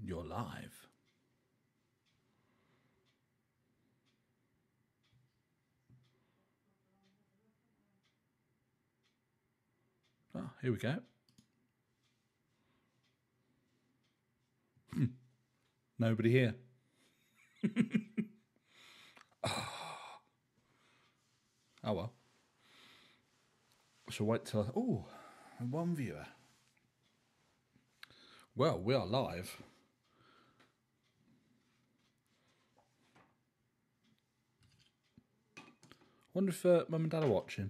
You're live. Oh, here we go. Nobody here. Oh well. I shall wait till... Oh, one viewer. Well, we are live. Wonder if Mum and Dad are watching.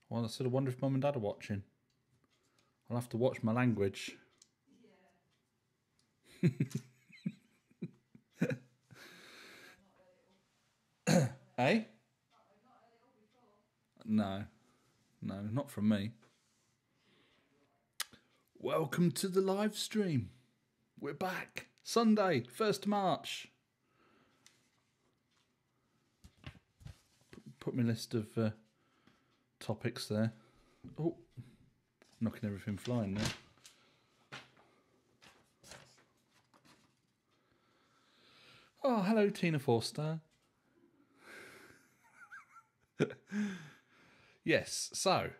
Well, I said, I wonder if Mum and Dad are watching. I'll have to watch my language. Eh? No. No, not from me. Welcome to the live stream. We're back. Sunday, 1st March. Put my list of topics there. Oh, knocking everything flying there. Oh, hello, Tina Forster. Yes, so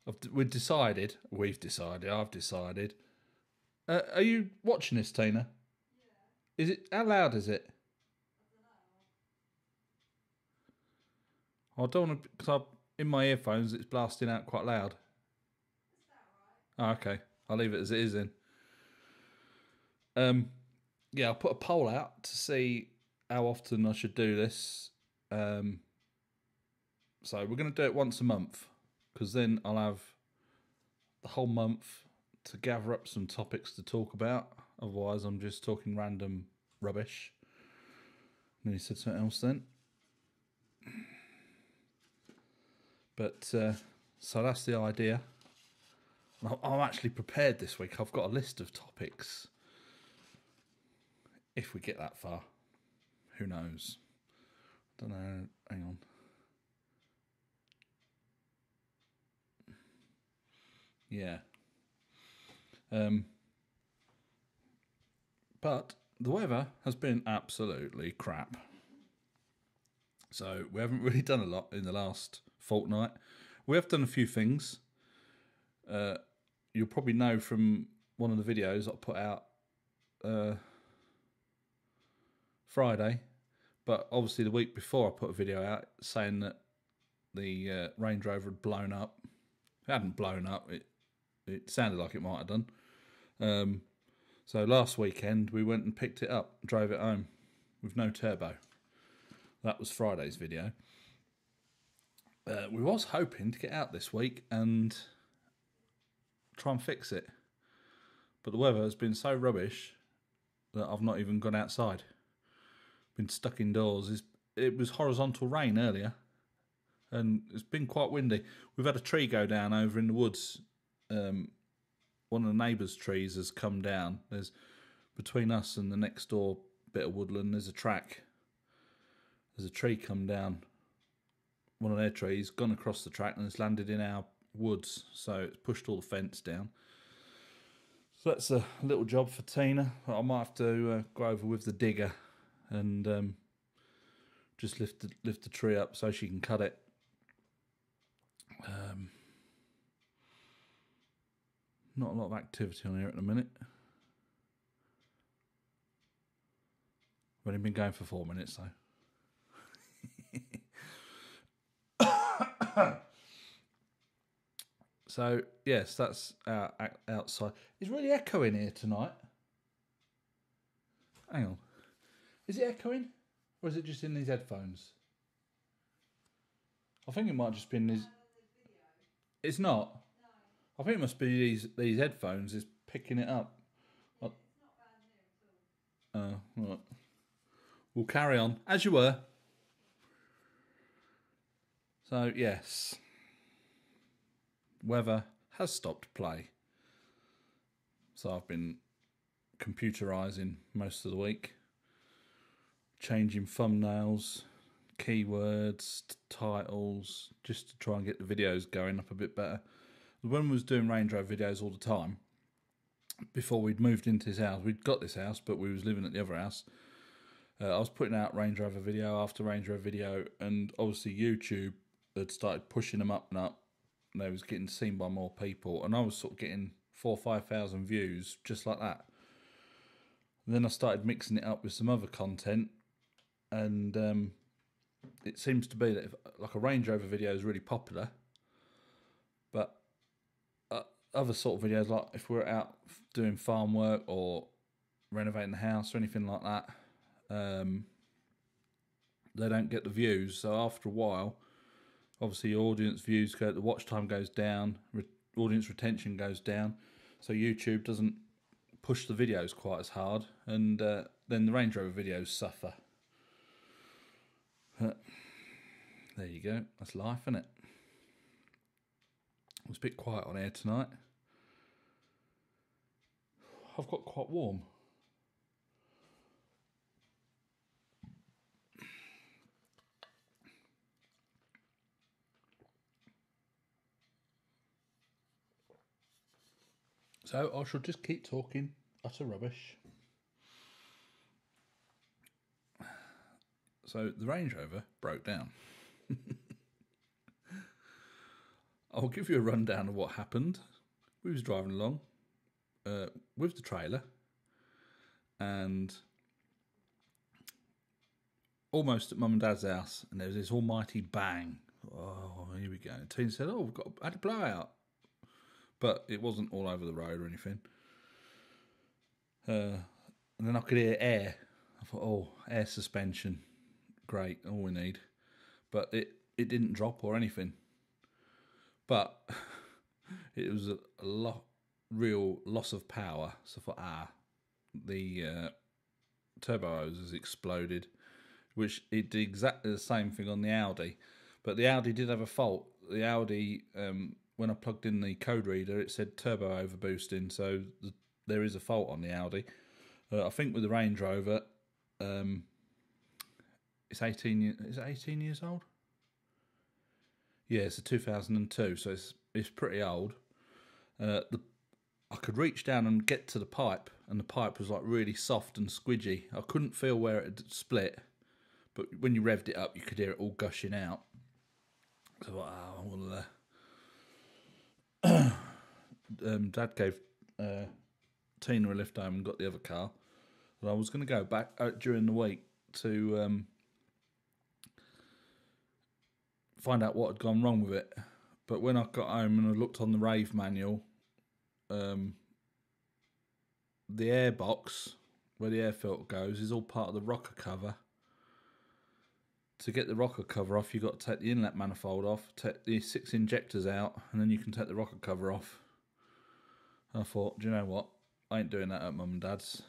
I've decided. Are you watching this, Tina? Yeah. Is it? How loud is it? I don't want to, because in my earphones it's blasting out quite loud. Is that right? Oh, okay, I'll leave it as it is then. Yeah, I'll put a poll out to see how often I should do this. So we're going to do it once a month, because then I'll have the whole month to gather up some topics to talk about. Otherwise, I'm just talking random rubbish. And he said something else then. But, so that's the idea. I'm actually prepared this week. I've got a list of topics. If we get that far. Who knows? Don't know. Hang on. Yeah. But the weather has been absolutely crap. So we haven't really done a lot in the last fortnight. We have done a few things. You'll probably know from one of the videos I put out Friday. But obviously the week before I put a video out saying that the Range Rover had blown up. It hadn't blown up. It sounded like it might have done. So last weekend we went and picked it up, drove it home with no turbo. That was Friday's video. We was hoping to get out this week and try and fix it. But the weather has been so rubbish that I've not even gone outside. Been stuck indoors. It was horizontal rain earlier. And it's been quite windy. We've had a tree go down over in the woods. One of the neighbours' trees has come down. There's between us and the next door bit of woodland, there's a track. There's a tree come down. One of their trees gone across the track and it's landed in our woods. So it's pushed all the fence down. So that's a little job for Tina. I might have to go over with the digger and just lift the tree up so she can cut it. Not a lot of activity on here at the minute. We've only been going for 4 minutes though. So yes, that's our outside. It's really echoing here tonight. Hang on. Is it echoing? Or is it just in these headphones? I think it might just be in these... It's not? I think it must be these headphones is picking it up. It's not bad here at all. Oh, right. We'll carry on, as you were. So, yes. Weather has stopped play. So I've been computerising most of the week. Changing thumbnails, keywords, titles, just to try and get the videos going up a bit better. When we was doing Range Rover videos all the time, before we'd moved into this house, we'd got this house, but we was living at the other house. I was putting out Range Rover video after Range Rover video, and obviously YouTube had started pushing them up and up, and they was getting seen by more people, and I was sort of getting 4,000 or 5,000 views just like that. And then I started mixing it up with some other content, and it seems to be that if, like, a Range Rover video is really popular, but other sort of videos, like if we're out doing farm work or renovating the house or anything like that, they don't get the views. So after a while, obviously your audience views go, the watch time goes down, audience retention goes down, so YouTube doesn't push the videos quite as hard, and then the Range Rover videos suffer. There you go, that's life, isn't it? It's a bit quiet on air tonight. I've got quite warm. So I shall just keep talking utter rubbish. So the Range Rover broke down. I'll give you a rundown of what happened. We was driving along with the trailer, and almost at Mum and Dad's house, and there was this almighty bang. Oh, here we go. And Tina said, "Oh, we've had a blowout," but it wasn't all over the road or anything. And then I could hear air. I thought, "Oh, air suspension, great, all we need." But it didn't drop or anything. But it was a real loss of power. So I thought, the turbo hose has exploded, which it did exactly the same thing on the Audi. But the Audi did have a fault. The Audi, when I plugged in the code reader, it said turbo overboosting. So there is a fault on the Audi. I think with the Range Rover, it's 18. Is it 18 years old? Yeah, it's a 2002, so it's pretty old. I could reach down and get to the pipe, and the pipe was like really soft and squidgy. I couldn't feel where it had split, but when you revved it up, you could hear it all gushing out. So Dad gave Tina a lift home and got the other car. And I was going to go back during the week to find out what had gone wrong with it. But when I got home and I looked on the rave manual, the air box where the air filter goes is all part of the rocker cover. To get the rocker cover off, you've got to take the inlet manifold off, take the 6 injectors out, and then you can take the rocker cover off. And I thought, do you know what? I ain't doing that at Mum and Dad's.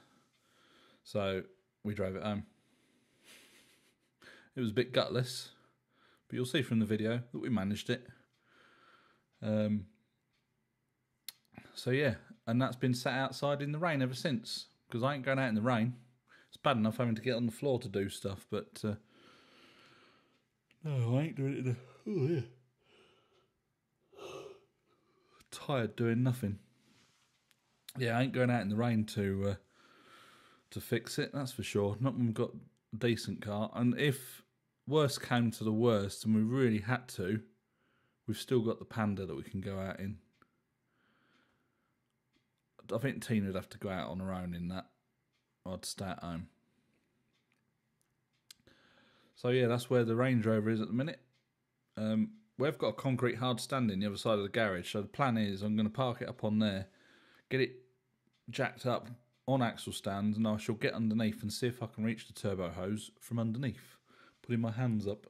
So we drove it home. It was a bit gutless, but you'll see from the video that we managed it. So yeah, and that's been sat outside in the rain ever since, because I ain't going out in the rain. It's bad enough having to get on the floor to do stuff, but no, I ain't doing it. Oh yeah, tired doing nothing. Yeah, I ain't going out in the rain to fix it. That's for sure. Not when we've got a decent car, and if worst came to the worst and we really had to, we've still got the Panda that we can go out in. I think Tina would have to go out on her own in that. I'd stay at home. So yeah, that's where the Range Rover is at the minute. We've got a concrete hard stand in the other side of the garage, so the plan is I'm going to park it up on there, get it jacked up on axle stands, and I shall get underneath and see if I can reach the turbo hose from underneath, putting my hands up.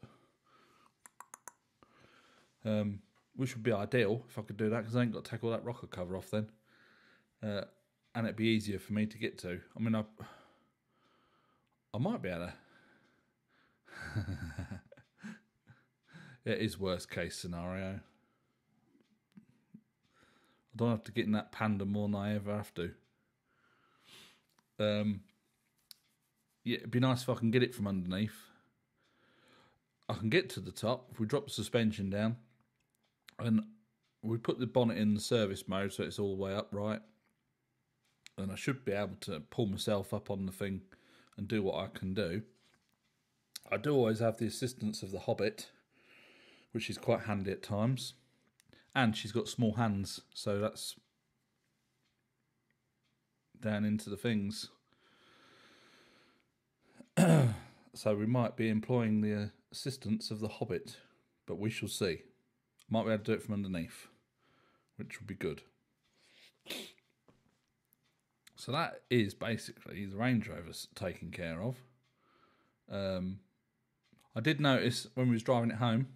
Which would be ideal if I could do that, because I ain't got to take all that rocker cover off then. And it'd be easier for me to get to. I mean, I might be able to. It is worst case scenario. I don't have to get in that Panda more than I ever have to. Yeah, it'd be nice if I can get it from underneath. I can get to the top if we drop the suspension down, and we put the bonnet in the service mode so it's all the way upright, and I should be able to pull myself up on the thing and do what I can do. I do always have the assistance of the Hobbit, which is quite handy at times, and she's got small hands, so that's down into the things. So we might be employing the assistance of the Hobbit, but we shall see. Might be able to do it from underneath, which would be good. So that is basically the Range Rover's taken care of. I did notice when we was driving it home,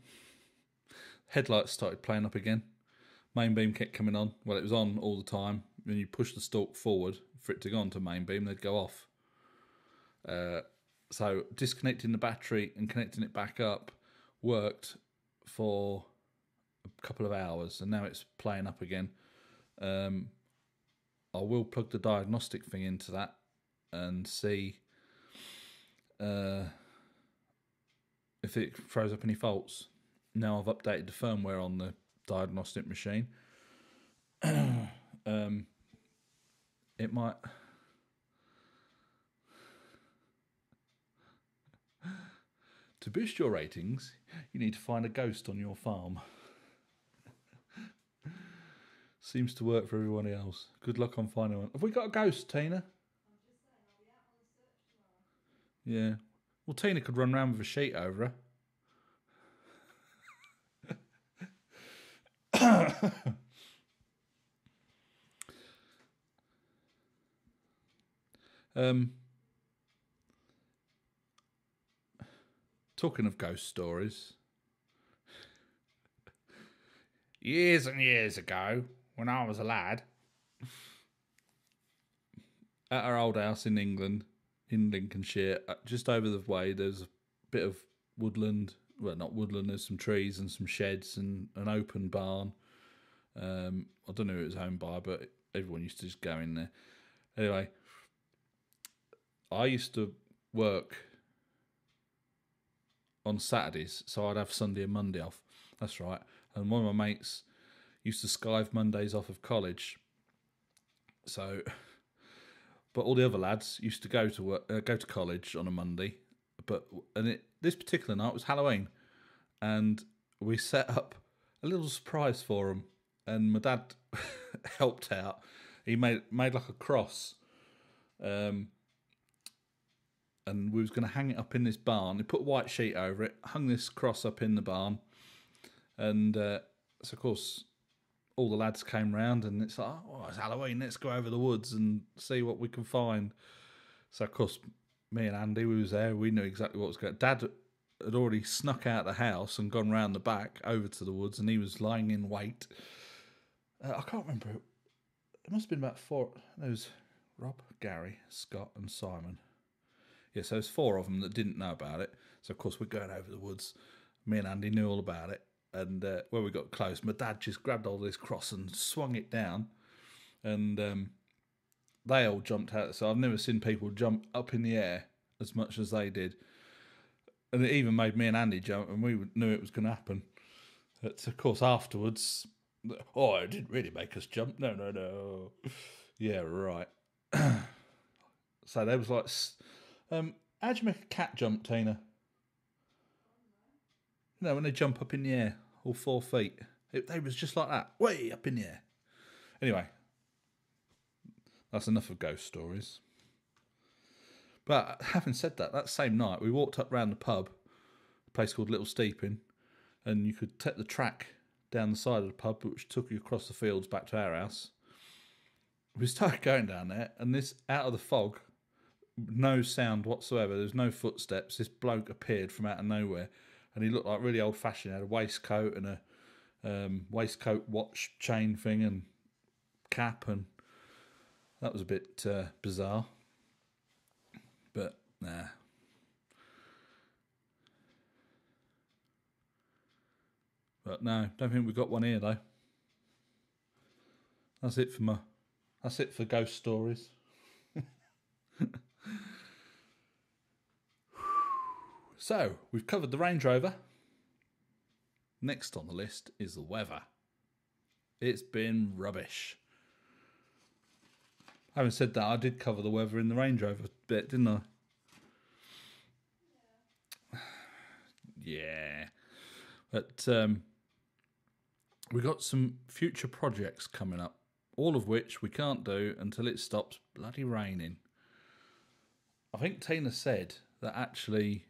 headlights started playing up again. Main beam kept coming on. Well, it was on all the time. When you push the stalk forward for it to go onto main beam, they'd go off. So disconnecting the battery and connecting it back up worked for a couple of hours, and now it's playing up again. I will plug the diagnostic thing into that and see if it throws up any faults. Now I've updated the firmware on the diagnostic machine. It might... To boost your ratings, you need to find a ghost on your farm. Seems to work for everyone else. Good luck on finding one. Have we got a ghost, Tina? I'm just saying, I'll be out on a search tomorrow. Yeah. Well, Tina could run around with a sheet over her. Talking of ghost stories, years and years ago, when I was a lad, at our old house in England, in Lincolnshire, just over the way, there's a bit of woodland. Well, not woodland, there's some trees and some sheds and an open barn. I don't know who it was owned by, but everyone used to just go in there. Anyway, I used to work on Saturdays, so I'd have Sunday and Monday off. That's right. And one of my mates used to skive Mondays off of college. So, but all the other lads used to go to work, go to college on a Monday. This particular night was Halloween, and we set up a little surprise for them. And my dad helped out. He made like a cross. And we was going to hang it up in this barn. He put a white sheet over it, hung this cross up in the barn. And so, of course, all the lads came round and it's like, oh, it's Halloween, let's go over the woods and see what we can find. So, of course, me and Andy, we was there. We knew exactly what was going on. Dad had already snuck out the house and gone round the back over to the woods, and he was lying in wait. I can't remember. It must have been about four. There was Rob, Gary, Scott and Simon. Yeah, so there's four of them that didn't know about it. So, of course, we're going over the woods. Me and Andy knew all about it. And when we got close, my dad just grabbed hold of this cross and swung it down. And they all jumped out. So I've never seen people jump up in the air as much as they did. And it even made me and Andy jump, and we knew it was going to happen. But, of course, afterwards, oh, it didn't really make us jump. No. Yeah, right. So there was like... how'd you make a cat jump, Tina? You know, when they jump up in the air, all 4 feet. They was just like that, way up in the air. Anyway, that's enough of ghost stories. But having said that, that same night, we walked up round the pub, a place called Little Steeping, and you could take the track down the side of the pub, which took you across the fields back to our house. We started going down there, and this, out of the fog, no sound whatsoever, there was no footsteps, this bloke appeared from out of nowhere, and he looked like really old-fashioned. He had a waistcoat and a waistcoat watch chain thing and cap, and that was a bit bizarre. But, nah. But no, don't think we've got one here, though. That's it for ghost stories. So, we've covered the Range Rover. Next on the list is the weather. It's been rubbish. Having said that, I did cover the weather in the Range Rover bit, didn't I? Yeah. But we got some future projects coming up, all of which we can't do until it stops bloody raining. I think Tina said that actually,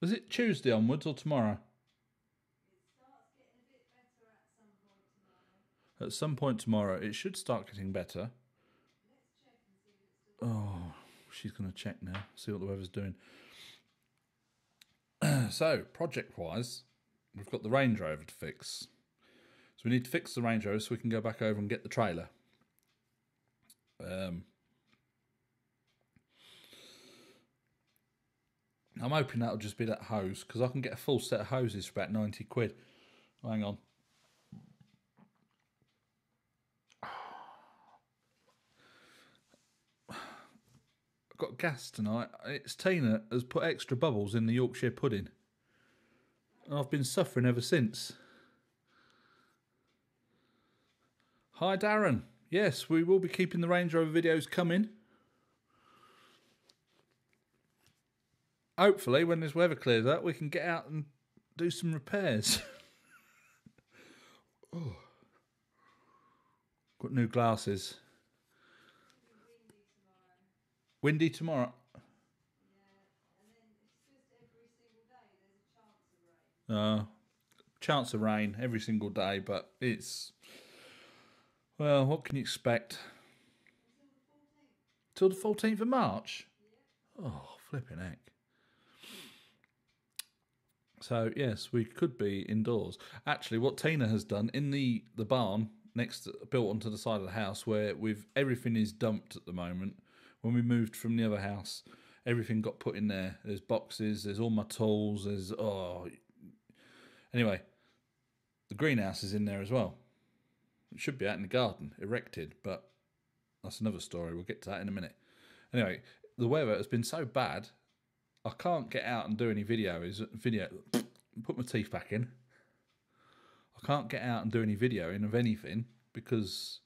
was it Tuesday onwards or tomorrow? It starts getting a bit better at some point tomorrow. At some point tomorrow, it should start getting better. Let's check and see if it's still... Oh, she's going to check now, see what the weather's doing. So, project-wise, we've got the Range Rover to fix. So we need to fix the Range Rover so we can go back over and get the trailer. I'm hoping that'll just be that hose, because I can get a full set of hoses for about 90 quid. Hang on. I've got gas tonight. It's Tina has put extra bubbles in the Yorkshire pudding. And I've been suffering ever since. Hi Darren. Yes, we will be keeping the Range Rover videos coming. Hopefully, when this weather clears up, we can get out and do some repairs. Oh. Got new glasses. Windy tomorrow. Yeah, and then it's just every single day there's a chance of rain. Chance of rain every single day, but it's... Well, what can you expect? Until the 14th. Till the 14th of March? Yeah. Oh, flipping heck. So, yes, we could be indoors. Actually, what Tina has done in the barn built onto the side of the house, where everything is dumped at the moment. When we moved from the other house, everything got put in there. There's boxes, there's all my tools, Anyway, the greenhouse is in there as well. It should be out in the garden, erected, but that's another story. We'll get to that in a minute. Anyway, the weather has been so bad, I can't get out and do any video. Put my teeth back in. I can't get out and do any videoing of anything because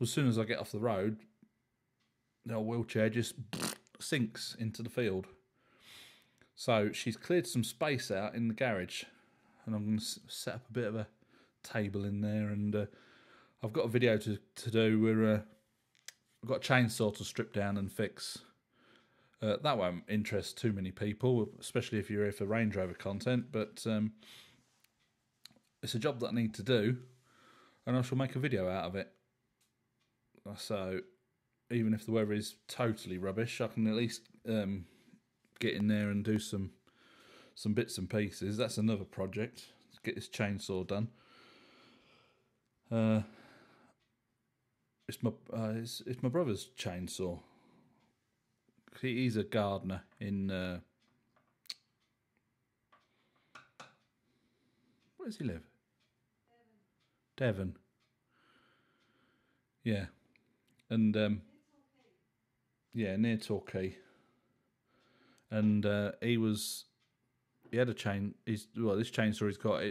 as soon as I get off the road, the old wheelchair just sinks into the field. So she's cleared some space out in the garage, and I'm going to set up a bit of a table in there, and I've got a video to do where I've got a chainsaw to strip down and fix. That won't interest too many people, especially if you're here for Range Rover content, but it's a job that I need to do, and I shall make a video out of it. So even if the weather is totally rubbish, I can at least get in there and do some bits and pieces. That's another project, to get this chainsaw done. It's my brother's chainsaw. He's a gardener in where does he live? Devon. Yeah, and near Torquay. And he had a chain. This chainsaw he's got.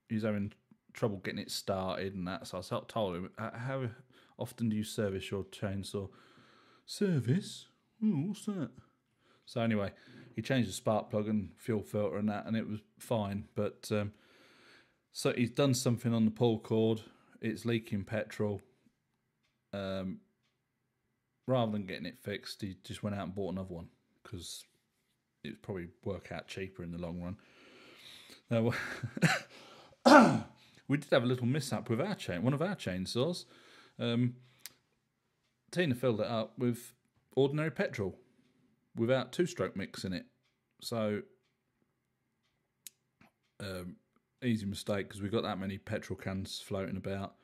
He's having trouble getting it started and that. So I told him, how often do you service your chainsaw? Service? Oh, what's that? So anyway, he changed the spark plug and fuel filter and that, and it was fine. But so he's done something on the pull cord. It's leaking petrol. Rather than getting it fixed, he just went out and bought another one because it would probably work out cheaper in the long run. Now, we did have a little mishap with one of our chainsaws. Tina filled it up with ordinary petrol without two-stroke mix in it. So, easy mistake because we got that many petrol cans floating about.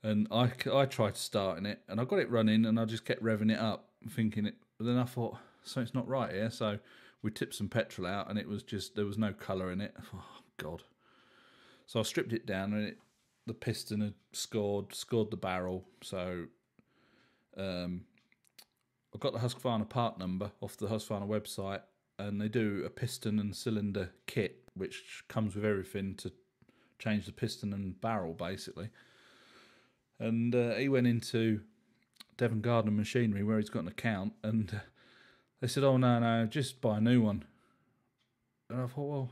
And I tried starting it, and I got it running, and I just kept revving it up, thinking it. But then I thought, something's not right here. So we tipped some petrol out, and it was just, there was no colour in it. Oh, God. So I stripped it down, and the piston had scored the barrel. So I got the Husqvarna part number off the Husqvarna website, and they do a piston and cylinder kit, which comes with everything to change the piston and barrel basically. And he went into Devon Garden Machinery where he's got an account, and they said, "Oh no, just buy a new one." And I thought, well,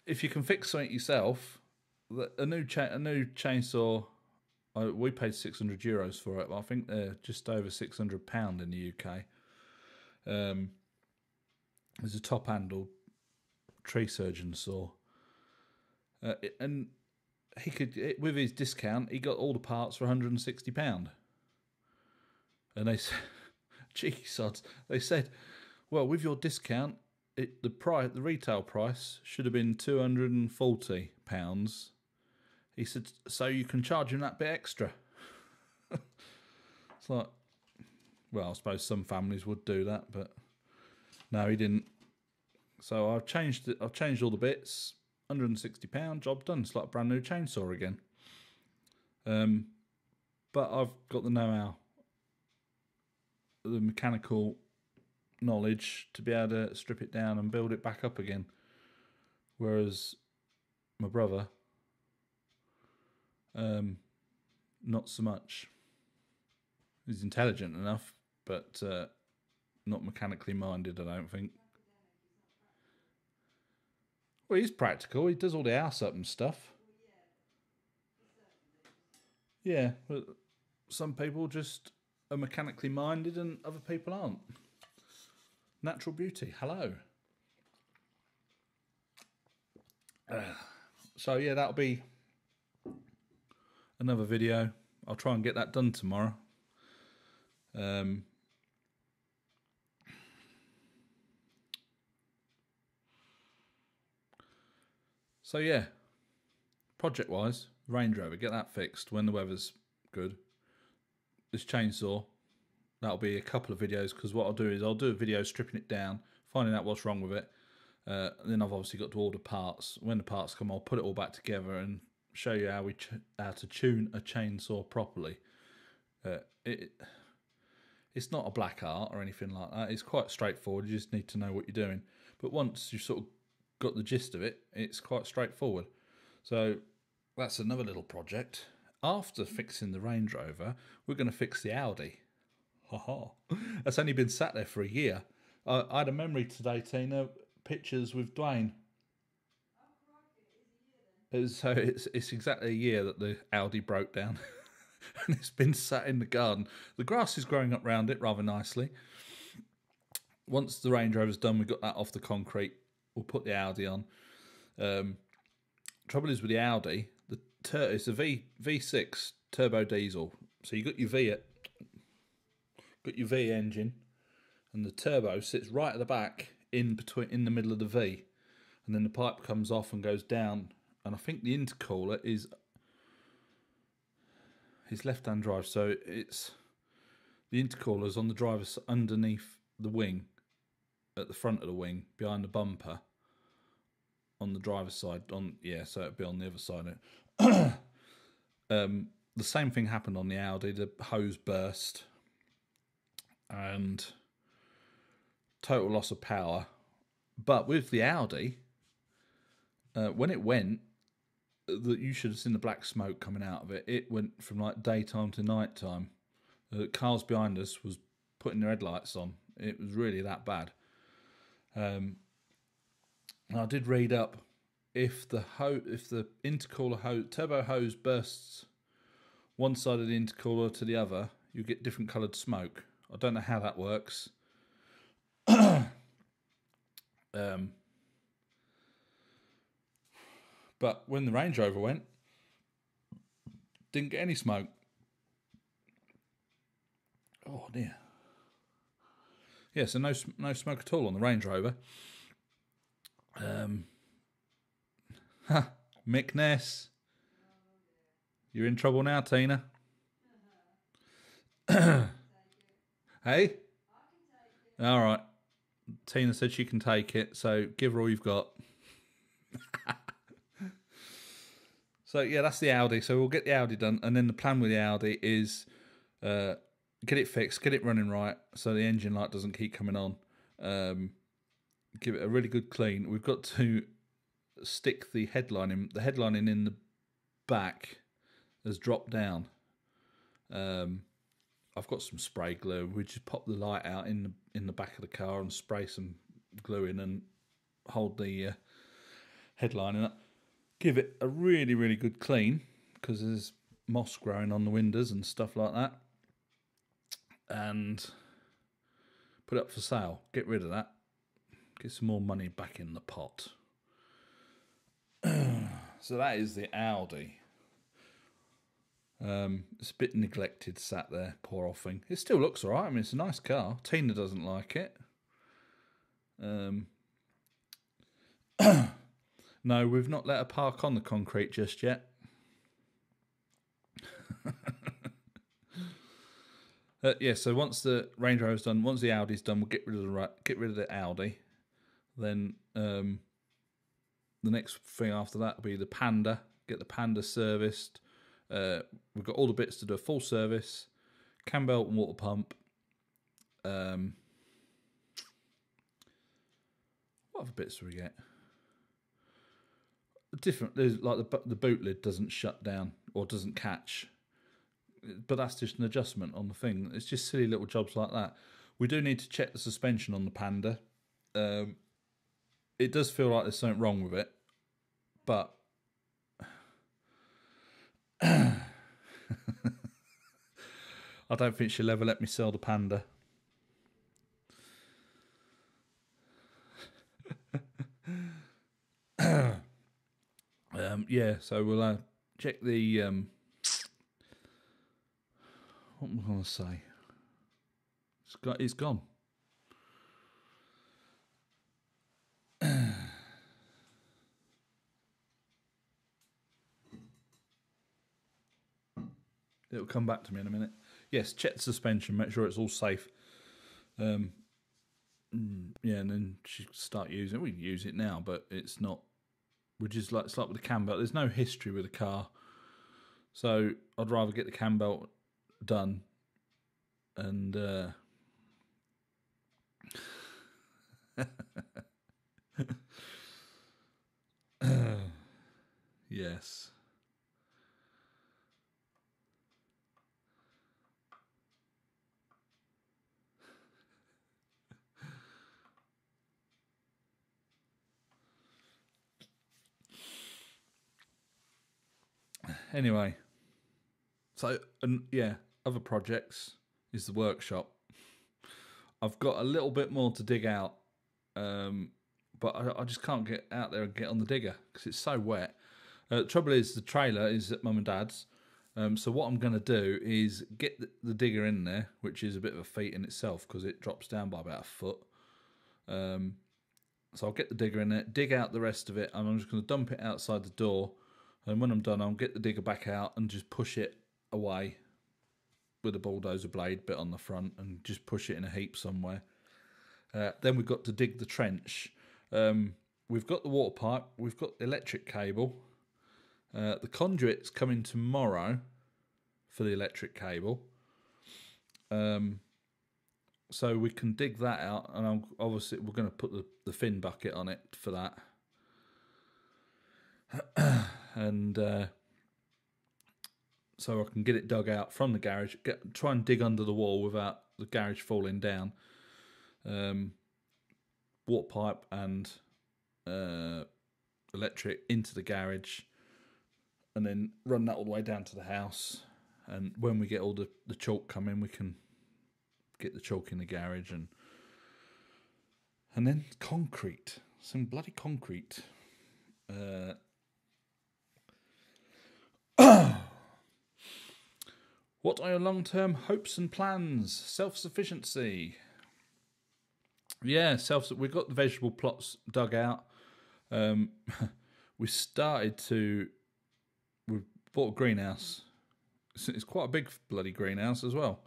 if you can fix something yourself, a new chainsaw. We paid €600 for it, but I think they're just over £600 in the UK. There's a top-handled tree surgeon saw, and he could, with his discount, he got all the parts for £160. And they said, cheeky sods, they said, well, with your discount, the retail price should have been £240. He said, so you can charge him that bit extra. It's like, well, I suppose some families would do that, but no, he didn't. So I've changed it. I've changed all the bits. £160, job done. It's like a brand new chainsaw again. But I've got the know-how, the mechanical knowledge to be able to strip it down and build it back up again. Whereas my brother, not so much. He's intelligent enough, but not mechanically minded, I don't think. Well, he's practical. He does all the house up and stuff. Yeah, but some people just are mechanically minded and other people aren't. Natural beauty. Hello. So yeah, that'll be another video. I'll try and get that done tomorrow. So yeah, project-wise, Range Rover, get that fixed when the weather's good. This chainsaw, that'll be a couple of videos, because what I'll do is I'll do a video stripping it down, finding out what's wrong with it. Then I've obviously got to order parts. When the parts come, I'll put it all back together and show you how to tune a chainsaw properly. It's not a black art or anything like that. It's quite straightforward. You just need to know what you're doing. But once you've sort of got the gist of it, it's quite straightforward. So that's another little project. After fixing the Range Rover, we're going to fix the Audi. That's only been sat there for a year. I had a memory today, Tina, pictures with Dwayne. So it's exactly a year that the Audi broke down. And it's been sat in the garden. The grass is growing up round it rather nicely. Once the Range Rover's done, we've got that off the concrete. We'll put the Audi on. Trouble is with the Audi, it's a V6 turbo diesel. So you got your V engine, and the turbo sits right at the back in the middle of the V, and then the pipe comes off and goes down. And I think the intercooler is his left-hand drive, so it's the intercooler's on the driver's underneath the wing, at the front of the wing, behind the bumper, on the driver's side. So it'd be on the other side. The same thing happened on the Audi. The hose burst and total loss of power. But with the Audi, when it went, you should have seen the black smoke coming out of it. It went from like daytime to nighttime. The cars behind us was putting their headlights on. It was really that bad. And I did read up, if the intercooler turbo hose bursts one side of the intercooler to the other, you get different coloured smoke. I don't know how that works. But when the Range Rover went, didn't get any smoke. Oh dear. Yeah, so no smoke at all on the Range Rover. Mick Ness, you're in trouble now, Tina. Hey? All right. Tina said she can take it, so give her all you've got. So yeah, that's the Audi. So we'll get the Audi done, and then the plan with the Audi is get it fixed, get it running right, so the engine light doesn't keep coming on. Give it a really good clean. We've got to stick the headlining. The headlining in the back has dropped down. I've got some spray glue. We just pop the light out in the back of the car and spray some glue in and hold the headlining up. Give it a really, really good clean because there's moss growing on the windows and stuff like that. And put it up for sale. Get rid of that. Get some more money back in the pot. So that is the Audi. It's a bit neglected, sat there, poor old thing. It still looks alright. I mean, it's a nice car. Tina doesn't like it. No, we've not let her park on the concrete just yet. Yeah, so once the Range Rover's done, once the Audi's done, we'll get rid of the Audi. Then the next thing after that will be the Panda. Get the Panda serviced. We've got all the bits to do a full service, cam belt and water pump. What other bits do we get? There's like the boot lid doesn't shut down or doesn't catch, but that's just an adjustment on the thing. It's just silly little jobs like that. We do need to check the suspension on the Panda. It does feel like there's something wrong with it, but I don't think she'll ever let me sell the Panda. Yeah, so we'll check the what am I going to say? It's gone. It'll come back to me in a minute. Yes, check the suspension, make sure it's all safe. Yeah, and then she start using it. We use it now, but it's not. We're just like, it's like with the cam belt. There's no history with the car, so I'd rather get the cam belt done. And yes. Anyway, so yeah, other projects is the workshop. I've got a little bit more to dig out, but I just can't get out there and get on the digger because it's so wet. The trouble is the trailer is at Mum and Dad's, so what I'm going to do is get the digger in there, which is a bit of a feat in itself because it drops down by about a foot. So I'll get the digger in there, dig out the rest of it, and I'm just going to dump it outside the door. And when I'm done, I'll get the digger back out and just push it away with a bulldozer blade bit on the front and just push it in a heap somewhere. Then we've got to dig the trench. We've got the water pipe. We've got the electric cable. The conduit's coming tomorrow for the electric cable. So we can dig that out. And obviously we're going to put the fin bucket on it for that. And so I can get it dug out from the garage, try and dig under the wall without the garage falling down. Water pipe and electric into the garage, and then run that all the way down to the house. And when we get all the chalk coming, we can get the chalk in the garage, and then concrete, some bloody concrete. What are your long-term hopes and plans? Self-sufficiency. Yeah, we've got the vegetable plots dug out. We bought a greenhouse. It's quite a big bloody greenhouse as well.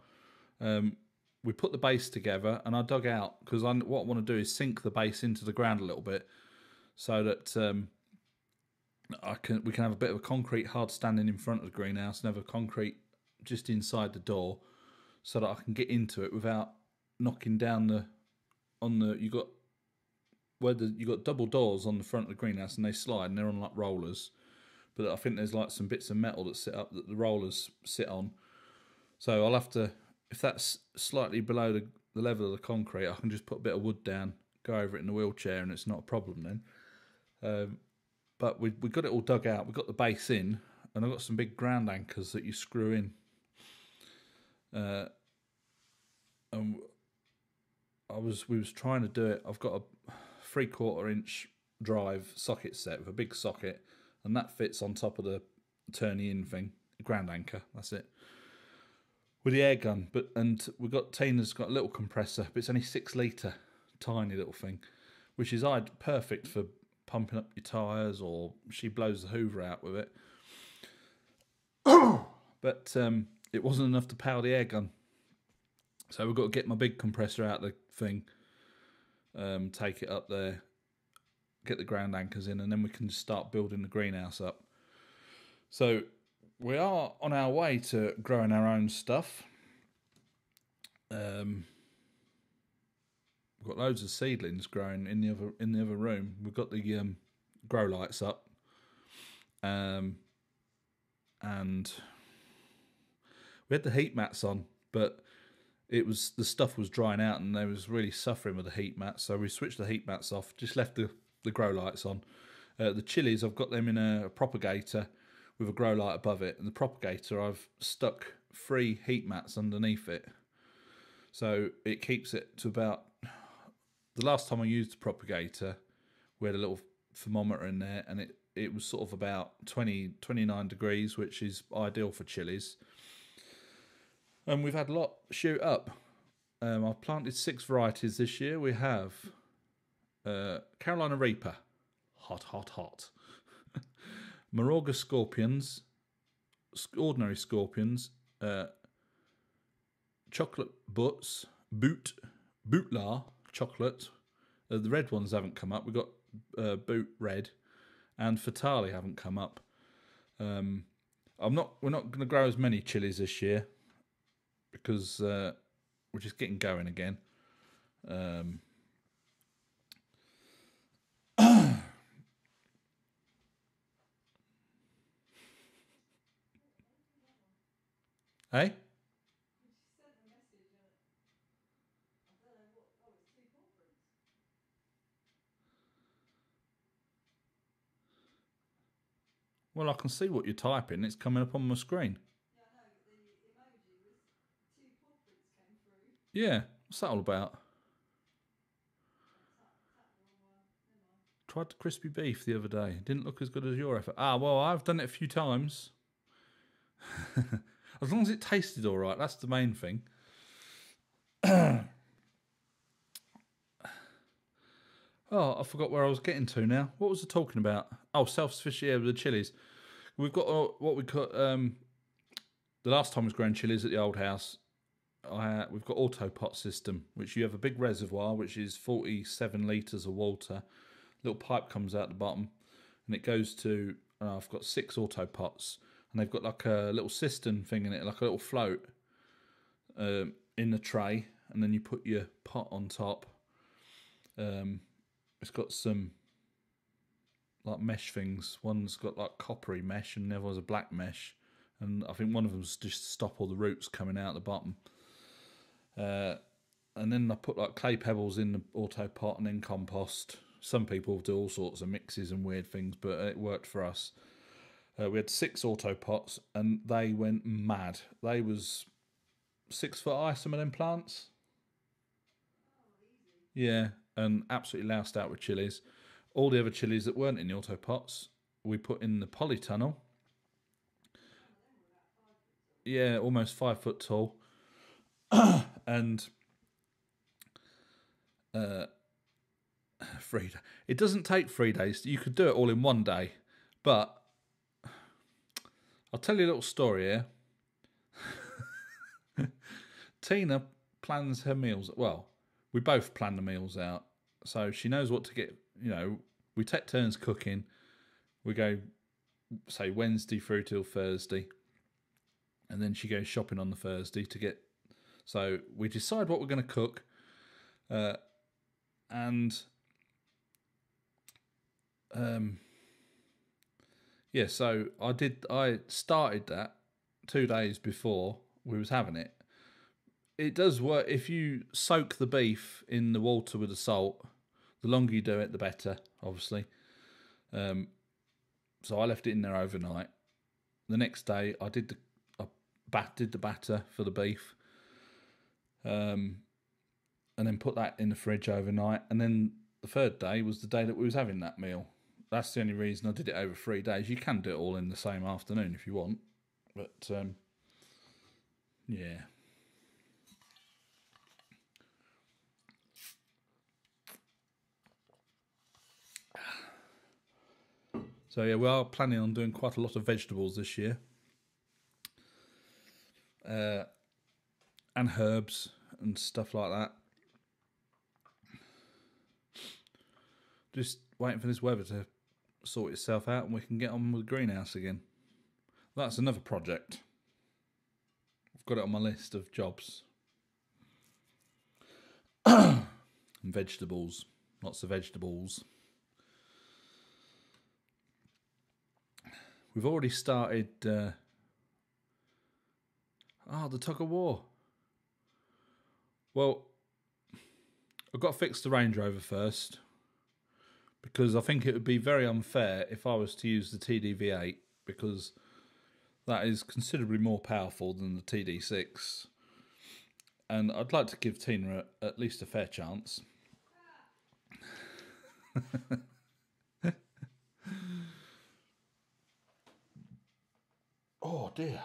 We put the base together, and I dug out because what I want to do is sink the base into the ground a little bit, so that we can have a bit of a concrete hard standing in front of the greenhouse and have a concrete just inside the door, so that I can get into it without knocking down you got where you got double doors on the front of the greenhouse and they slide and they're on like rollers. But I think there's like some bits of metal that sit up that the rollers sit on. So I'll have to, if that's slightly below the level of the concrete, I can just put a bit of wood down, go over it in the wheelchair, and it's not a problem then. But we got it all dug out. We got the base in, and I've got some big ground anchors that you screw in. And we was trying to do it. I've got a 3/4 inch drive socket set with a big socket, and that fits on top of the turny in thing, ground anchor. That's it. With the air gun, and we've got Tina's got a little compressor, but it's only 6 litre, tiny little thing, which is perfect for pumping up your tyres, or she blows the Hoover out with it. But it wasn't enough to power the air gun, so we've got to get my big compressor out of the thing, take it up there, get the ground anchors in, and then we can start building the greenhouse up. So we are on our way to growing our own stuff. We've got loads of seedlings growing in the other room. We've got the grow lights up, and we had the heat mats on, but the stuff was drying out, and they was really suffering with the heat mats. So we switched the heat mats off, just left the grow lights on. The chilies, I've got them in a propagator with a grow light above it, and the propagator I've stuck 3 heat mats underneath it, so it keeps it to about. The last time I used the propagator, we had a little thermometer in there, and it was sort of about 29 degrees, which is ideal for chilies. And we've had a lot shoot up. I've planted 6 varieties this year. We have Carolina Reaper, hot. Moraga scorpions, ordinary scorpions, chocolate bootlar chocolate. The red ones haven't come up. We've got boot red, and Fatale haven't come up. We're not going to grow as many chilies this year because we're just getting going again. Hey? Well, I can see what you're typing. It's coming up on my screen. Yeah, I know, but the emoji was 2 paw prints came through. Yeah, what's that all about? Tap the wrong one. Never mind. Tried the crispy beef the other day. Didn't look as good as your effort. Well, I've done it a few times. As long as it tasted all right, that's the main thing. Oh, I forgot where I was getting to now. What was I talking about? Oh, self-sufficient with the chilies. We've got what we got. The last time I was growing chilies at the old house, we've got auto pot system, which you have a big reservoir, which is 47 litres of water. Little pipe comes out the bottom, and it goes to. I've got 6 auto pots, and they've got like a little cistern thing in it, like a little float in the tray, and then you put your pot on top. It's got some like mesh things. One's got like coppery mesh, and the other one's a black mesh. And I think one of them's just to stop all the roots coming out the bottom. And then I put like clay pebbles in the auto pot and then compost. Some people do all sorts of mixes and weird things, but it worked for us. We had 6 auto pots, and they went mad. They was 6 foot high, some of them plants. Yeah, and absolutely loused out with chilies. All the other chilies that weren't in the auto pots, we put in the polytunnel. Yeah, almost 5 foot tall. And 3 days. It doesn't take 3 days. You could do it all in one day. But I'll tell you a little story here. Tina plans her meals. Well, we both plan the meals out. So she knows what to get. You know, we take turns cooking. We go, say, Wednesday through till Thursday. And then she goes shopping on the Thursday to get. So we decide what we're going to cook. And Yeah, so I started that 2 days before we was having it. It does work if you soak the beef in the water with the salt. The longer you do it, the better, obviously. So I left it in there overnight. The next day, I did the batter for the beef, and then put that in the fridge overnight. And then the third day was the day that we was having that meal. That's the only reason I did it over 3 days. You can do it all in the same afternoon if you want, but yeah. So yeah, we are planning on doing quite a lot of vegetables this year, and herbs and stuff like that. Just waiting for this weather to sort itself out and we can get on with the greenhouse again. That's another project. I've got it on my list of jobs. And vegetables. Lots of vegetables. We've already started the tug of war. Well, I've got to fix the Range Rover first, because I think it would be very unfair if I was to use the TD-V8, because that is considerably more powerful than the TD6. And I'd like to give Tina at least a fair chance. Oh dear.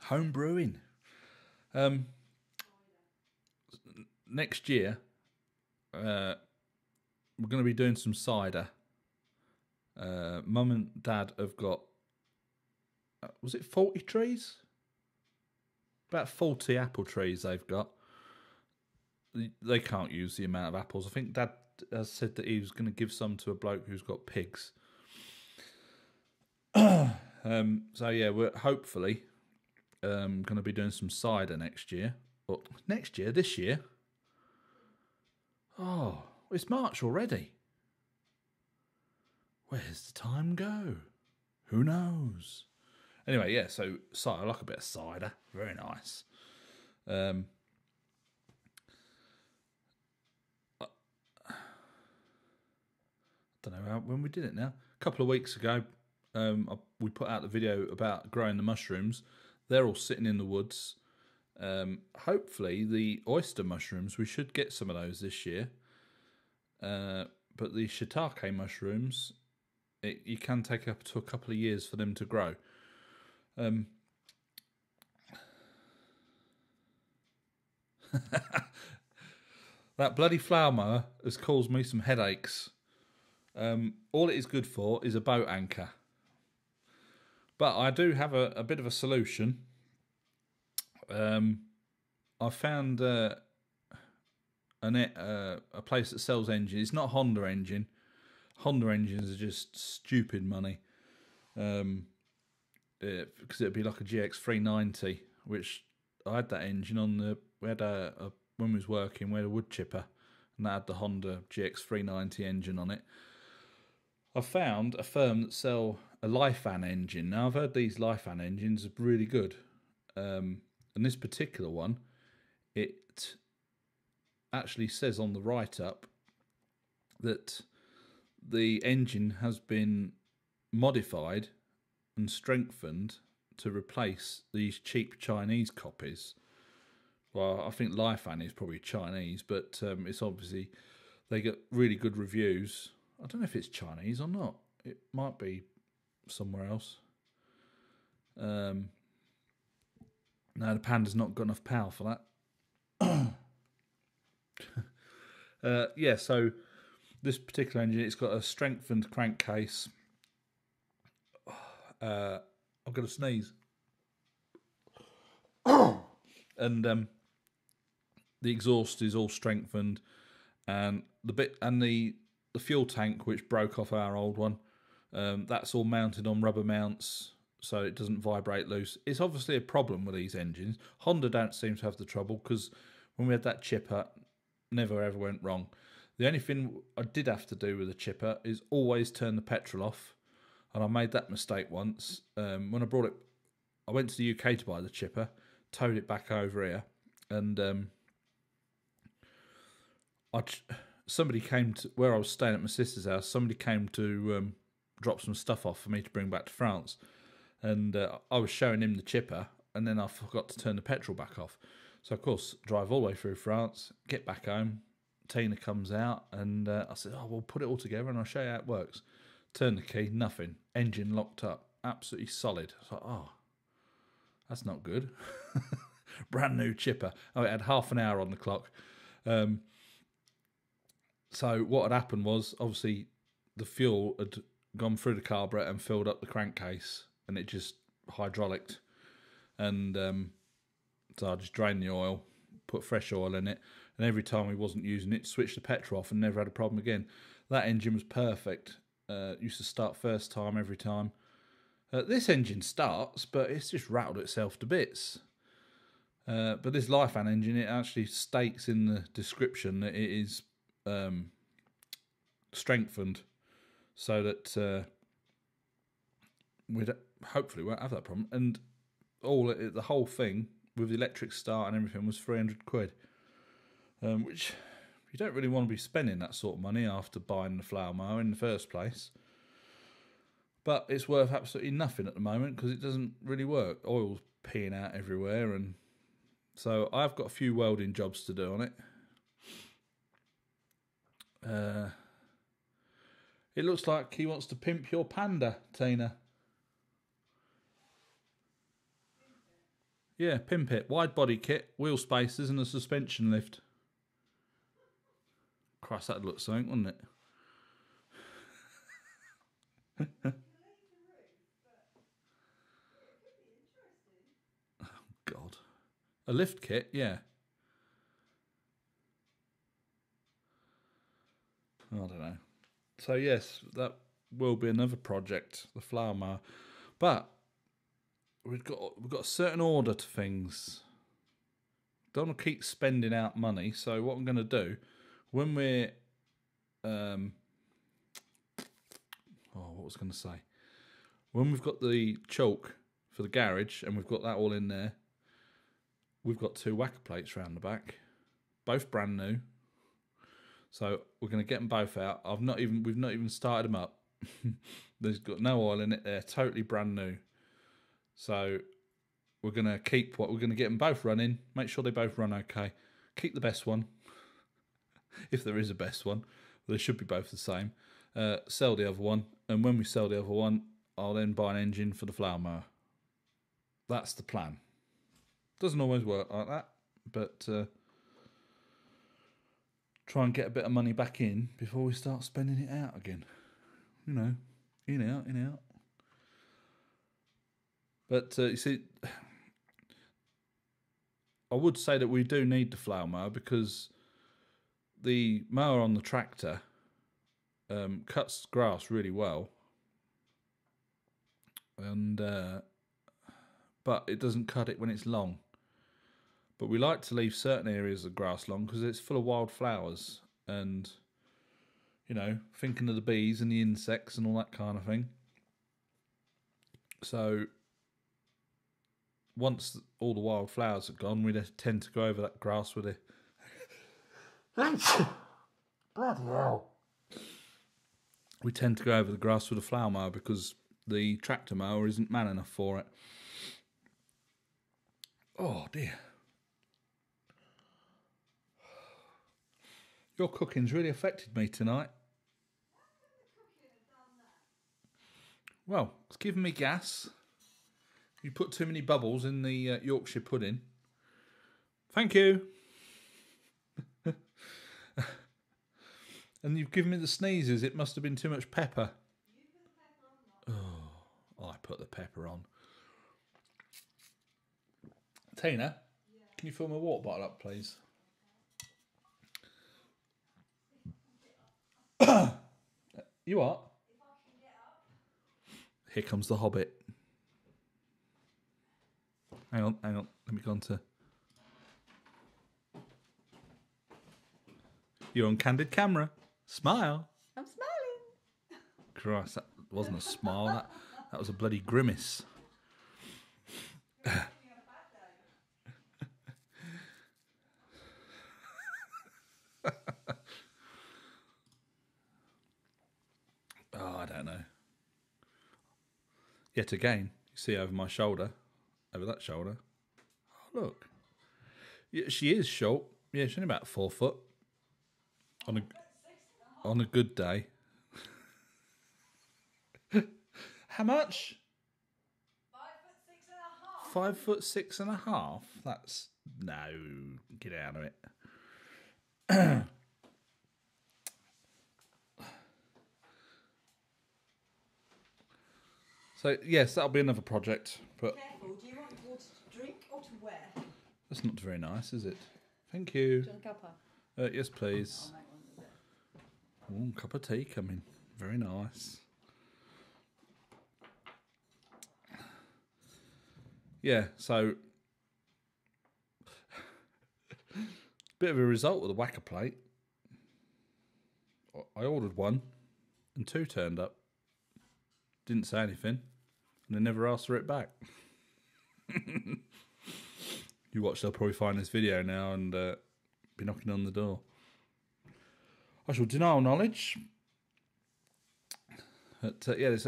Home brewing. Next year, we're going to be doing some cider. Mum and Dad have got, was it 40 trees? About 40 apple trees they've got. They can't use the amount of apples. I think Dad has said that he was going to give some to a bloke who's got pigs. So yeah, we're hopefully going to be doing some cider next year. Or next year, this year. Oh, it's March already. Where's the time go? Who knows? Anyway, yeah, so cider, I like a bit of cider. Very nice. I don't know when we did it now. A couple of weeks ago, we put out the video about growing the mushrooms. They're all sitting in the woods. Hopefully the oyster mushrooms, we should get some of those this year. But the shiitake mushrooms, you can take up to a couple of years for them to grow. That bloody flower mower has caused me some headaches. All it is good for is a boat anchor. But I do have a bit of a solution. I found a place that sells engines. It's not a Honda engine. Honda engines are just stupid money. Because it'd be like a GX390, which I had that engine on we had when we was working, we had a wood chipper, and that had the Honda GX390 engine on it. I found a firm that sell a Lifan engine. Now, I've heard these Lifan engines are really good. And this particular one, it actually says on the write-up that the engine has been modified and strengthened to replace these cheap Chinese copies. Well, I think Lifan is probably Chinese, but it's obviously, they get really good reviews. I don't know if it's Chinese or not. It might be somewhere else. No, the Panda's not got enough power for that. Yeah, so this particular engine, it's got a strengthened crankcase. I've got to sneeze. And the exhaust is all strengthened, and the fuel tank, which broke off our old one, that's all mounted on rubber mounts so it doesn't vibrate loose. It's obviously a problem with these engines. Honda don't seem to have the trouble, because when we had that chipper, never ever went wrong. The only thing I did have to do with the chipper is always turn the petrol off. And I made that mistake once. When I brought it, I went to the UK to buy the chipper, towed it back over here, and somebody came to where I was staying at my sister's house. Somebody came to drop some stuff off for me to bring back to France, and I was showing him the chipper, and then I forgot to turn the petrol back off. So of course, drive all the way through France, get back home. Tina comes out, and I said, "Oh, we'll put it all together, and I'll show you how it works." Turn the key, nothing. Engine locked up, absolutely solid. I was like, "Oh, that's not good." Brand new chipper. Oh, it had half an hour on the clock. So what had happened was, obviously, the fuel had gone through the carburetor and filled up the crankcase, and it just hydraulicked. And so I just drained the oil, put fresh oil in it, and every time we wasn't using it, switched the petrol off and never had a problem again. That engine was perfect. Used to start first time every time. This engine starts, but it's just rattled itself to bits. But this Lifan engine, it actually states in the description that it is strengthened so that we hopefully won't have that problem. And the whole thing with the electric start and everything was 300 quid, which you don't really want to be spending that sort of money after buying the flower mower in the first place. But it's worth absolutely nothing at the moment because it doesn't really work. Oil's peeing out everywhere, and so I've got a few welding jobs to do on it. It looks like he wants to pimp your Panda, Tina. Yeah, pimp it. Wide body kit, wheel spacers, and a suspension lift. Christ, that'd look something, wouldn't it? Oh, God. A lift kit, yeah. I don't know. So yes, that will be another project, the flower mower. But we've got a certain order to things. Don't want to keep spending out money. So what I'm going to do when we're what was I going to say? When we've got the chalk for the garage and we've got that all in there, we've got 2 whacker plates round the back, both brand new. So we're going to get them both out. We've not even started them up. There's got no oil in it. They're totally brand new. So we're going to get them both running. Make sure they both run okay. Keep the best one, if there is a best one. They should be both the same. Sell the other one, and when we sell the other one, I'll then buy an engine for the flower mower. That's the plan. Doesn't always work like that, but try and get a bit of money back in before we start spending it out again. You know, in out. But you see, I would say that we do need the flower mower because the mower on the tractor cuts grass really well, and but it doesn't cut it when it's long. But we like to leave certain areas of grass long because it's full of wild flowers, and thinking of the bees and the insects and all that kind of thing. So once all the wild flowers are gone, we tend to go over that grass with it. Bloody hell. We tend to go over the grass with a flower mower because the tractor mower isn't man enough for it. Oh dear. Your cooking's really affected me tonight. Well, it's giving me gas. You put too many bubbles in the Yorkshire pudding. Thank you. And you've given me the sneezes. It must have been too much pepper. You put the pepper on, not. Oh, I put the pepper on. Tina, can you fill my water bottle up, please? You what? If I can get up. Here comes the Hobbit. Hang on. Let me go on to... You're on candid camera. Smile. I'm smiling. Christ, that wasn't a smile. That was a bloody grimace. Oh, I don't know. Yet again, you see over my shoulder, over that shoulder. Oh, look. Yeah, she is short. Yeah, she's only about 4 foot. On a good day. How much? 5'6.5". 5'6.5". That's no. Get out of it. So yes, that'll be another project. But Careful, do you want water to drink or to wear? that's not very nice, is it? Thank you. Do you want a cuppa? Yes, please. I'll make one with it. Cup of tea coming. Very nice. Yeah, so bit of a result with the whacker plate. I ordered 1 and 2 turned up. Didn't say anything, and they never asked for it back. You watch, they'll probably find this video now and be knocking on the door. I shall deny knowledge. But yeah, there's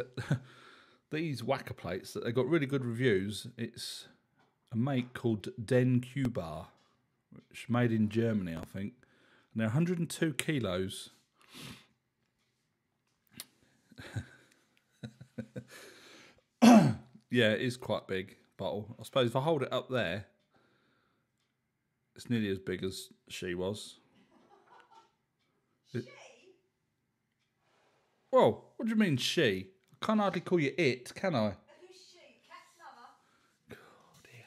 these whacker plates that they got really good reviews. It's a make called Den Q-Bar, which made in Germany, I think. And they're 102 kilos. Yeah, it is quite big bottle. I suppose if I hold it up there, it's nearly as big as she was. Whoa, what do you mean she? I can't hardly call you it, can I? Who's she? Cat's lover? Oh dear.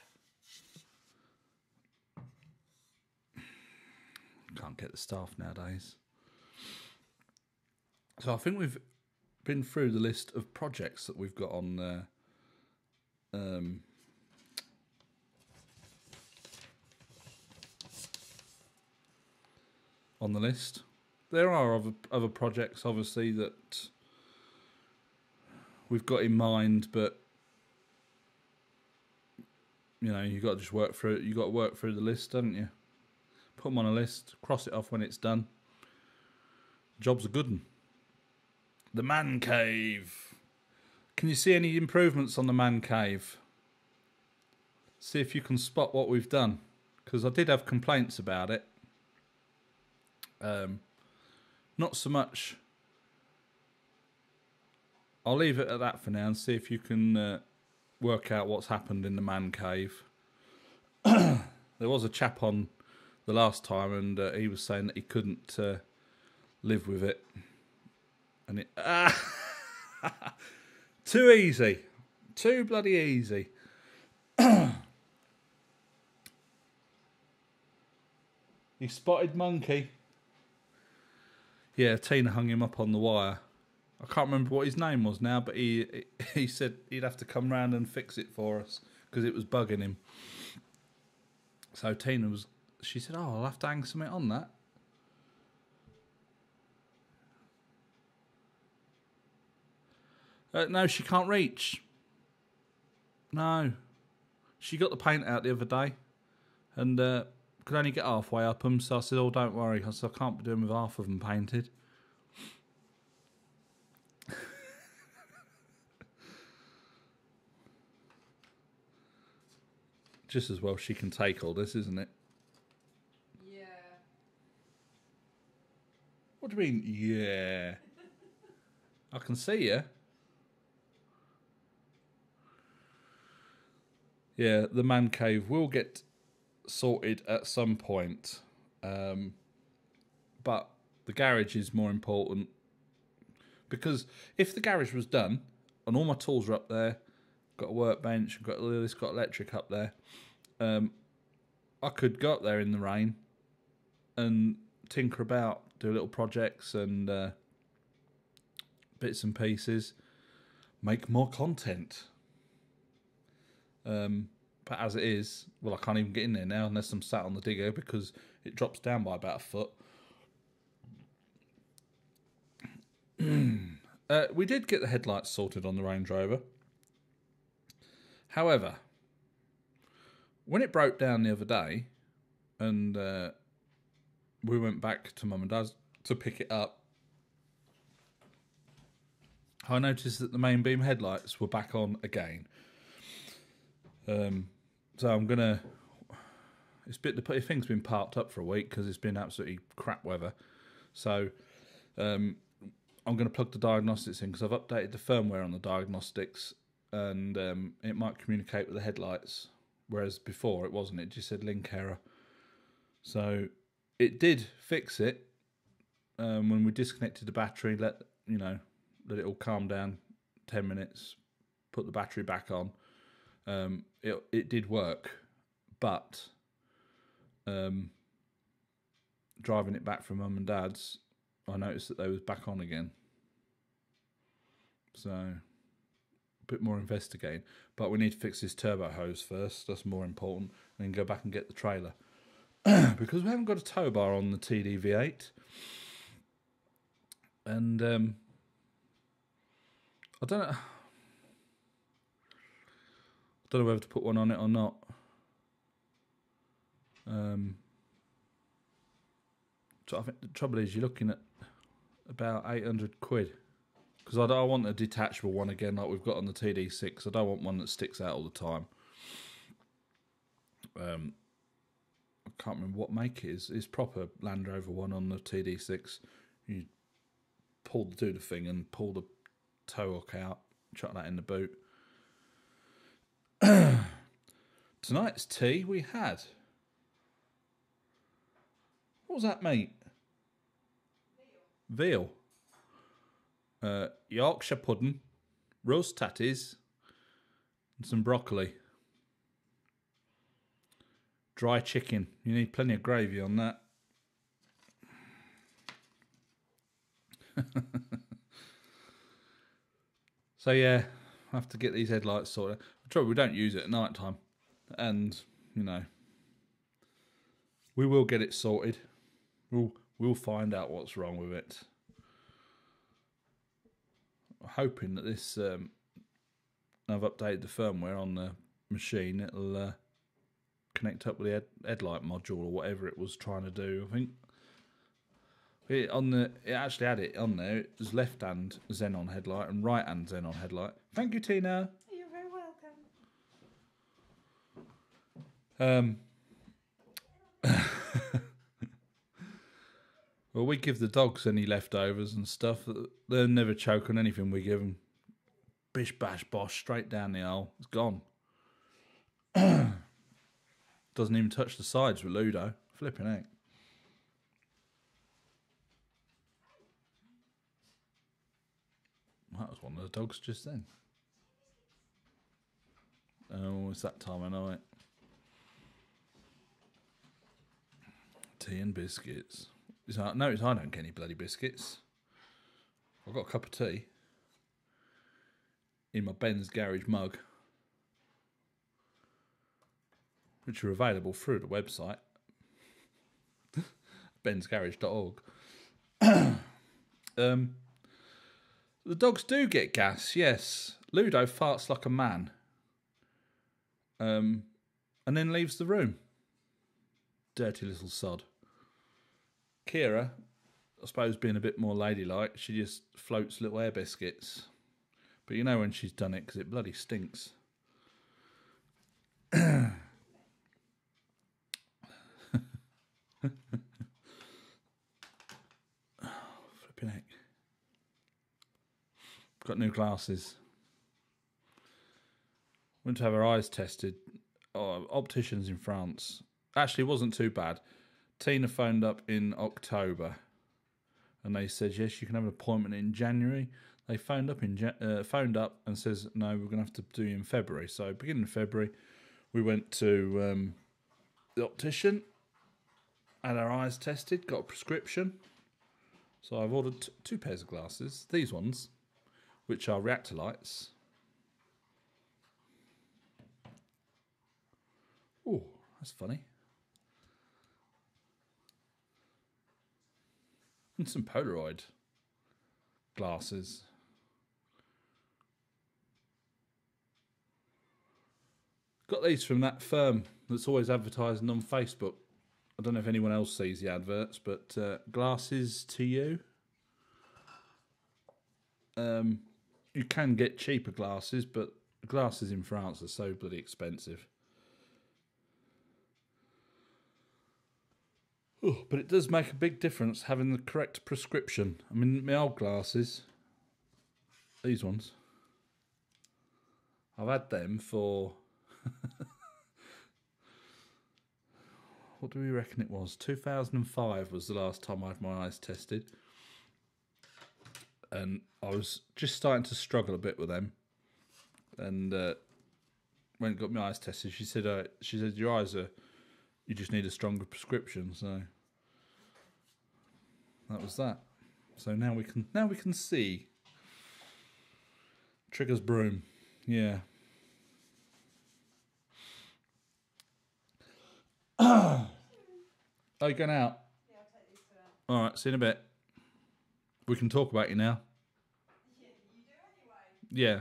Can't get the staff nowadays. So I think we've been through the list of projects that we've got on on the list. There are other projects, obviously, that we've got in mind, but you know, you got to just work through it. You got to work through the list, haven't you? Put them on a list, cross it off when it's done. Job's a good one. The man cave. Can you see any improvements on the man cave? See if you can spot what we've done, because I did have complaints about it. Not so much. I'll leave it at that for now and see if you can work out what's happened in the man cave. There was a chap on the last time, and he was saying that he couldn't live with it, and it too easy, too bloody easy. He spotted monkey. Yeah, Tina hung him up on the wire. I can't remember what his name was now, but he said he'd have to come round and fix it for us because it was bugging him. So Tina she said, "Oh, I'll have to hang something on that." No, she can't reach. No. She got the paint out the other day and could only get halfway up them, so I said, "Oh, don't worry," I said, "I can't be doing with half of them painted." Just as well she can take all this, isn't it? Yeah. What do you mean, yeah? I can see you. Yeah, the man cave will get sorted at some point. But the garage is more important. Because if the garage was done, and all my tools are up there, got a workbench, got all this, got electric up there, I could go up there in the rain and tinker about, do little projects and bits and pieces, make more content. But as it is, well, I can't even get in there now unless I'm sat on the digger because it drops down by about a foot. We did get the headlights sorted on the Range Rover. However, when it broke down the other day and we went back to Mum and Dad's to pick it up, I noticed that the main beam headlights were back on again. So I'm going to... The thing's been parked up for a week because it's been absolutely crap weather. So I'm going to plug the diagnostics in because I've updated the firmware on the diagnostics and it might communicate with the headlights, whereas before it wasn't. It just said link error. So it did fix it when we disconnected the battery, let it all calm down 10 minutes, put the battery back on. It did work, but driving it back from Mum and Dad's, I noticed that they was back on again. So a bit more investigating, but we need to fix this turbo hose first. That's more important, and then go back and get the trailer because we haven't got a tow bar on the TD V8, and I don't know whether to put one on it or not. So I think the trouble is you're looking at about 800 quid. Because I want a detachable one again like we've got on the TD6. I don't want one that sticks out all the time. I can't remember what make it is. It's proper Land Rover one on the TD6. You do the thing and pull the tow hook out, chuck that in the boot. Tonight's tea we had... What was that, mate? Veal. Yorkshire pudding, roast tatties, and some broccoli. Dry chicken. You need plenty of gravy on that. So yeah, I have to get these headlights sorted. The trouble, we don't use it at night time, and we will get it sorted. We'll find out what's wrong with it. I'm hoping that this I've updated the firmware on the machine. It'll connect up with the headlight module or whatever it was trying to do. I think it actually had it on there. It was left hand xenon headlight and right hand xenon headlight. Thank you, Tina. You're very welcome. Well, we give the dogs any leftovers and stuff. They'll never choke on anything we give them. Bish, bash, bosh, straight down the hole. It's gone. Doesn't even touch the sides with Ludo. Flipping heck. That was one of the dogs just then. Oh, it's that time of night. Tea and biscuits. Notice I don't get any bloody biscuits. I've got a cup of tea in my Ben's Garage mug, which are available through the website, bensgarage.org. The dogs do get gas, yes. Ludo farts like a man, and then leaves the room. Dirty little sod. Kira, I suppose being a bit more ladylike, she just floats little air biscuits. But you know when she's done it because it bloody stinks. Flipping heck. Got new glasses. Went to have her eyes tested. Opticians in France. Actually, it wasn't too bad. Tina phoned up in October, and they said yes, you can have an appointment in January. They phoned up and says no, we're going to have to do you in February. So beginning of February, we went to the optician, had our eyes tested, got a prescription. So I've ordered 2 pairs of glasses. These ones, which are reactor lights. Oh, that's funny. And some Polaroid. glasses. Got these from that firm that's always advertising on Facebook. I don't know if anyone else sees the adverts, but glasses to you. You can get cheaper glasses, but glasses in France are so bloody expensive. Oh, but it does make a big difference having the correct prescription. I mean, my old glasses, these ones, I've had them for... what do we reckon it was? 2005 was the last time I had my eyes tested. And I was just starting to struggle a bit with them. And when I got my eyes tested, she said your eyes are... You just need a stronger prescription, so that was that. So now we can see. Trigger's broom, yeah. Oh, you going out? Yeah, I'll take these to her. All right, see you in a bit. We can talk about you now. Yeah, you do anyway. Yeah.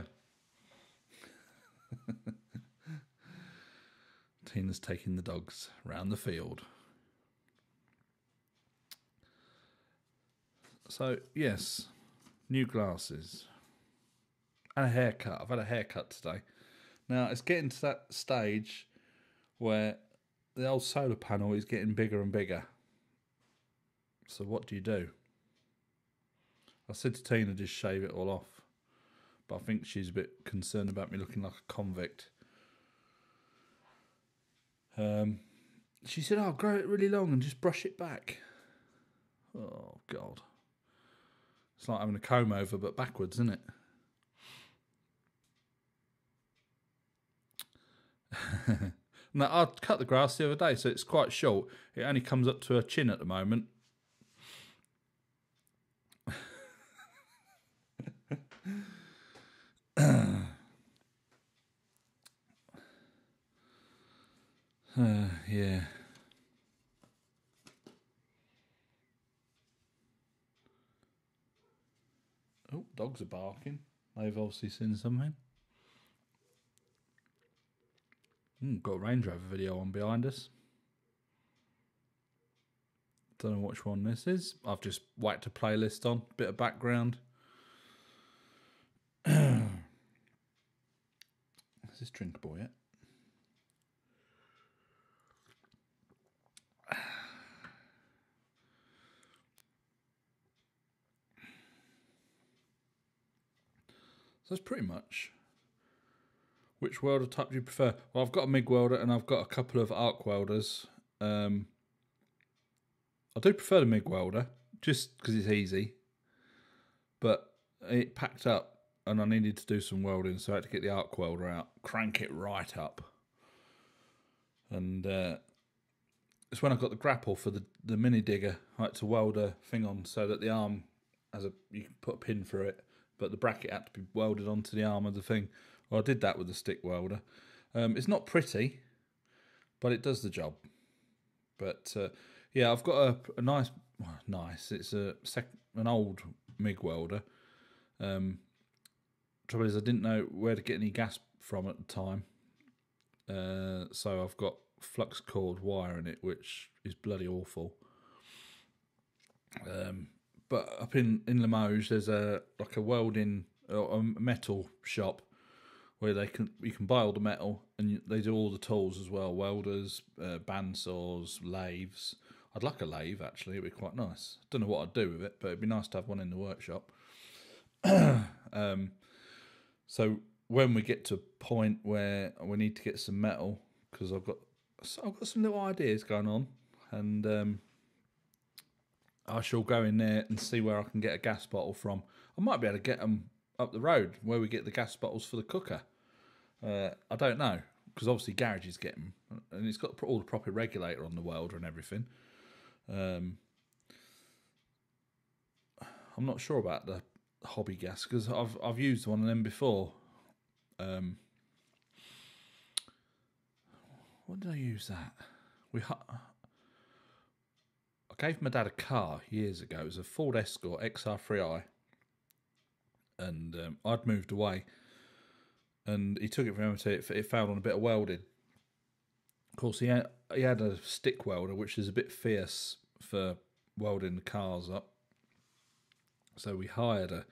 Tina's taking the dogs round the field. So, yes, new glasses. And a haircut. I've had a haircut today. Now, it's getting to that stage where the old solar panel is getting bigger and bigger. So what do you do? I said to Tina, just shave it all off. But I think she's a bit concerned about me looking like a convict. She said, "Oh, grow it really long and just brush it back." Oh, God. It's like having a comb over, but backwards, isn't it? No, I cut the grass the other day, so it's quite short. It only comes up to her chin at the moment. Yeah. Oh, dogs are barking. They've obviously seen something. Got a Range Rover video on behind us. Don't know which one this is. I've just whacked a playlist on. Bit of background. Is this drinkable yet? So that's pretty much. Which welder type do you prefer? Well, I've got a MIG welder and I've got a couple of arc welders. I do prefer the MIG welder, just because it's easy. But it packed up and I needed to do some welding, so I had to get the arc welder out, crank it right up. And it's when I got the grapple for the mini digger, I had to weld a thing on so that the arm you can put a pin through it, but the bracket had to be welded onto the arm of the thing. Well, I did that with the stick welder. It's not pretty, but it does the job. But yeah, I've got a nice. It's an old MIG welder. Trouble is, I didn't know where to get any gas from at the time, so I've got flux cord wire in it, which is bloody awful. But up in Limoges, there's a welding or a metal shop where you can buy all the metal and they do all the tools as well: welders, bandsaws, lathes. I'd like a lathe actually; it'd be quite nice. Don't know what I'd do with it, but it'd be nice to have one in the workshop. So when we get to a point where we need to get some metal, because I've got some little ideas going on, and I shall go in there and see where I can get a gas bottle from. I might be able to get them up the road where we get the gas bottles for the cooker. I don't know, because obviously garages get them, and it's got all the proper regulator on the welder and everything. I'm not sure about the hobby gas because I've used one of them before. What did I use that? I gave my dad a car years ago. It was a Ford Escort XR3i, and I'd moved away, and he took it from MOT. It failed on a bit of welding. Of course, he had a stick welder, which is a bit fierce for welding the cars up. So we hired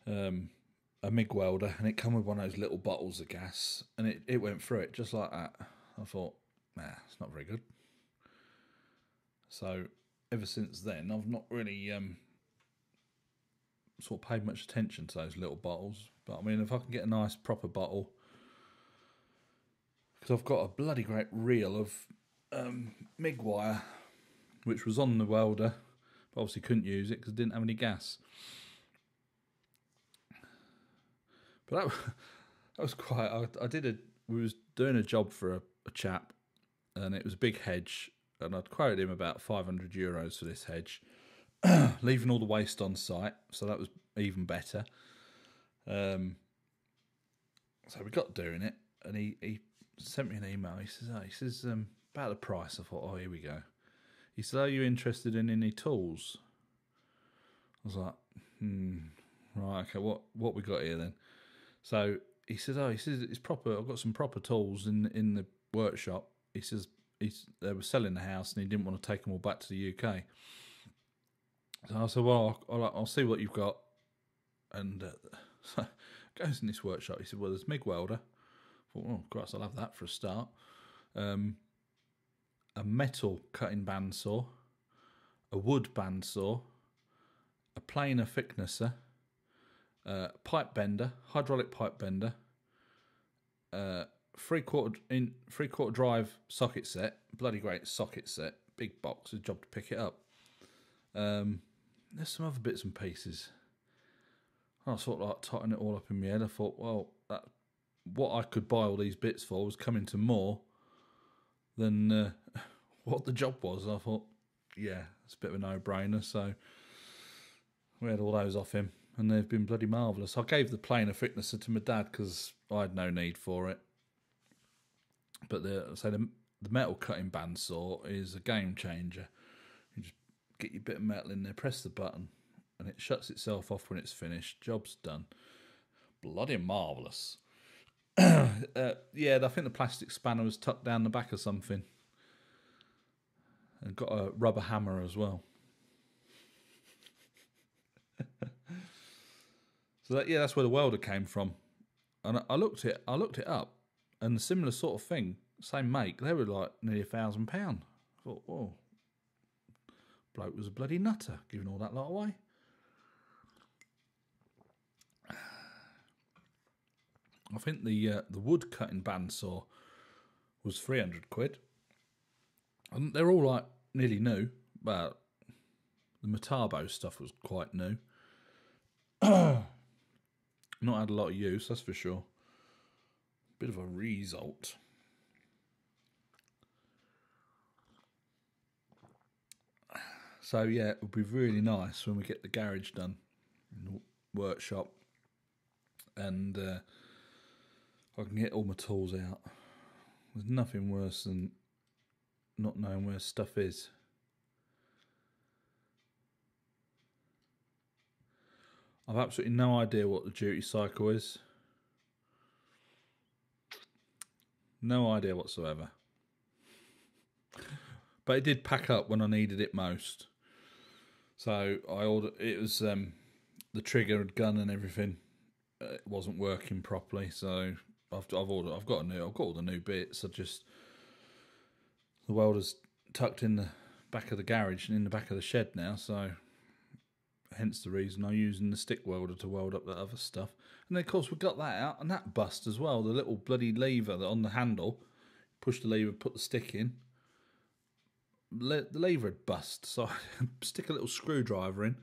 a MIG welder, and it come with one of those little bottles of gas, and it went through it just like that. I thought, nah, it's not very good. So ever since then, I've not really sort of paid much attention to those little bottles. But I mean, if I can get a nice proper bottle, because I've got a bloody great reel of MIG wire, which was on the welder, but obviously couldn't use it because it didn't have any gas. But that was quite. We was doing a job for a chap, and it was a big hedge, and I'd quoted him about €500 for this hedge, leaving all the waste on site, so that was even better. So we got doing it, and he sent me an email. He says about the price. I thought, oh, here we go. He said, are you interested in any tools? I was like, right, okay, what we got here then? So he says, it's proper. I've got some proper tools in the workshop. He says they were selling the house and he didn't want to take them all back to the UK. So I said, well, I'll see what you've got. And so goes in this workshop. He said, well, there's MIG welder. I thought, oh, Christ, I'll have that for a start. A metal cutting bandsaw, a wood bandsaw, a planer thicknesser, pipe bender, hydraulic pipe bender, 3/4 drive socket set, bloody great socket set, big box, a job to pick it up. There's some other bits and pieces. I sort of like totting it all up in my head. I thought, well, what I could buy all these bits for was coming to more than what the job was. I thought, yeah, it's a bit of a no-brainer. So we had all those off him, and they've been bloody marvellous. I gave the planer thicknesser to my dad because I had no need for it. But the metal cutting bandsaw is a game changer. You just get your bit of metal in there, press the button, and it shuts itself off when it's finished. Job's done. Bloody marvellous. Yeah, I think the plastic spanner was tucked down the back of something. And got a rubber hammer as well. So that's where the welder came from. And I looked it up, and a similar sort of thing, same make, they were like nearly £1,000. I thought, whoa, bloke was a bloody nutter giving all that lot away. I think the wood cutting bandsaw was £300. And they're all like nearly new, but the Metabo stuff was quite new. Not had a lot of use, that's for sure. Bit of a result. So yeah, it would be really nice when we get the garage done in the workshop, and I can get all my tools out. There's nothing worse than not knowing where stuff is. I've absolutely no idea what the duty cycle is. No idea whatsoever. But it did pack up when I needed it most. So I ordered. It was the trigger and gun and everything. It wasn't working properly, so I've ordered. I've got all the new bits. The welder's tucked in the back of the garage and in the back of the shed now, so hence the reason I'm using the stick welder to weld up the other stuff. And then of course we got that out, and that bust as well. The little bloody lever that on the handle, push the lever, put the stick in. The lever had bust, so I stick a little screwdriver in,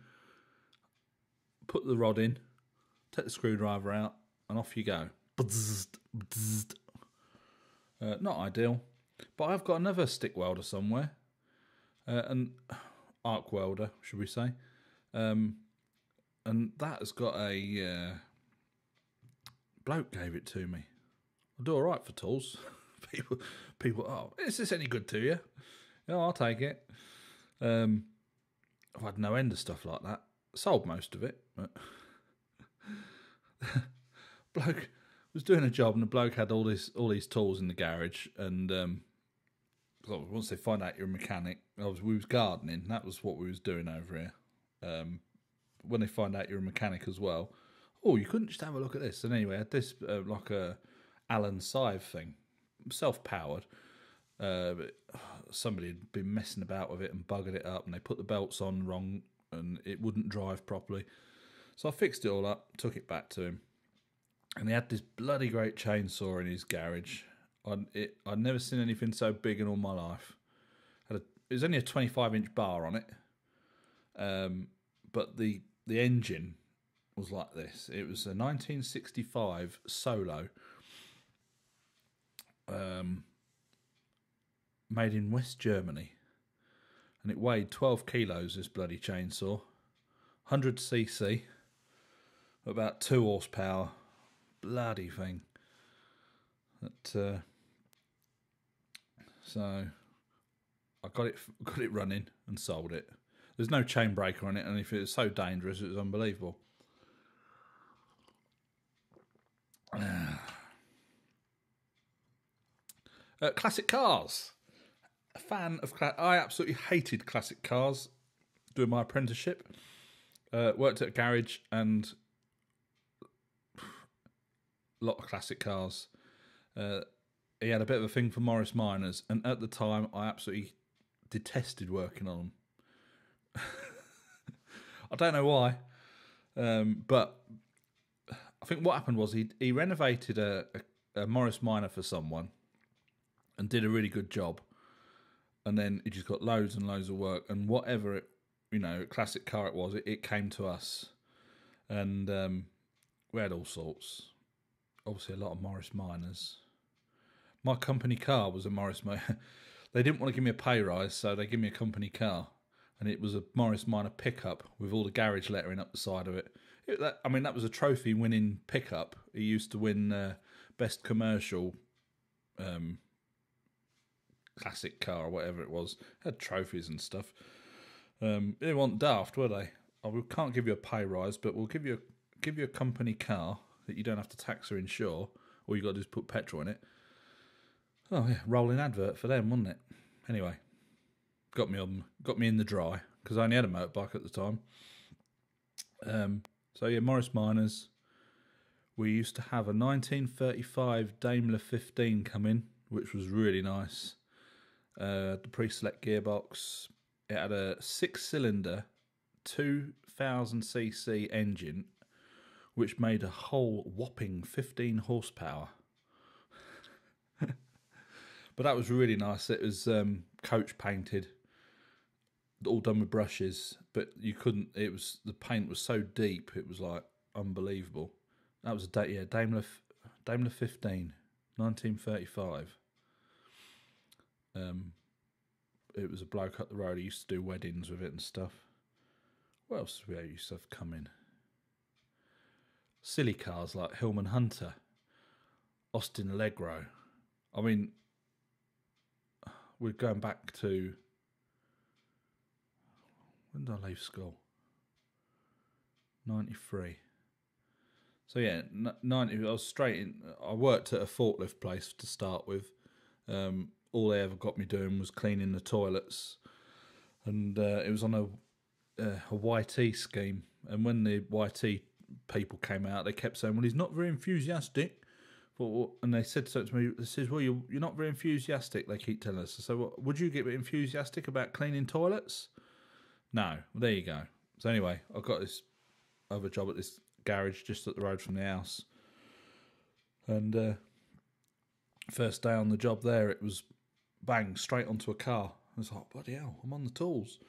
put the rod in, take the screwdriver out, and off you go. Not ideal. But I've got another stick welder somewhere, an arc welder, should we say, and that has got a bloke gave it to me. I do all right for tools. people, oh, is this any good to you? Yeah, I'll take it. I've had no end of stuff like that. Sold most of it, but bloke was doing a job, and the bloke had all these tools in the garage, and once they find out you're a mechanic, we was gardening. That was what we was doing over here. When they find out you're a mechanic as well, oh, you couldn't just have a look at this. And anyway, I had this like a Allen Scythe thing, self-powered. But somebody had been messing about with it and buggered it up, and they put the belts on wrong, and it wouldn't drive properly. So I fixed it all up, took it back to him, and he had this bloody great chainsaw in his garage. I'd never seen anything so big in all my life. It was only a 25-inch bar on it, but the engine was like this. It was a 1965 Solo, made in West Germany, and it weighed 12 kilos, this bloody chainsaw, 100cc, about 2 horsepower, bloody thing. So I got it running and sold it. There's no chain breaker on it, and if it was so dangerous, it was unbelievable. Classic cars. A fan of I absolutely hated classic cars doing my apprenticeship. Worked at a garage, and a lot of classic cars. He had a bit of a thing for Morris Minors, and at the time I absolutely detested working on them. I don't know why, but I think what happened was he renovated a Morris Minor for someone and did a really good job, and then he just got loads and loads of work, and whatever classic car it was, it came to us, and we had all sorts. Obviously, a lot of Morris Minors. My company car was a Morris Minor. They didn't want to give me a pay rise, so they gave me a company car. And it was a Morris Minor pickup with all the garage lettering up the side of it. That was a trophy-winning pickup. He used to win Best Commercial Classic Car or whatever it was. Had trophies and stuff. They weren't daft, were they? We can't give you a pay rise, but we'll give you a company car that you don't have to tax or insure. All you got to do is put petrol in it. Oh yeah, rolling advert for them, wasn't it? Anyway. Got me in the dry, because I only had a motorbike at the time. So yeah, Morris Minors. We used to have a 1935 Daimler 15 come in, which was really nice. The pre-select gearbox. It had a 6-cylinder, 2000cc engine, which made a whole whopping 15 horsepower. But that was really nice. It was coach painted. All done with brushes, but you couldn't. The paint was so deep, it was like unbelievable. That was a Daimler 15, 1935. It was a bloke up the road. He used to do weddings with it and stuff. What else did we used to have come in? Silly cars like Hillman Hunter, Austin Allegro. I mean, we're going back to. When did I leave school? 93. So yeah, 90. I was straight in. I worked at a forklift place to start with. All they ever got me doing was cleaning the toilets, and it was on a YT scheme. And when the YT people came out, they kept saying, "Well, he's not very enthusiastic." And they said so to me. They says, "Well, you're not very enthusiastic." They keep telling us. So, well, would you get enthusiastic about cleaning toilets? No. Well, there you go. So anyway, I got this other job at this garage just up the road from the house. And first day on the job there, it was bang, straight onto a car. I was like, bloody hell, I'm on the tools.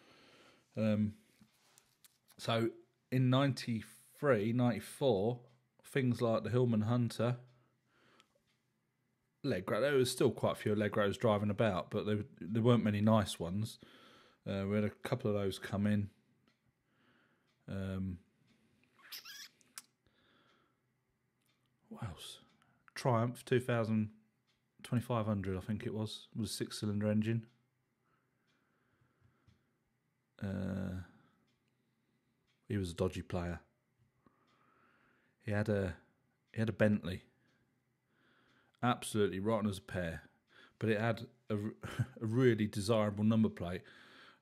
So in 93, 94, things like the Hillman Hunter, Allegro, there was still quite a few Allegros driving about, but there weren't many nice ones. We had a couple of those come in. What else? Triumph 2500, I think it was a 6-cylinder engine. He was a dodgy player. He had He had a Bentley, absolutely rotten as a pear, but it had a really desirable number plate.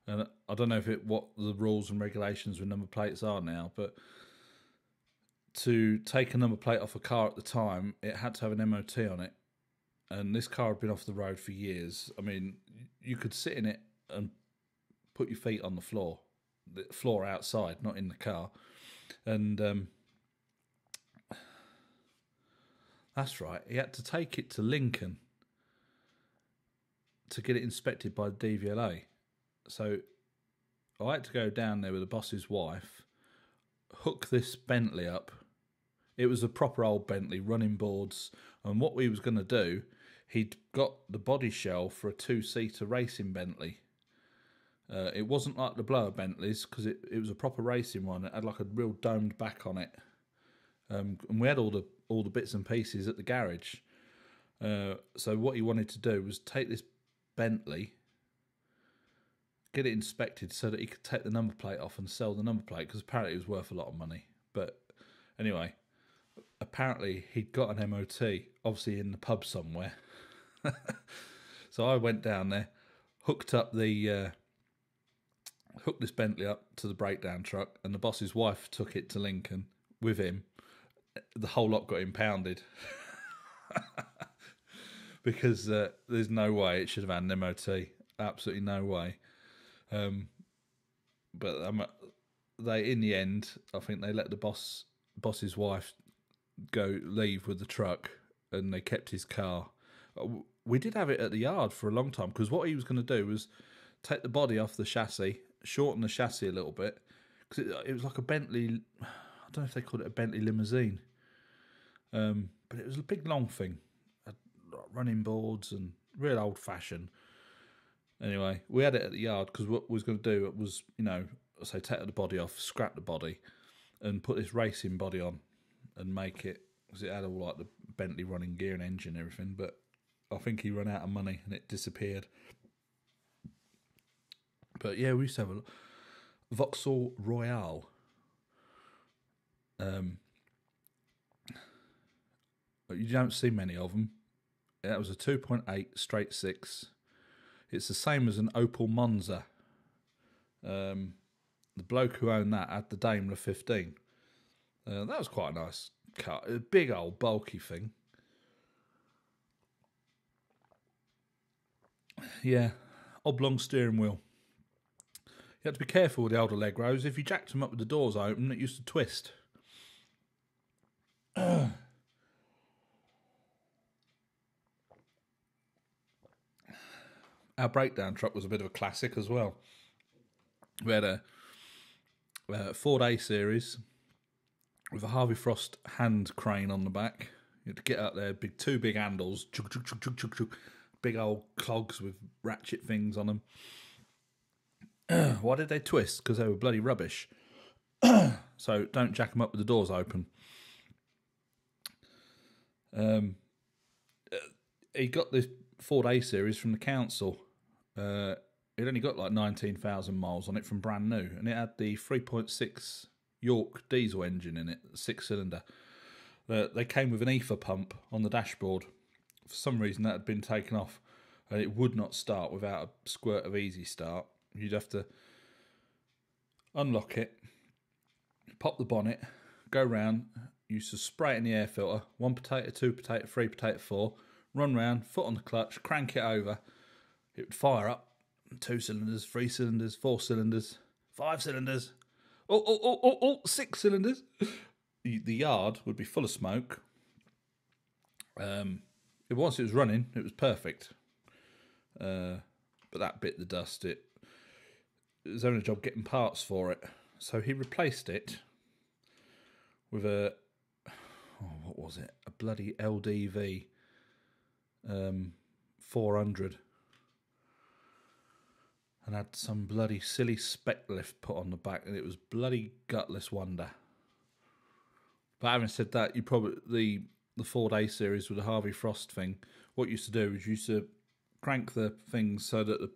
And I don't know what the rules and regulations with number plates are now, but to take a number plate off a car at the time, it had to have an MOT on it. And this car had been off the road for years. I mean, you could sit in it and put your feet on the floor outside, not in the car. And that's right, he had to take it to Lincoln to get it inspected by the DVLA. So I had to go down there with the boss's wife, hook this Bentley up. It was a proper old Bentley, running boards. And what we was going to do, he'd got the body shell for a 2-seater racing Bentley. It wasn't like the blower Bentleys, because it was a proper racing one. It had like a real domed back on it. And we had all the bits and pieces at the garage. So what he wanted to do was take this Bentley, get it inspected so that he could take the number plate off and sell the number plate, because apparently it was worth a lot of money. But anyway, apparently he'd got an MOT, obviously in the pub somewhere. So I went down there, hooked this Bentley up to the breakdown truck, and the boss's wife took it to Lincoln with him. The whole lot got impounded. Because there's no way it should have had an MOT. Absolutely no way. But they, in the end, I think they let the boss's wife leave with the truck, and they kept his car. We did have it at the yard for a long time, because what he was going to do was take the body off the chassis, shorten the chassis a little bit, because it was like a Bentley. I don't know if they called it a Bentley limousine, but it was a big long thing, running boards and real old fashioned. Anyway, we had it at the yard, because what we was going to do was, say, take the body off, scrap the body, and put this racing body on and make it, because it had all like the Bentley running gear and engine and everything. But I think he ran out of money and it disappeared. But yeah, we used to have a Vauxhall Royale. You don't see many of them. That was a 2.8 straight 6. It's the same as an Opel Monza. The bloke who owned that had the Daimler 15. That was quite a nice car. A big old bulky thing. Yeah, oblong steering wheel. You had to be careful with the older Allegros. If you jacked them up with the doors open, it used to twist. Our breakdown truck was a bit of a classic as well. We had a Ford A series with a Harvey Frost hand crane on the back. You had to get out there, two big handles, big old clogs with ratchet things on them. Why did they twist? Because they were bloody rubbish. So don't jack them up with the doors open. He got this Ford A series from the council. It only got like 19,000 miles on it from brand new, and it had the 3.6 York diesel engine in it, 6-cylinder. They came with an ether pump on the dashboard. For some reason that had been taken off, and it would not start without a squirt of Easy Start. You'd have to unlock it, pop the bonnet, go round, used to spray it in the air filter, 1 potato, 2 potato, 3 potato, 4, run round, foot on the clutch, crank it over. It would fire up. 2 cylinders, 3 cylinders, 4 cylinders, 5 cylinders. 6 cylinders. The yard would be full of smoke. Once it was running, it was perfect. But that bit the dust. It was only a job getting parts for it. So he replaced it with what was it? A bloody LDV 400. And had some bloody silly spec lift put on the back, and it was bloody gutless wonder. But having said that, you probably the Ford A series with the Harvey Frost thing. What you used to do is you used to crank the thing so that the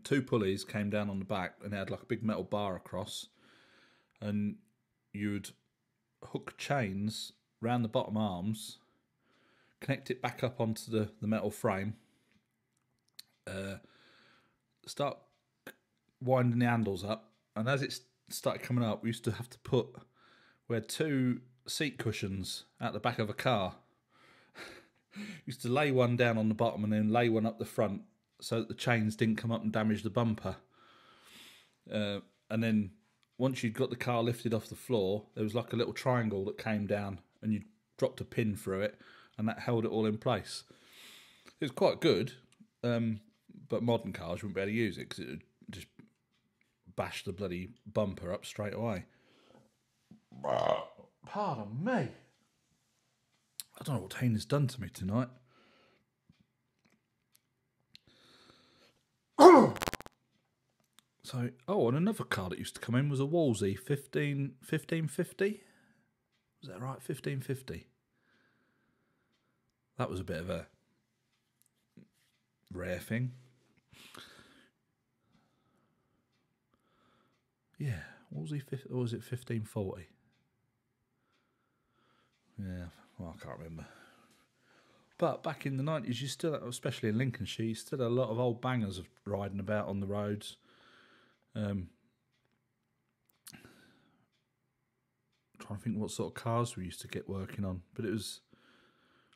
two pulleys came down on the back, and it had like a big metal bar across, and you'd hook chains round the bottom arms, connect it back up onto the metal frame, start winding the handles up, and as it started coming up, we used to have to we had 2 seat cushions at the back of a car. Used to lay one down on the bottom and then lay one up the front so that the chains didn't come up and damage the bumper. And then once you'd got the car lifted off the floor, there was like a little triangle that came down and you dropped a pin through it and that held it all in place. It was quite good, but modern cars wouldn't be able to use it because it would just bash the bloody bumper up straight away. Pardon me. I don't know what Tina's done to me tonight. So, and another car that used to come in was a Wolsey 1550. Was that right? 1550. That was a bit of a rare thing. Yeah, Wolsey, or was it 1540? Yeah, well, I can't remember. But back in the 90s, you still, especially in Lincolnshire, you still had a lot of old bangers riding about on the roads. Trying to think what sort of cars we used to get working on, but it was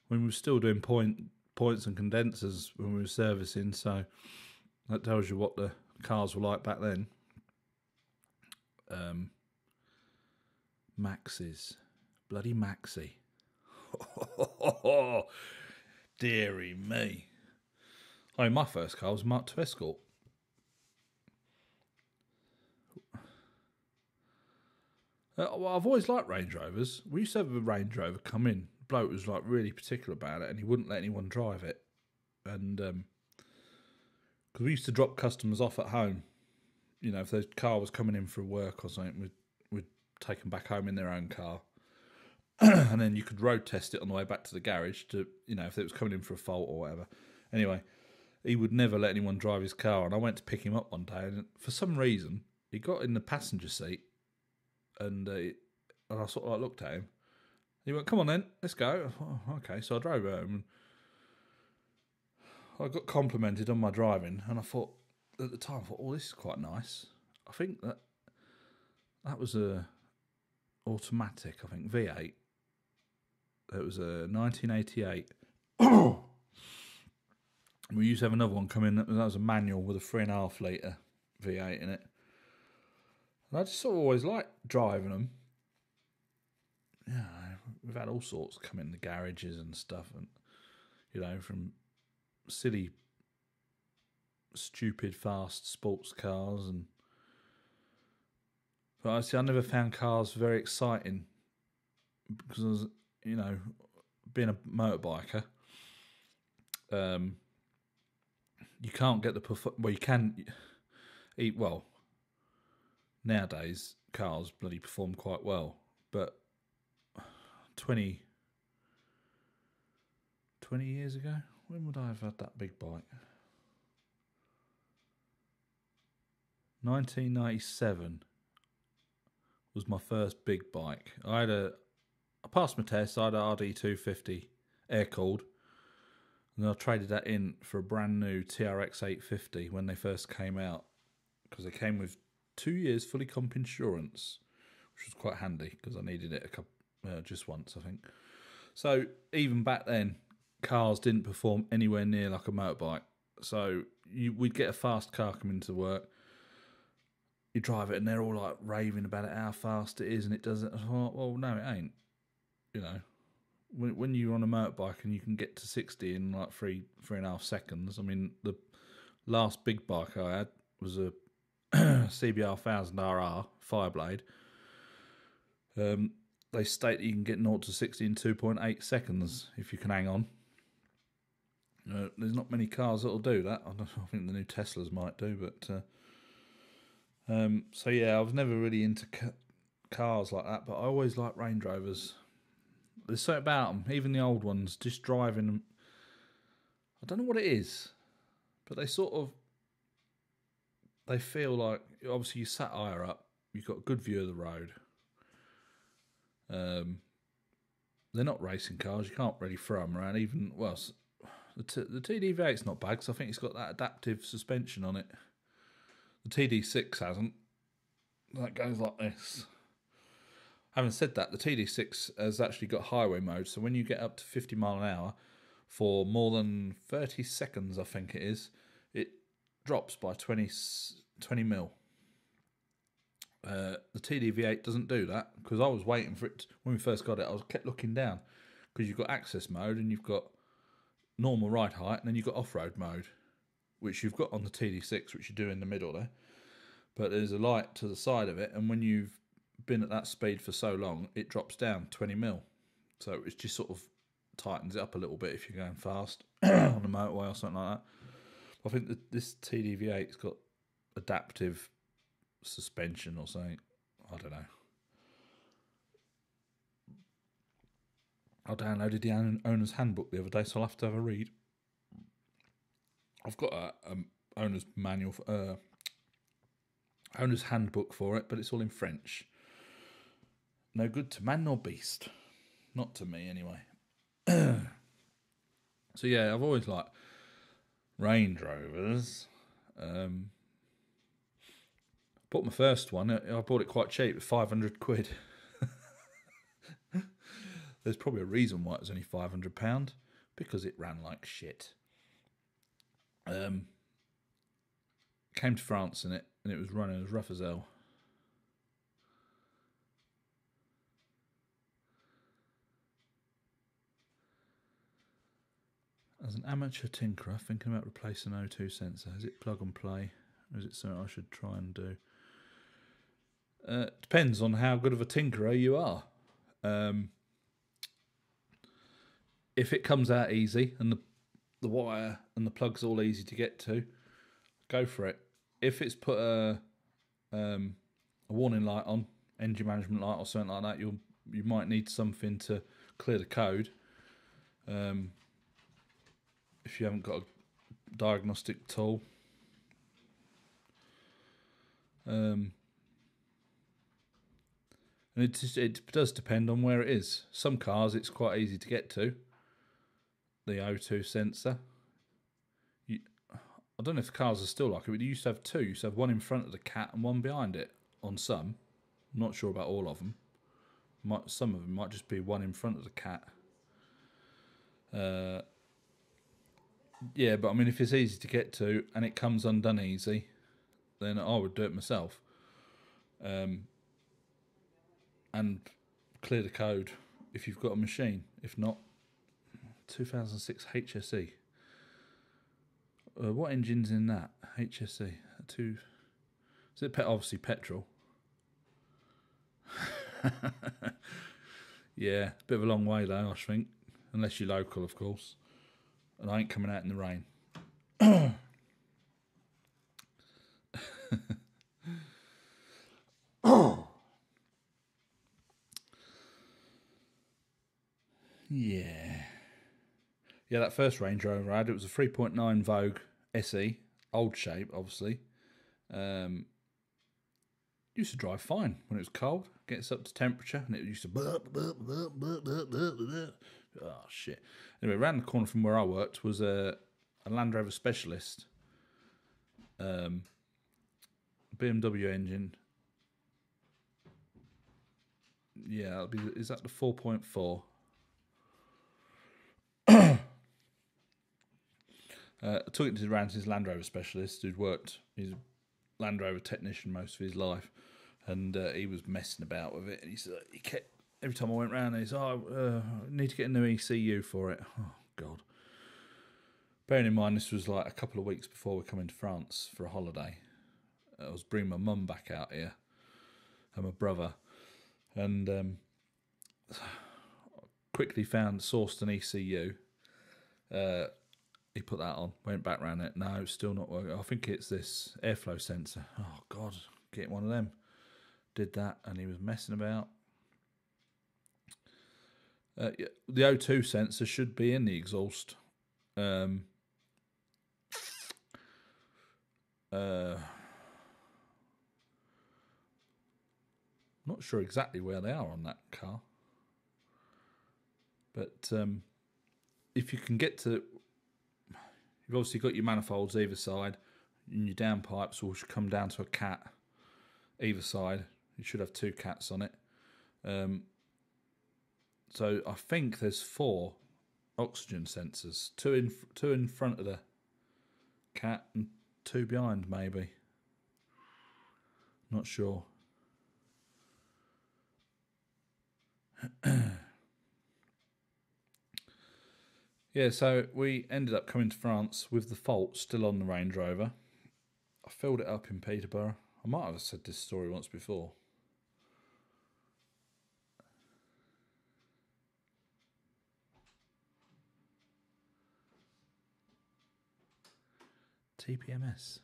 when we were still doing points and condensers when we were servicing, so that tells you what the cars were like back then. Maxis, bloody Maxi. Deary me. I mean, my first car was a Mark II Escort. Well, I've always liked Range Rovers. We used to have a Range Rover come in. The bloke was like really particular about it, and he wouldn't let anyone drive it. And because we used to drop customers off at home, you know, if their car was coming in for work or something, we'd take them back home in their own car, and then you could road test it on the way back to the garage to, you know, if it was coming in for a fault or whatever. Anyway, he would never let anyone drive his car, and I went to pick him up one day, and for some reason he got in the passenger seat. And I sort of like looked at him. He went, "Come on then, let's go." Oh, okay, so I drove home. And I got complimented on my driving, and I thought at the time, "Oh, this is quite nice." I think that was a automatic. I think V8. It was a 1988. We used to have another one come in. That was a manual with a 3.5 litre V8 in it. And I just sort of always liked driving them. Yeah, we've had all sorts come in the garages and stuff, and you know, from silly, stupid, fast sports cars, and but I never found cars very exciting because I was, you know, being a motorbiker. You can't get you can eat well. Nowadays, cars bloody perform quite well, but 20 years ago, when would I have had that big bike? 1997 was my first big bike. I passed my test. I had a RD250 air-cooled, and then I traded that in for a brand new TRX 850 when they first came out, because they came with 2 years fully comp insurance, which was quite handy because I needed it just once, I think. So even back then, cars didn't perform anywhere near like a motorbike. So we'd get a fast car coming to work, you drive it, and they're all like raving about it, how fast it is, and it doesn't. I thought, well, no, it ain't. You know, when you're on a motorbike and you can get to 60 in like 3.5 seconds. I mean, the last big bike I had was a CBR 1000RR Fireblade. They state that you can get 0 to 60 in 2.8 seconds if you can hang on. There's not many cars that'll do that. I think the new Teslas might do, but so yeah, I was never really into cars like that. But I always liked Range Rovers. There's something about them, even the old ones. Just driving them, I don't know what it is, but they feel like, obviously you sat higher up, you've got a good view of the road. they're not racing cars. You can't really throw them around. Even well, the TD8's not bad because I think it's got that adaptive suspension on it. The TD6 hasn't. That goes like this. Having said that, the TD6 has actually got highway mode, so when you get up to 50 mile an hour for more than 30 seconds, I think it is, it drops by 20 mil. The TDV8 doesn't do that because I was waiting for it. When we first got it, I kept looking down because you've got access mode and you've got normal ride height and then you've got off-road mode, which you've got on the TD6, which you do in the middle there. But there's a light to the side of it, and when you've been at that speed for so long, it drops down 20 mil. So it just sort of tightens it up a little bit if you're going fast on the motorway or something like that. I think that this TDV8's got adaptive suspension or something. I don't know. I downloaded the owner's handbook the other day, so I'll have to have a read. I've got a owner's manual, owner's handbook for it, but it's all in French. No good to man nor beast. Not to me, anyway. So yeah, I've always liked Range Rovers. Bought my first one. I bought it quite cheap, £500. There's probably a reason why it was only £500, because it ran like shit. Came to France in it, and it was running as rough as hell. As an amateur tinkerer, thinking about replacing an O2 sensor. Is it plug and play, or is it something I should try and do? Depends on how good of a tinkerer you are. If it comes out easy and the wire and the plug's all easy to get to, go for it. If it's put a warning light on, engine management light or something like that, you might need something to clear the code. If you haven't got a diagnostic tool. And it does depend on where it is. Some cars it's quite easy to get to, the O2 sensor. I don't know if the cars are still like it, but you used to have two. You used to have one in front of the cat and one behind it on some. I'm not sure about all of them. Some of them might just be one in front of the cat. Yeah, but I mean, if it's easy to get to and it comes undone easy, then I would do it myself. And clear the code if you've got a machine. If not, 2006 HSE. What engine's in that? HSE. Is it obviously petrol? Yeah, a bit of a long way though, I think. Unless you're local, of course. And I ain't coming out in the rain. Yeah, that first Range Rover I had, it was a 3.9 Vogue SE, old shape, obviously. Used to drive fine when it was cold. Gets up to temperature, and it used to oh shit. Anyway, around the corner from where I worked was a Land Rover Specialist, BMW engine. Yeah, is that the 4.4? I took it around to his Land Rover Specialist, who'd worked, he's a Land Rover technician most of his life, and he was messing about with it. And he kept, every time I went round, he said, I need to get a new ECU for it. Oh, God. Bearing in mind, this was like a couple of weeks before we come into France for a holiday. I was bringing my mum back out here, and my brother, and quickly sourced an ECU. He put that on, went back round it. No, it's still not working. I think it's this airflow sensor. Oh, God, get one of them. Did that, and he was messing about. The O2 sensor should be in the exhaust. Not sure exactly where they are on that car. But if you can get to, you've obviously got your manifolds either side, and your downpipes will come down to a cat either side. You should have 2 cats on it. So I think there's 4 oxygen sensors, 2 in front of the cat and 2 behind, maybe. Not sure. Yeah, so we ended up coming to France with the fault still on the Range Rover. I filled it up in Peterborough. I might have said this story once before. TPMS.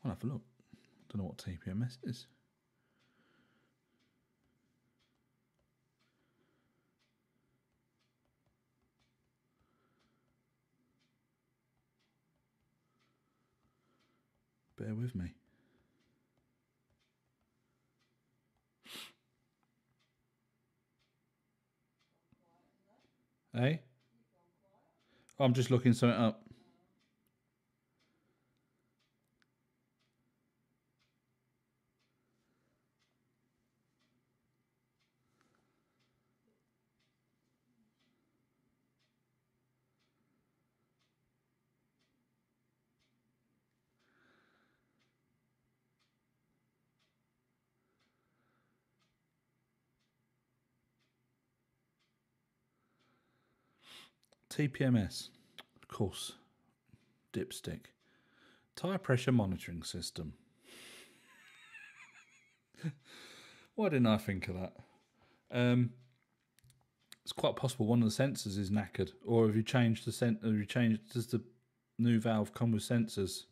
I'll have a look. Don't know what TPMS is. Bear with me. Eh? I'm just looking something up. TPMS, of course, dipstick. Tyre pressure monitoring system. Why didn't I think of that? It's quite possible one of the sensors is knackered, or have you changed the does the new valve come with sensors?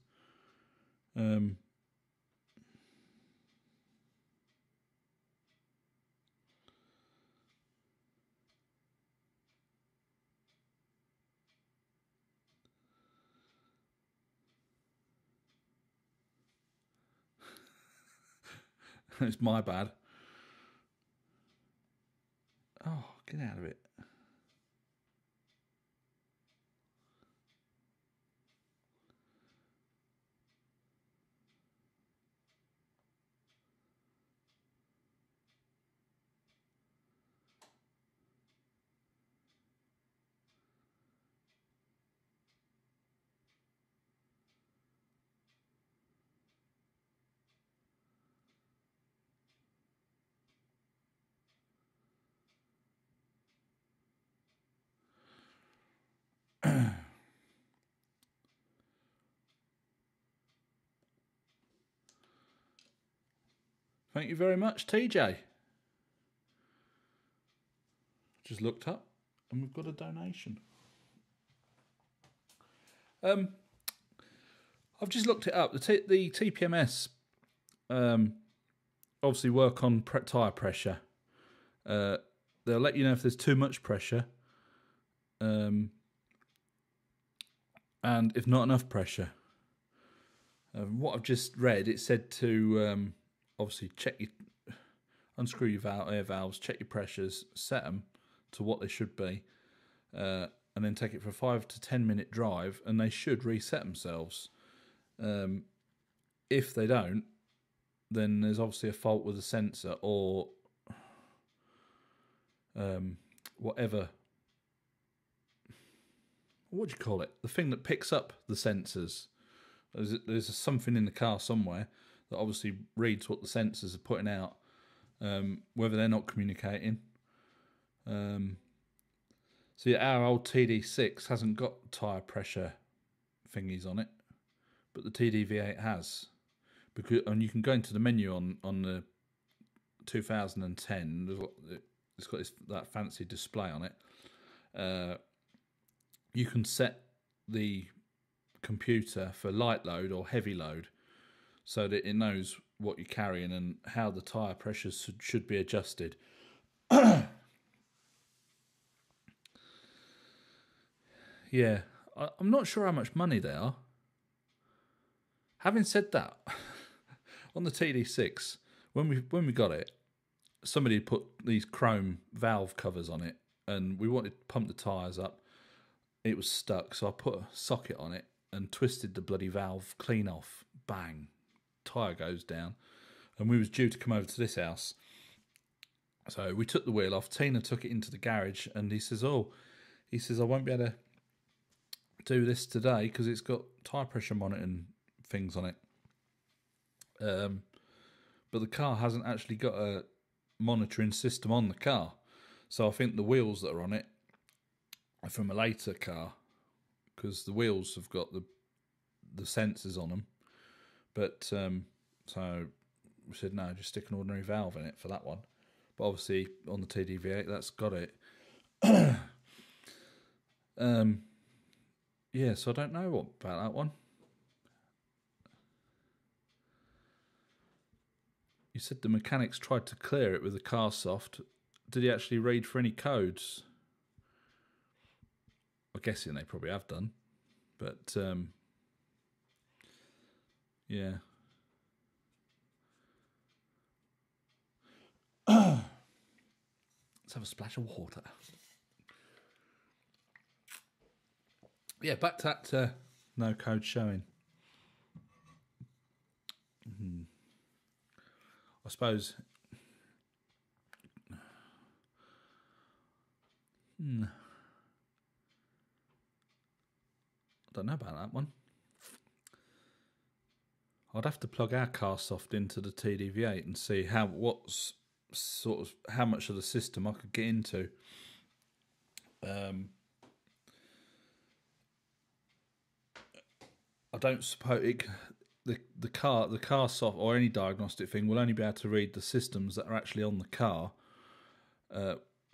It's my bad. Oh, get out of it. Thank you very much, TJ. Just looked up and we've got a donation. I've just looked it up. The TPMS obviously work on tyre pressure. They'll let you know if there's too much pressure, and if not enough pressure. What I've just read, it said to obviously unscrew your air valves, check your pressures, set them to what they should be, and then take it for a 5 to 10 minute drive, and they should reset themselves. If they don't, then there's obviously a fault with the sensor or whatever. What do you call it? The thing that picks up the sensors. There's something in the car somewhere that obviously reads what the sensors are putting out, whether they're not communicating. So yeah, our old TD6 hasn't got tyre pressure thingies on it, but the TD-V8 has. And you can go into the menu on the 2010. It's got that fancy display on it. You can set the computer for light load or heavy load, so that it knows what you're carrying and how the tyre pressures should be adjusted. Yeah, I'm not sure how much money they are. Having said that, On the TD6, when we got it, somebody put these chrome valve covers on it, and we wanted to pump the tyres up. It was stuck, so I put a socket on it and twisted the bloody valve clean off. Bang, tyre goes down, and we was due to come over to this house. So we took the wheel off. Tina took it into the garage, and he says, I won't be able to do this today because it's got tyre pressure monitoring things on it. But the car hasn't actually got a monitoring system on the car. So I think the wheels that are on it are from a later car, because the wheels have got the sensors on them. But so we said, no, just stick an ordinary valve in it for that one. But obviously on the TDV8, that's got it. Yeah, so I don't know what about that one. You said the mechanics tried to clear it with the car soft. Did he actually read for any codes? I'm guessing they probably have done. But, yeah. Let's have a splash of water. Yeah, back to that no code showing. I suppose... I don't know about that one. I'd have to plug our car soft into the TDV8 and see how much of the system I could get into. I don't suppose the car soft or any diagnostic thing will only be able to read the systems that are actually on the car.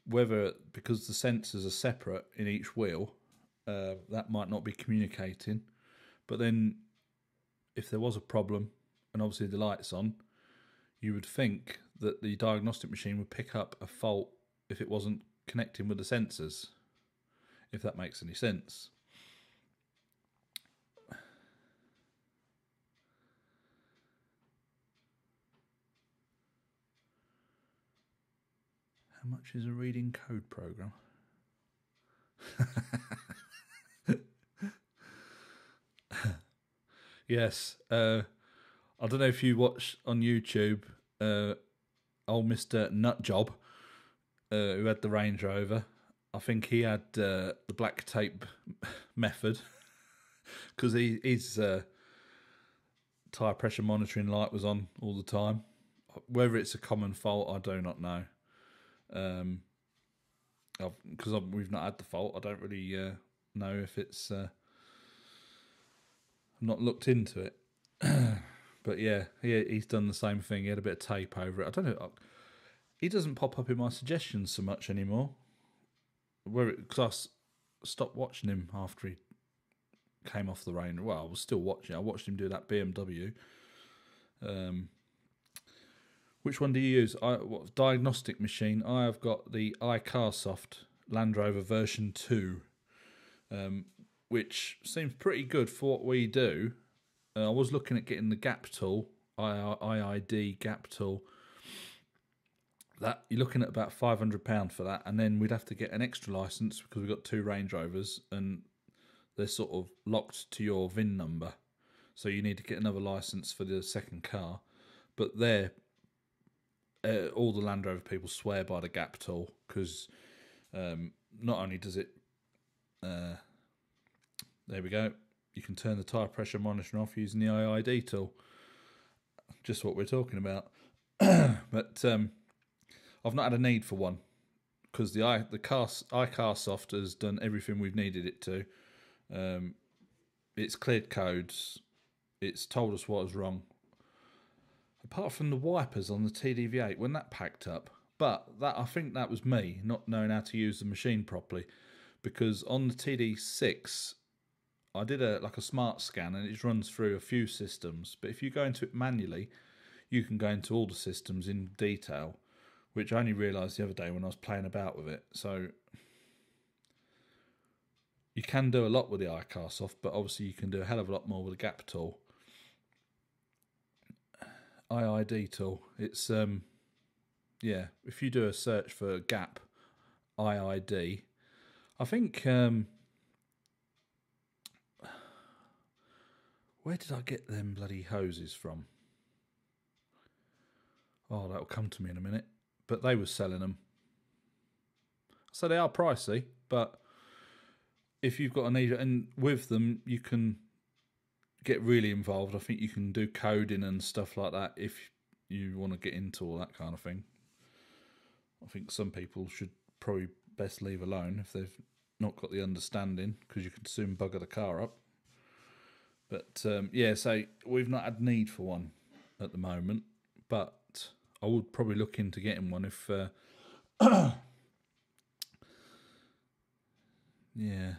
Whether, because the sensors are separate in each wheel, that might not be communicating. But then, if there was a problem, and obviously the light's on, you would think that the diagnostic machine would pick up a fault if it wasn't connecting with the sensors, if that makes any sense. How much is a reading code program? Yes. I don't know if you watch on YouTube old Mr. Nutjob, who had the Range Rover. I think he had the black tape method, because his tyre pressure monitoring light was on all the time. Whether it's a common fault, I do not know. Because we've not had the fault, I don't really know if it's... I've not looked into it. But yeah, he's done the same thing. He had a bit of tape over it. I don't know. He doesn't pop up in my suggestions so much anymore. Because I stopped watching him after he came off the Range. Well, I was still watching. I watched him do that BMW. Which one do you use? What diagnostic machine? I have got the iCarsoft Land Rover version 2, which seems pretty good for what we do. I was looking at getting the gap tool, IID gap tool. That you're looking at about £500 for that, and then we'd have to get an extra license because we've got 2 Range Rovers, and they're sort of locked to your VIN number, so you need to get another license for the second car. But all the Land Rover people swear by the gap tool, because not only does it, there we go, you can turn the tyre pressure monitoring off using the IID tool. Just what we're talking about. But I've not had a need for one, because the iCarsoft has done everything we've needed it to. It's cleared codes. It's told us what was wrong. Apart from the wipers on the TDV8, when that packed up. But I think that was me not knowing how to use the machine properly, because on the TD6, I did a smart scan, and it runs through a few systems. But if you go into it manually, you can go into all the systems in detail, which I only realised the other day when I was playing about with it. So you can do a lot with the iCarsoft, but obviously you can do a hell of a lot more with the gap tool. IID tool. It's yeah. If you do a search for gap IID, I think where did I get them bloody hoses from? Oh, that'll come to me in a minute. But they were selling them. So they are pricey, but if you've got a need, and with them you can get really involved. I think you can do coding and stuff like that if you want to get into all that kind of thing. I think some people should probably best leave alone if they've not got the understanding, because you can soon bugger the car up. But yeah, so we've not had need for one at the moment, but I would probably look into getting one if yeah.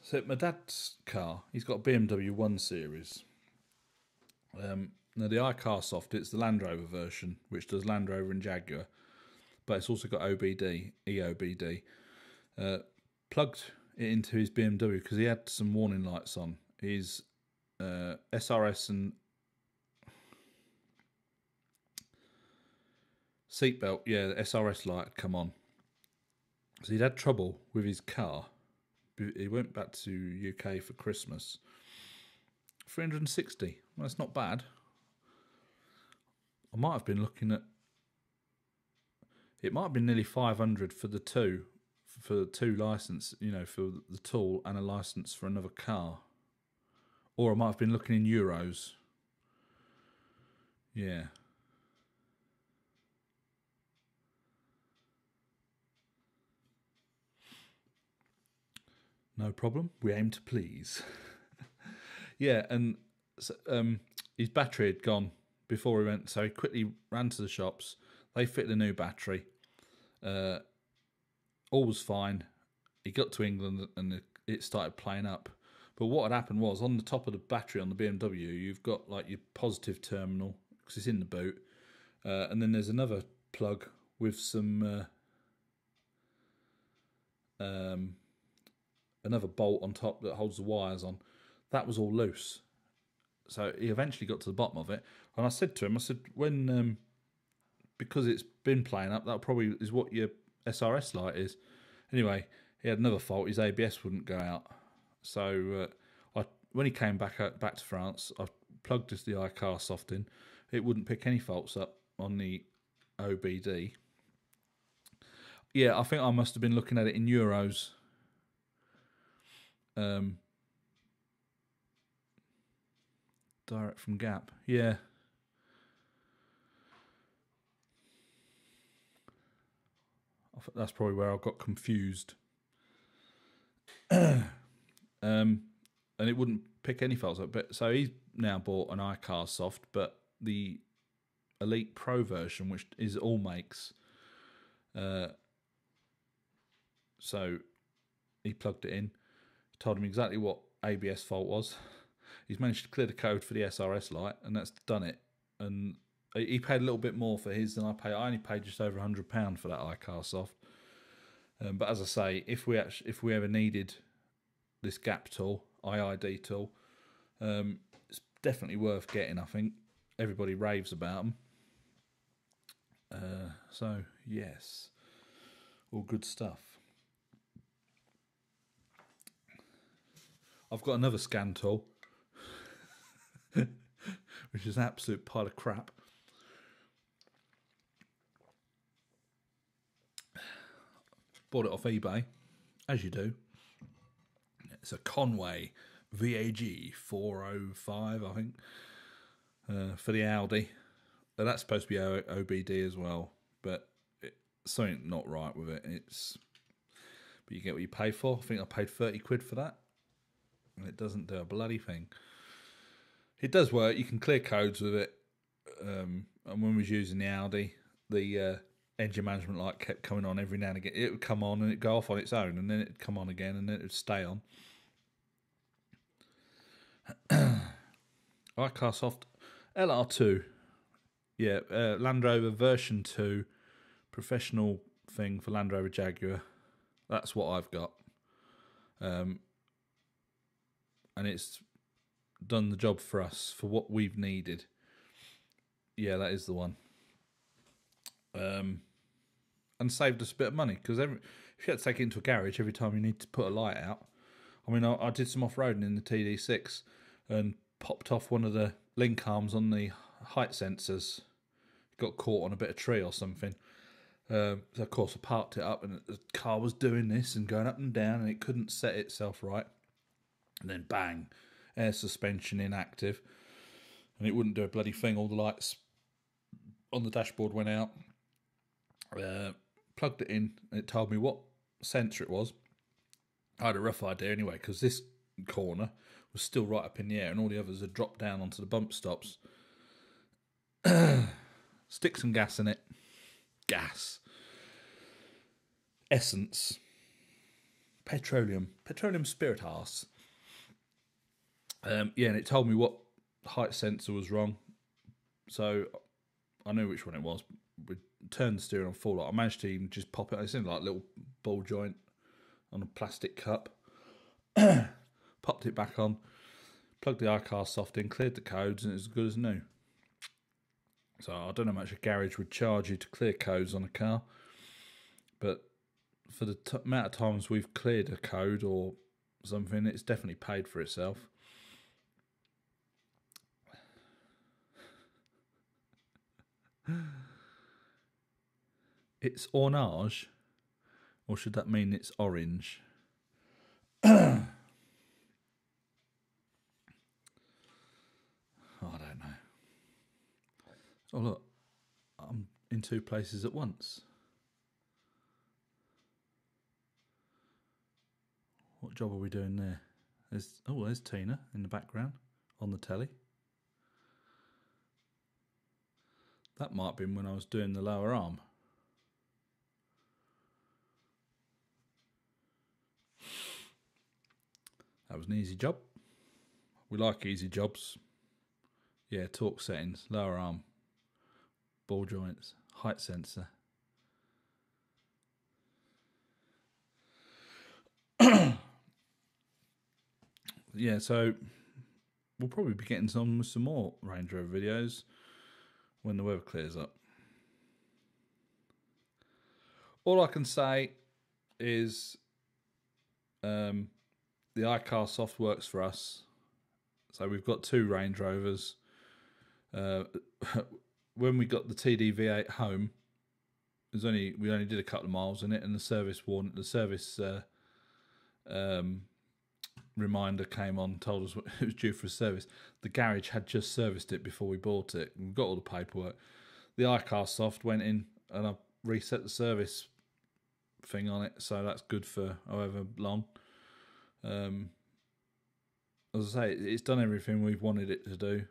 So my dad's car, he's got a BMW 1 Series. Now the iCarSoft, it's the Land Rover version, which does Land Rover and Jaguar, but it's also got OBD, EOBD. Plugged it into his BMW because he had some warning lights on. His SRS and seatbelt, yeah, the SRS light had come on. So he'd had trouble with his car. He went back to UK for Christmas. 360. Well, that's not bad. I might have been looking at. It might have been nearly 500 for the two license. You know, for the tool and a license for another car. Or I might have been looking in euros. Yeah. No problem. We aim to please. Yeah, and so, his battery had gone before he went, so he quickly ran to the shops. They fitted a new battery. All was fine. He got to England and it started playing up. But what had happened was, on the top of the battery on the BMW, you've got like your positive terminal, because it's in the boot. And then there's another plug with some another bolt on top that holds the wires on. That was all loose. So he eventually got to the bottom of it. And I said to him, I said, when, because it's been playing up, that probably is what your SRS light is. Anyway, he had another fault. His ABS wouldn't go out. So when he came back to France, I plugged the iCarSoft in. It wouldn't pick any faults up on the OBD. Yeah, I think I must have been looking at it in euros. Direct from Gap. Yeah. I think that's probably where I got confused. And it wouldn't pick any files up. But so he's now bought an iCarSoft, but the Elite Pro version, which is all makes. So he plugged it in, told him exactly what ABS fault was. He's managed to clear the code for the SRS light, and that's done it. And he paid a little bit more for his than I paid. I only paid just over £100 for that iCarSoft. But as I say, if we ever needed this gap tool, IID tool, it's definitely worth getting. I think everybody raves about them. So yes, all good stuff. I've got another scan tool, which is an absolute pile of crap. Bought it off eBay, as you do. It's a Conway VAG 405, I think, for the Audi. That's supposed to be OBD as well, but something not right with it. But you get what you pay for. I think I paid 30 quid for that, and it doesn't do a bloody thing. It does work. You can clear codes with it. And when we was using the Audi, the engine management light kept coming on every now and again. It would come on and it'd go off on its own, and then it'd come on again, and then it would stay on. iCarSoft LR2. Yeah, Land Rover version 2 professional thing for Land Rover Jaguar. That's what I've got. And it's done the job for us for what we've needed. Yeah, that is the one. And saved us a bit of money, because if you had to take it into a garage every time you need to put a light out. I mean, I did some off-roading in the TD6 and popped off one of the link arms on the height sensors. Got caught on a bit of tree or something. So of course I parked it up, and the car was doing this and going up and down, and it couldn't set itself right. And then bang, air suspension inactive, and it wouldn't do a bloody thing. All the lights on the dashboard went out. Plugged it in, and it told me what sensor it was. I had a rough idea anyway, because this corner was still right up in the air, and all the others had dropped down onto the bump stops. Stick some gas in it. Gas. Essence. Petroleum spiritus. Yeah, and it told me what height sensor was wrong. So I knew which one it was. We turned the steering on full. I managed to even just pop it. It's in like a little ball joint on a plastic cup. Popped it back on. Plugged the iCar soft in. Cleared the codes, and it was as good as new. So I don't know how much a garage would charge you to clear codes on a car, but for the amount of times we've cleared a code or something, it's definitely paid for itself. It's orange, or should that mean it's orange? I don't know. Oh look, I'm in two places at once. What job are we doing there? There's Tina in the background on the telly. That might have been when I was doing the lower arm. That was an easy job. We like easy jobs. Yeah, torque settings, lower arm, ball joints, height sensor. Yeah, so we'll probably be getting some more Range Rover videos when the weather clears up. All I can say is the iCar soft works for us. So we've got two Range Rovers. When we got the TD V8 home, we only did a couple of miles in it, and the service reminder came on, told us it was due for a service. The garage had just serviced it before we bought it. We've got all the paperwork. The iCar soft went in, and I reset the service thing on it, so that's good for however long. As I say, it's done everything we've wanted it to do,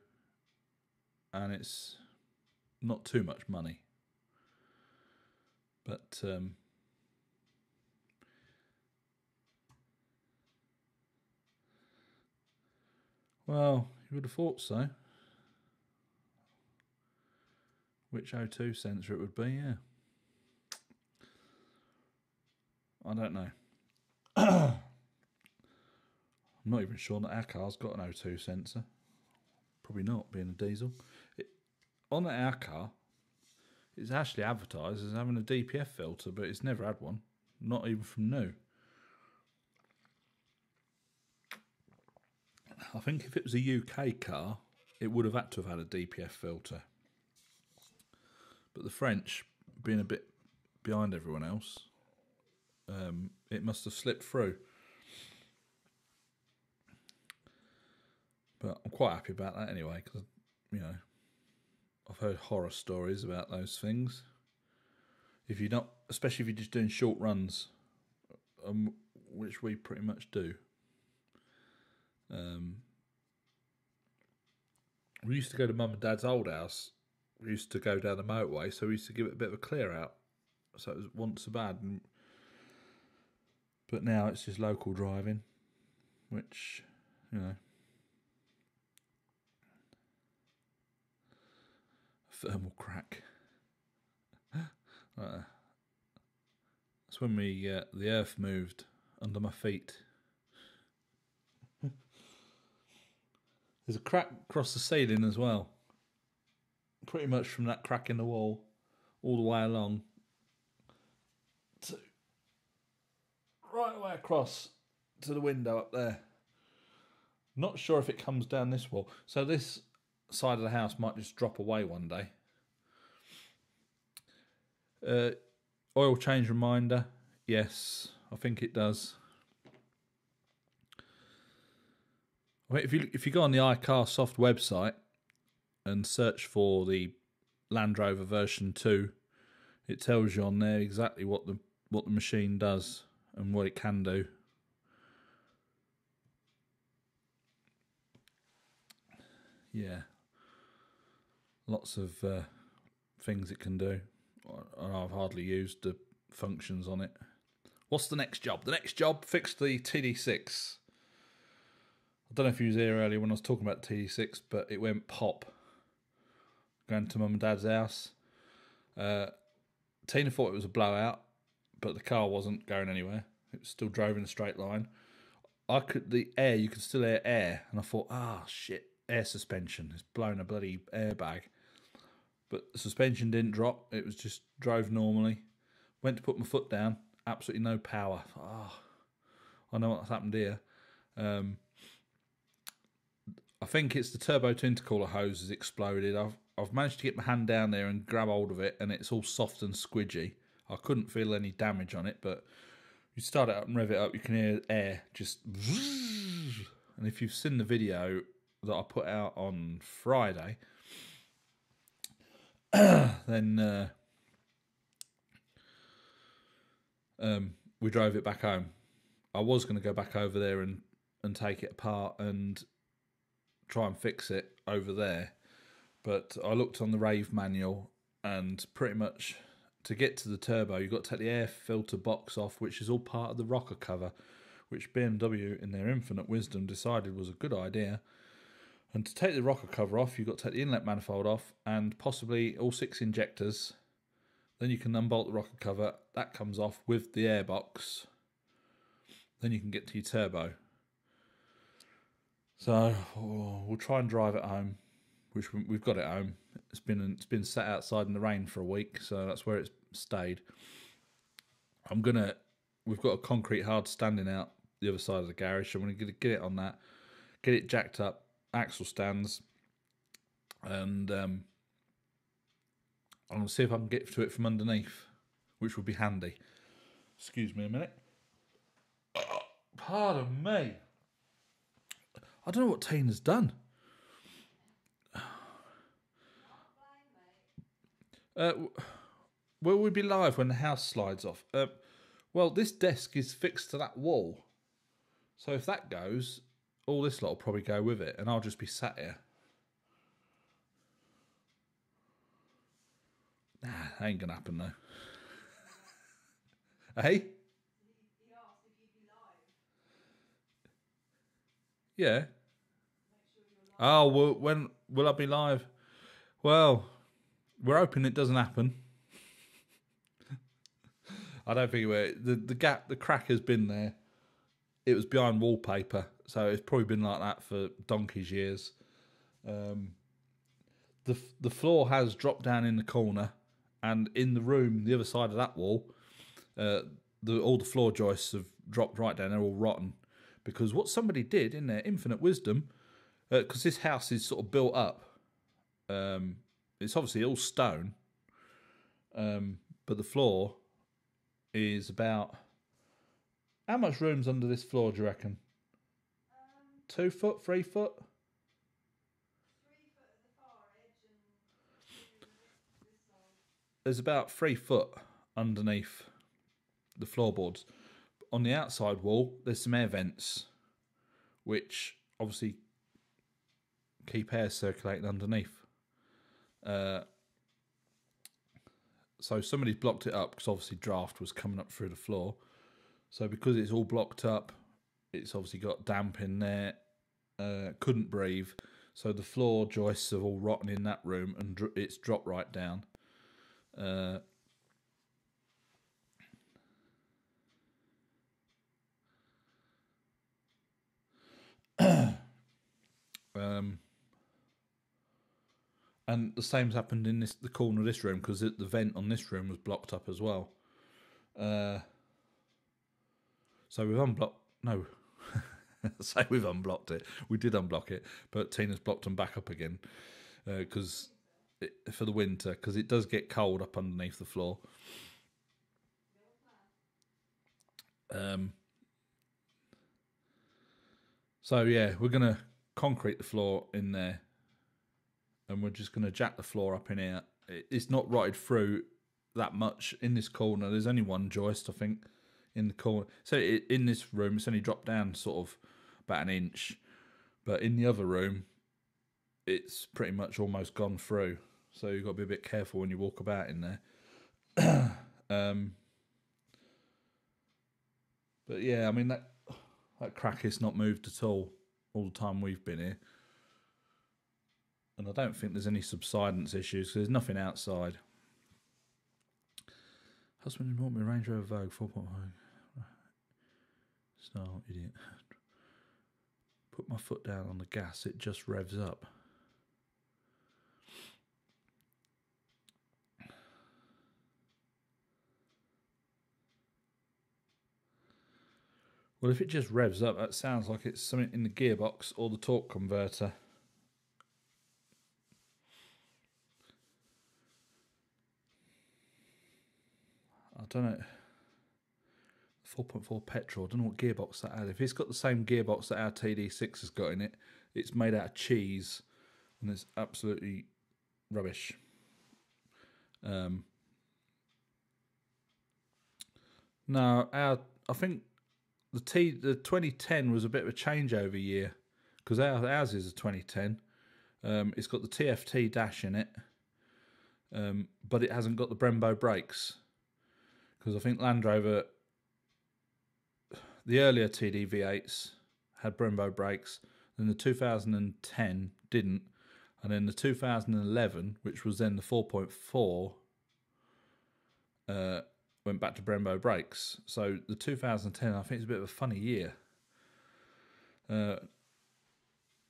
and it's not too much money. But well, you would have thought so. Which O2 sensor it would be, yeah. I don't know. I'm not even sure that our car's got an O2 sensor. Probably not, being a diesel. On our car, it's actually advertised as having a DPF filter, but it's never had one. Not even from new. I think if it was a UK car, it would have had to have had a DPF filter. But the French, being a bit behind everyone else, it must have slipped through. But I'm quite happy about that anyway, because, you know, I've heard horror stories about those things. If you're not, especially if you're just doing short runs, which we pretty much do. We used to go to Mum and Dad's old house. We used to go down the motorway, so we used to give it a bit of a clear out. So it wasn't so bad. But now it's just local driving, which, you know, thermal crack. That's when the earth moved under my feet. There's a crack across the ceiling as well. Pretty much from that crack in the wall all the way along to right away across to the window up there. Not sure if it comes down this wall. So this side of the house might just drop away one day. Oil change reminder. Yes, I think it does. If you go on the iCarSoft website and search for the Land Rover version 2, it tells you on there exactly what the machine does and what it can do. Yeah, lots of things it can do. I've hardly used the functions on it. What's the next job? The next job, fix the TD6. I don't know if you was here earlier when I was talking about the TD6, but it went pop. Going to mum and dad's house. Tina thought it was a blowout, but the car wasn't going anywhere. It was still drove in a straight line. You could still hear air, and I thought, shit, air suspension. It's blown a bloody airbag. But the suspension didn't drop. It was just drove normally. Went to put my foot down. Absolutely no power. I know what's happened here. I think it's the turbo to intercooler hose has exploded. I've managed to get my hand down there and grab hold of it, and it's all soft and squidgy. I couldn't feel any damage on it, but you start it up and rev it up, you can hear air just... And if you've seen the video that I put out on Friday, then we drove it back home. I was going to go back over there and take it apart and try and fix it over there, but I looked on the Rave manual, and pretty much to get to the turbo you've got to take the air filter box off, which is all part of the rocker cover, which BMW in their infinite wisdom decided was a good idea. And to take the rocker cover off, you've got to take the inlet manifold off and possibly all 6 injectors. Then you can unbolt the rocker cover. That comes off with the airbox. Then you can get to your turbo. So we'll try and drive it home, which we've got it home. It's been sat outside in the rain for a week, so that's where it's stayed. We've got a concrete hard standing out the other side of the garage, so I'm going to get it on that, get it jacked up, axle stands, and I'm going to see if I can get to it from underneath, which would be handy. Excuse me a minute. Pardon me. I don't know what Tina's done. Will we be live when the house slides off? Well, this desk is fixed to that wall. So if that goes, all this lot will probably go with it, and I'll just be sat here. Nah, that ain't going to happen, though. Hey? He asked if you'd be live. Yeah. Make sure you're live. Oh, well, when will I be live? Well, we're hoping it doesn't happen. I don't think it will. The crack has been there. It was behind wallpaper, so it's probably been like that for donkey's years. The floor has dropped down in the corner, and in the room, the other side of that wall, all the floor joists have dropped right down. They're all rotten because what somebody did in their infinite wisdom, because this house is sort of built up. It's obviously all stone, but the floor is about... How much room's under this floor, do you reckon? 2 foot, 3 foot? 3 foot at the far edge and 2 this side. There's about 3 foot underneath the floorboards. On the outside wall, there's some air vents, which obviously keep air circulating underneath. So somebody's blocked it up because obviously draft was coming up through the floor. So because it's all blocked up, it's obviously got damp in there, couldn't breathe. So the floor joists are all rotten in that room and it's dropped right down. And the same's happened in the corner of this room, because the vent on this room was blocked up as well. So we've unblocked. No, say we've unblocked it. We did unblock it, but Tina's blocked them back up again because for the winter, because it does get cold up underneath the floor. So yeah, we're gonna concrete the floor in there, and we're just gonna jack the floor up in here. It's not rotted through that much in this corner. There's only one joist, I think, in the corner. So in this room, it's only dropped down sort of about an inch, but in the other room, it's pretty much almost gone through. So you've got to be a bit careful when you walk about in there. But yeah, I mean that crack is not moved at all the time we've been here, and I don't think there's any subsidence issues. Cause there's nothing outside. Husband bought me a Range Rover Vogue 4.5. Snarl, idiot. Put my foot down on the gas, it just revs up. Well, if it just revs up, that sounds like it's something in the gearbox or the torque converter. I don't know. 4.4 petrol, I don't know what gearbox that had. If it's got the same gearbox that our TD6 has got in it, it's made out of cheese and it's absolutely rubbish. No, I think the 2010 was a bit of a changeover year, because ours is a 2010. It's got the TFT dash in it, but it hasn't got the Brembo brakes, because I think Land Rover, the earlier TD V8s had Brembo brakes, then the 2010 didn't, and then the 2011, which was then the 4.4, went back to Brembo brakes. So the 2010, I think, is a bit of a funny year.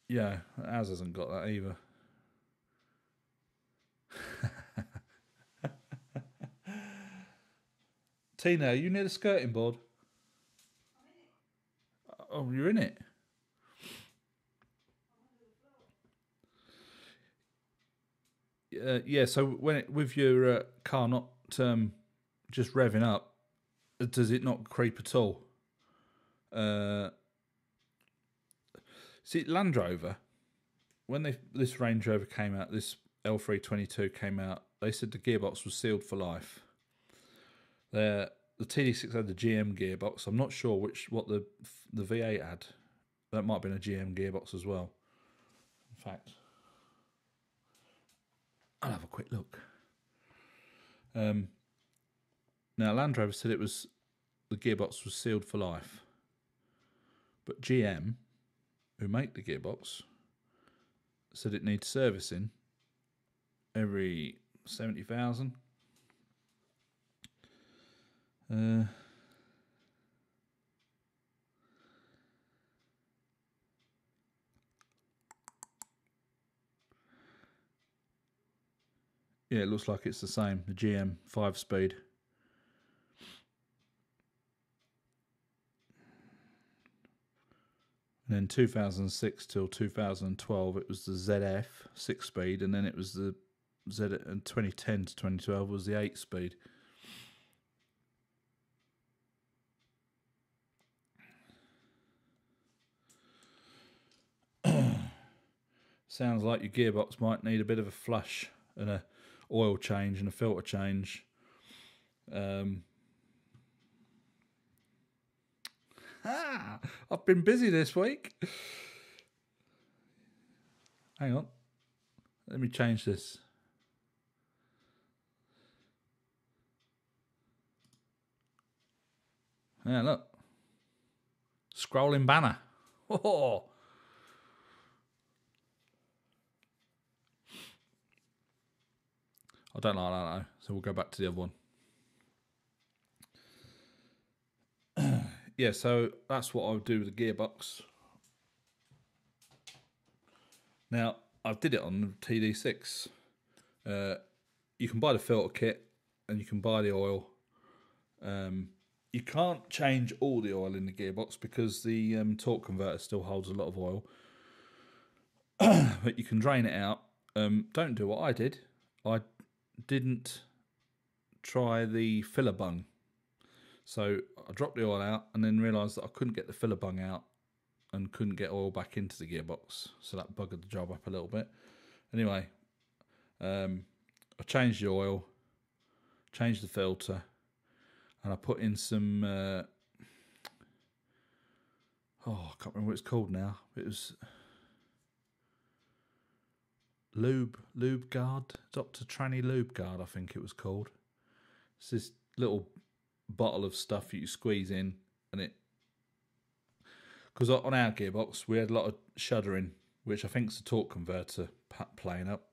Yeah, ours hasn't got that either. Tina, are you near the skirting board? I'm in it. Oh, you're in it? Yeah, so when with your car not just revving up, does it not creep at all? See, Land Rover, when this Range Rover came out, this L322 came out, they said the gearbox was sealed for life. The TD6 had the GM gearbox. I'm not sure what the V8 had. That might have been a GM gearbox as well. In fact, I'll have a quick look. Now, Land Rover said the gearbox was sealed for life, but GM, who make the gearbox, said it needs servicing every 70,000. Yeah, it looks like it's the same, the GM 5-speed. And then 2006 till 2012, it was the ZF 6-speed, and then it was the and 2010 to 2012 was the 8-speed. Sounds like your gearbox might need a bit of a flush and a oil change and a filter change. I've been busy this week. Hang on. Let me change this. Yeah, look. Scrolling banner. Oh. I don't like that though, so we'll go back to the other one. Yeah, so that's what I would do with the gearbox. Now, I did it on the TD6. You can buy the filter kit and you can buy the oil. You can't change all the oil in the gearbox because the torque converter still holds a lot of oil. But you can drain it out. Don't do what I did. I didn't try the filler bung. So I dropped the oil out and then realised that I couldn't get the filler bung out and couldn't get oil back into the gearbox. So that buggered the job up a little bit. Anyway, I changed the oil, changed the filter, and I put in some... I can't remember what it's called now. It was... Lube Guard, Dr. Tranny Lube Guard, I think it was called. It's this little bottle of stuff you squeeze in, and it... Because on our gearbox, we had a lot of shuddering, which I think is the torque converter playing up.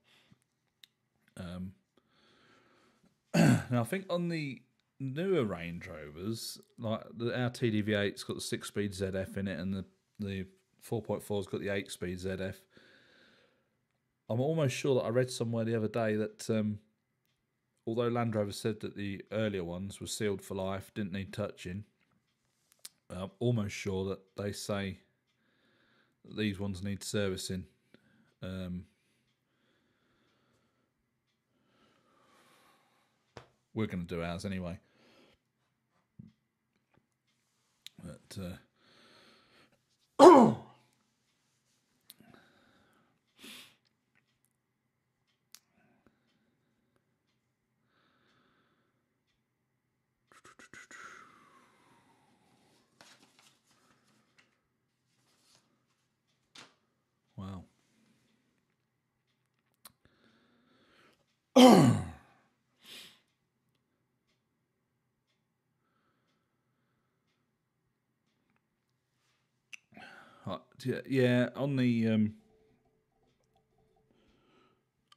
Now, I think on the newer Range Rovers, like our TDV8's got the 6-speed ZF in it, and the 4.4's got the 8-speed ZF. I'm almost sure that I read somewhere the other day that although Land Rover said that the earlier ones were sealed for life, didn't need touching, I'm almost sure that they say that these ones need servicing. We're going to do ours anyway. But wow. Yeah, on the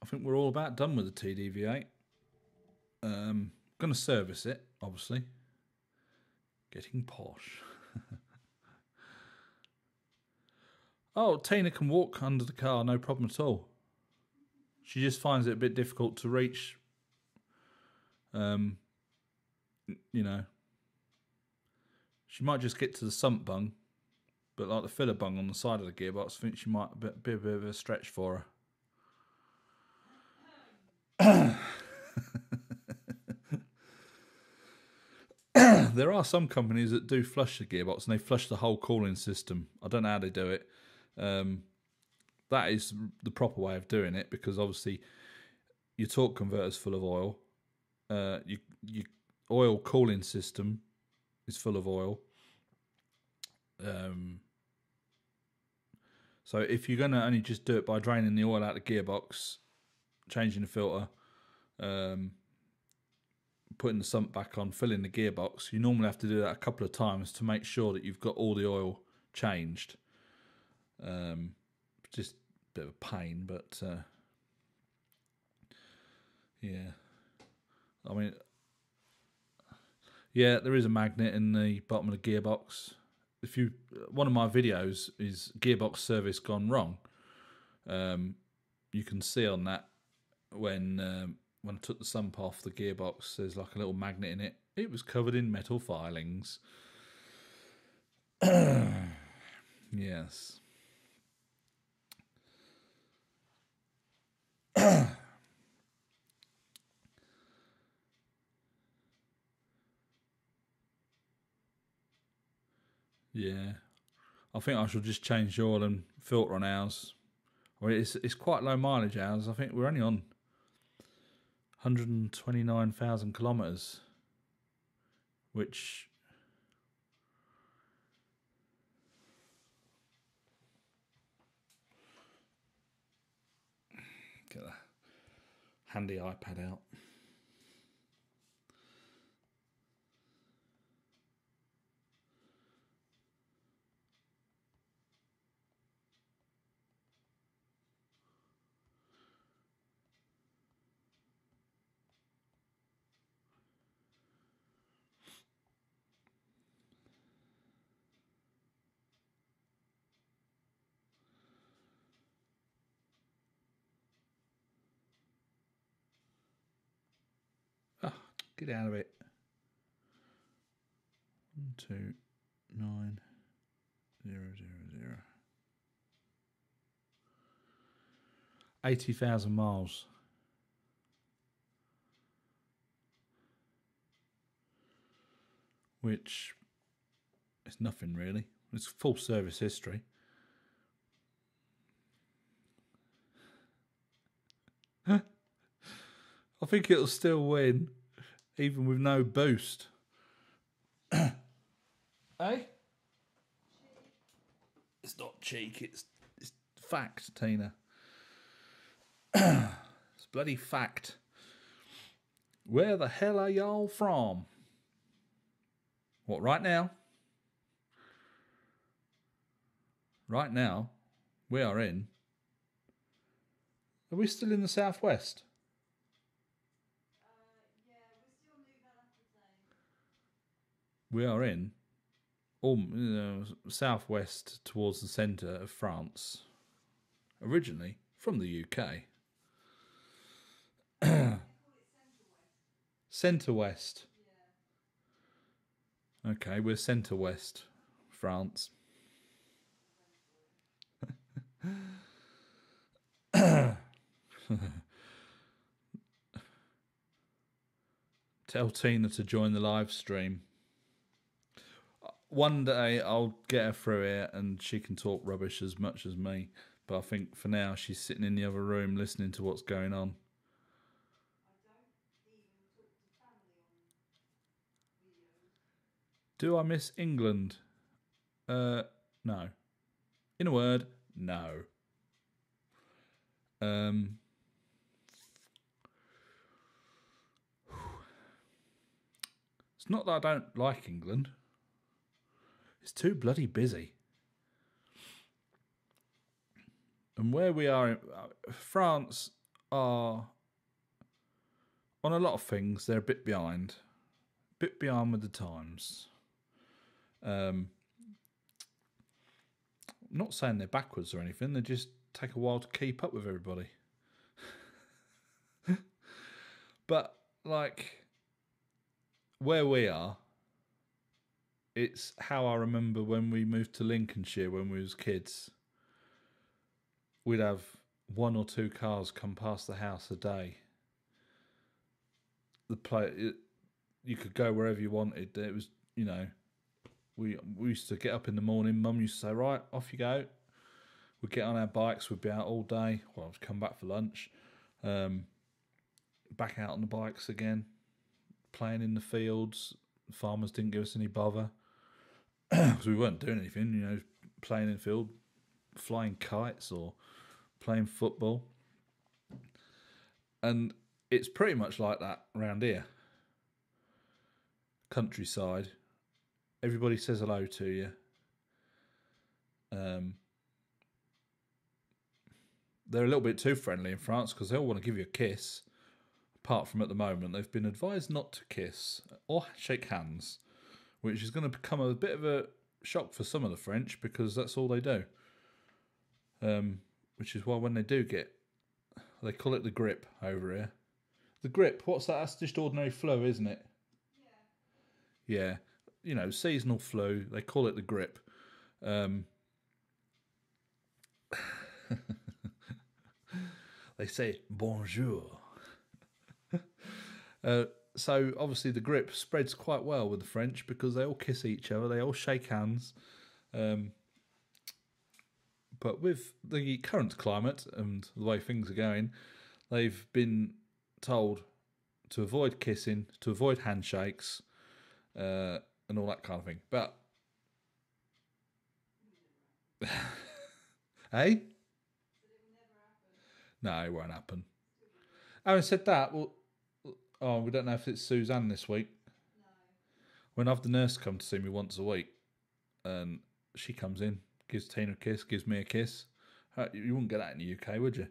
I think we're all about done with the TDV8. Going to service it, obviously. Getting posh. Oh, Tina can walk under the car, no problem at all. She just finds it a bit difficult to reach. You know, she might just get to the sump bung, but like the filler bung on the side of the gearbox, I think she might be a bit of a stretch for her. There are some companies that do flush the gearbox and they flush the whole cooling system. I don't know how they do it. That is the proper way of doing it, because obviously your torque converter's full of oil. Your oil cooling system is full of oil. So if you're going to only just do it by draining the oil out of the gearbox, changing the filter, putting the sump back on, filling the gearbox, you normally have to do that a couple of times to make sure that you've got all the oil changed. Just a bit of a pain, but yeah. I mean, yeah, there is a magnet in the bottom of the gearbox. If you, one of my videos is gearbox service gone wrong. You can see on that when I took the sump off the gearbox, there's like a little magnet in it. It was covered in metal filings. Yes. Yeah. I think I should just change the oil and filter on ours. I mean, it's quite low mileage ours. I think we're only on 129,000 kilometres, which get a handy iPad out. Get out of it. 129,000. 80,000 miles. Which is nothing really. It's full service history. I think it'll still win, even with no boost. Eh? It's not cheek, it's fact, Tina. It's bloody fact. Where the hell are y'all from? What, right now? Right now, we are in... Are we still in the southwest? Yeah, we're still Nouvelle-Aquitaine. We are in southwest towards the centre of France. Originally from the UK. They call it Centre West. Yeah. Okay, we're centre west France. Tell Tina to join the live stream. One day I'll get her through here and she can talk rubbish as much as me. But I think for now she's sitting in the other room listening to what's going on. I don't even talk to family on videos. Do I miss England? No. In a word, no. It's not that I don't like England. It's too bloody busy. And where we are, France are, on a lot of things, they're a bit behind. A bit behind with the times. I'm not saying they're backwards or anything, they just take a while to keep up with everybody. But, like, where we are, it's how I remember when we moved to Lincolnshire when we was kids. We'd have 1 or 2 cars come past the house a day. You could go wherever you wanted. It was, you know, we used to get up in the morning. Mum used to say, right, off you go. We'd get on our bikes. We'd be out all day. Well, I'd come back for lunch. Back out on the bikes again. Playing in the fields. Farmers didn't give us any bother. Because we weren't doing anything, you know, playing in the field, flying kites or playing football. And it's pretty much like that around here. Countryside. Everybody says hello to you. They're a little bit too friendly in France because they all want to give you a kiss. Apart from at the moment, they've been advised not to kiss or shake hands, which is going to become a bit of a shock for some of the French because that's all they do. Which is why when they do get, they call it the grip over here. The grip, what's that? That's just ordinary flu, isn't it? Yeah. Yeah, you know, seasonal flu. They call it the grip. They say bonjour. So obviously the grip spreads quite well with the French because they all kiss each other, they all shake hands. But with the current climate and the way things are going, they've been told to avoid kissing, to avoid handshakes, and all that kind of thing. But, hey? No, it won't happen. Having said that, well, we don't know if it's Suzanne this week. No. When I've the nurse come to see me once a week, and she comes in, gives Tina a kiss, gives me a kiss. You wouldn't get that in the UK, would you?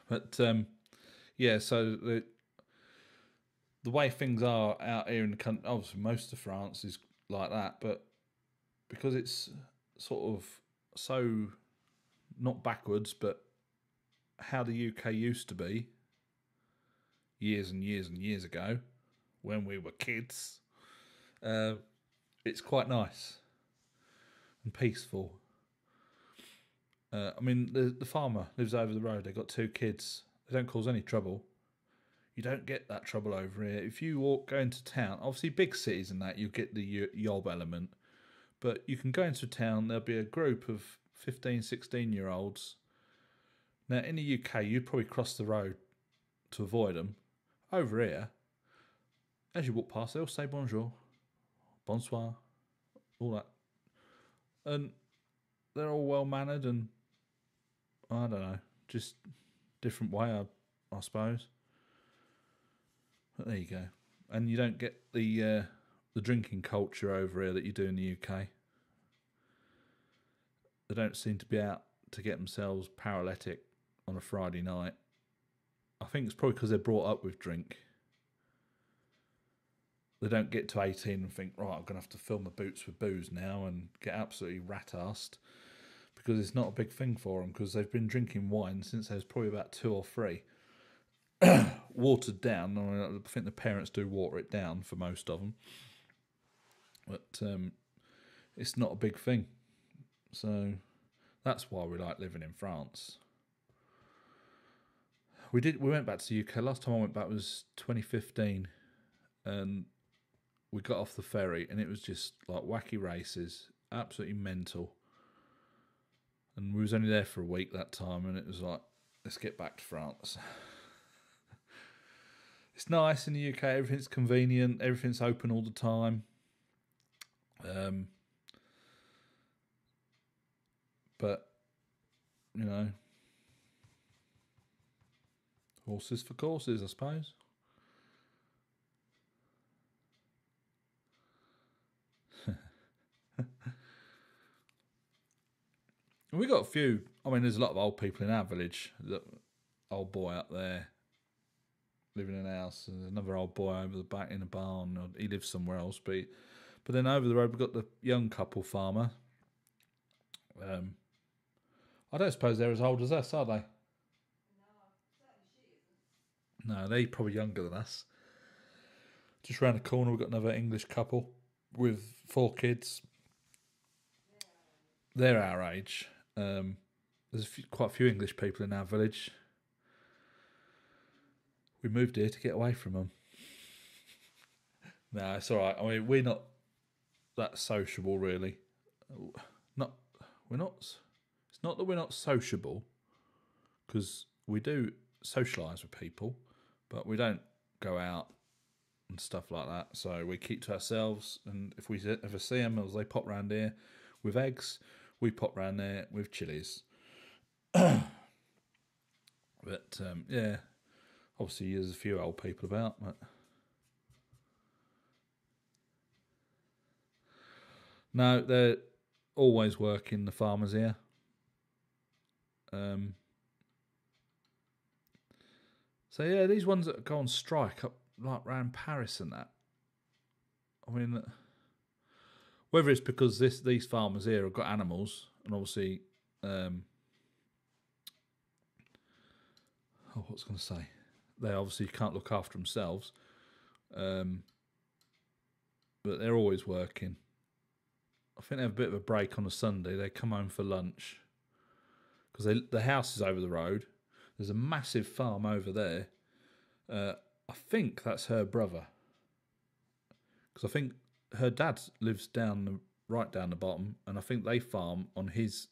But yeah, so the way things are out here in the country, obviously most of France is like that, but because it's sort of so not backwards, but how the UK used to be, years and years and years ago, when we were kids, it's quite nice and peaceful. I mean, the farmer lives over the road. They've got 2 kids. They don't cause any trouble. You don't get that trouble over here. If you go into town, obviously big cities and that, you get the yob element. But you can go into town, there'll be a group of 15, 16-year-olds. Now, in the UK, you'd probably cross the road to avoid them. Over here, as you walk past, they'll say bonjour, bonsoir, all that. And they're all well-mannered and, I don't know, just different way, I suppose. But there you go. And you don't get the drinking culture over here that you do in the UK. They don't seem to be out to get themselves paralytic on a Friday night. I think it's probably because they're brought up with drink. They don't get to 18 and think, right, I'm going to have to fill my boots with booze now and get absolutely rat-arsed, because it's not a big thing for them, because they've been drinking wine since they was probably about 2 or 3. Watered down. I think the parents do water it down for most of them. But it's not a big thing. So that's why we like living in France. We went back to the UK. Last time I went back was 2015. And we got off the ferry and it was just like wacky races. Absolutely mental. And we was only there for a week that time, and it was like, let's get back to France. It's nice in the UK. Everything's convenient. Everything's open all the time. But, you know, horses for courses, I suppose. We got a few. I mean, there's a lot of old people in our village. The old boy up there living in a house. There's another old boy over the back in a barn. He lives somewhere else. But then over the road, we've got the young couple farmer. I don't suppose they're as old as us, are they? No, certainly she isn't. No, they're probably younger than us. Just round the corner, we've got another English couple with 4 kids. They're our age. There's quite a few English people in our village. We moved here to get away from them. No, it's all right. I mean, we're not that sociable, really. It's not that we're not sociable, because we do socialise with people, but we don't go out and stuff like that. So we keep to ourselves, and if we ever see them, as they pop round here with eggs, we pop round there with chilies. But yeah, obviously there's a few old people about, but no, they're always working, the farmers here. So yeah, these ones that go on strike up like around Paris and that. I mean, whether it's because these farmers here have got animals, and obviously, what was I going to say? They obviously can't look after themselves, but they're always working. I think they have a bit of a break on a Sunday. They come home for lunch, because the house is over the road. There's a massive farm over there. I think that's her brother, because I think her dad lives right down the bottom, and I think they farm on his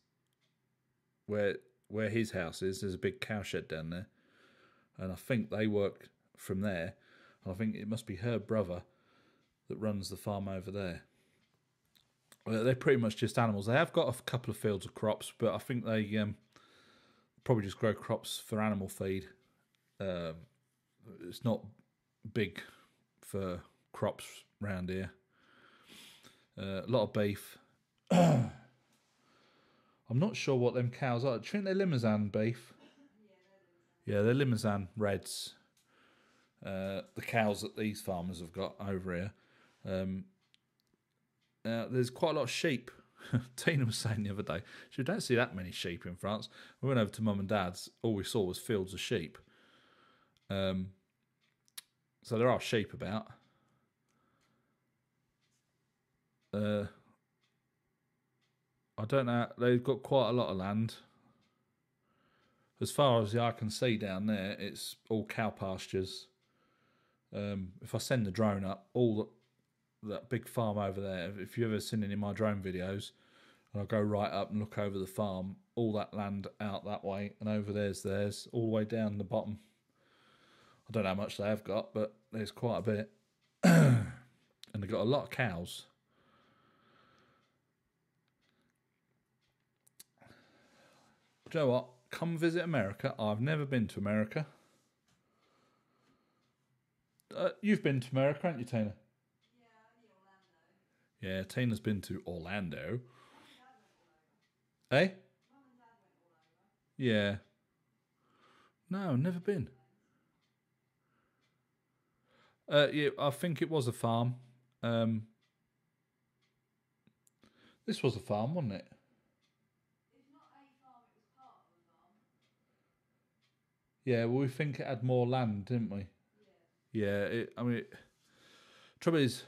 where his house is. There's a big cowshed down there, and I think they work from there. And I think it must be her brother that runs the farm over there. They're pretty much just animals. They have got a couple of fields of crops, but I think they probably just grow crops for animal feed. It's not big for crops round here. A lot of beef. I'm not sure what them cows are. Do you think they're Limousin beef? Yeah, they're Limousin Reds. The cows that these farmers have got over here. There's quite a lot of sheep. Tina was saying the other day, she don't see that many sheep in France. We went over to mum and dad's, all we saw was fields of sheep. So there are sheep about. I don't know. They've got quite a lot of land. As far as the eye can see down there, it's all cow pastures. If I send the drone up, that big farm over there, if you've ever seen any of my drone videos, and I'll go right up and look over the farm, all that land out that way, and over there's all the way down the bottom. I don't know how much they have got, but there's quite a bit. And they've got a lot of cows. Do you know what? Come visit America. I've never been to America. You've been to America, haven't you, Tina? Yeah, only Orlando. Yeah, Tina's been to Orlando. Mum and Dad went all over. Eh? Mum and Dad went all over. Yeah. No, never been. Yeah, I think it was a farm. This was a farm, wasn't it? If not a farm, it was part of a farm. Yeah, well, we think it had more land, didn't we? Yeah. Yeah, trouble is,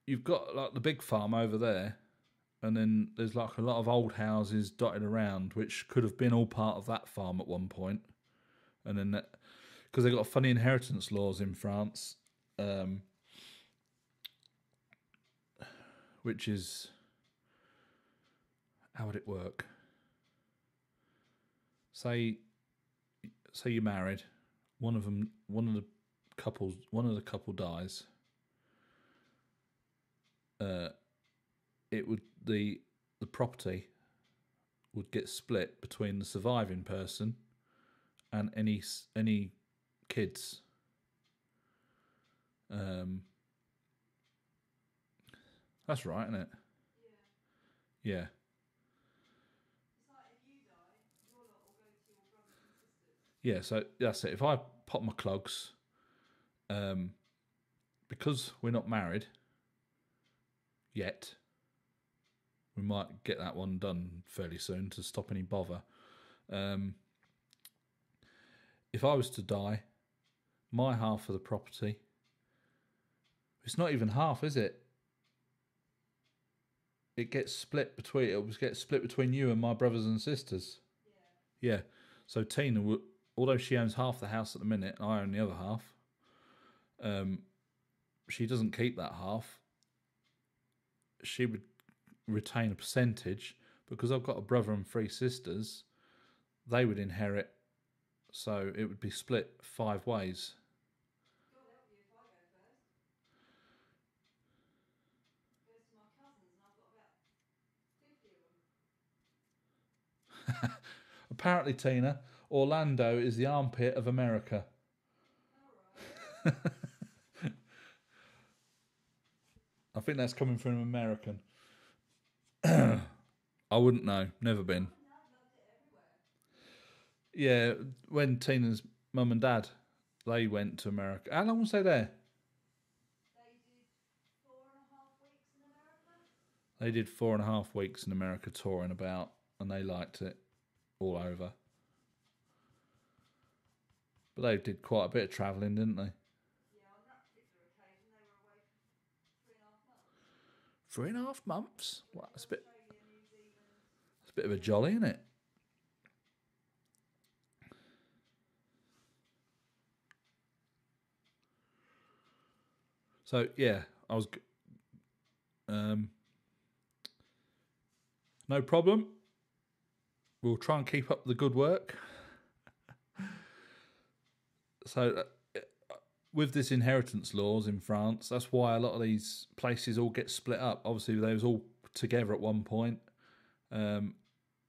you've got like the big farm over there, and then there's like a lot of old houses dotted around, which could have been all part of that farm at one point. And then, because they got funny inheritance laws in France, which is, how would it work? Say you're married, one of the couple dies. The property would get split between the surviving person and any kids. That's right, isn't it? Yeah. Yeah. It's like if you die, your lot will go to your brothers and sisters. Yeah, so that's it. If I pop my clogs, because we're not married yet, we might get that one done fairly soon to stop any bother. If I was to die, my half of the property, it's not even half, is it? It gets split between you and my brothers and sisters. Yeah. Yeah. So Tina, although she owns half the house at the minute, and I own the other half. She doesn't keep that half. She would retain a percentage because I've got a brother and 3 sisters. They would inherit, so it would be split 5 ways. God help you if I go first. It goes to my cousins, and I've got about 50 of them. Apparently, Tina, Orlando is the armpit of America. All right. I think that's coming from an American. I wouldn't know. Never been. Mum and Dad loved it everywhere. Yeah, when Tina's mum and dad, they went to America. How long was they there? They did 4.5 weeks in America. They did 4.5 weeks in America touring about, and they liked it all over. But they did quite a bit of travelling, didn't they? Yeah, on that particular occasion, they were away for 3.5 months. 3.5 months? Well, that's a bit. Australia, New Zealand. It's a bit of a jolly, isn't it? So yeah, I was. No problem. We'll try and keep up the good work. So, with this inheritance laws in France, that's why a lot of these places all get split up. Obviously, they was all together at one point, and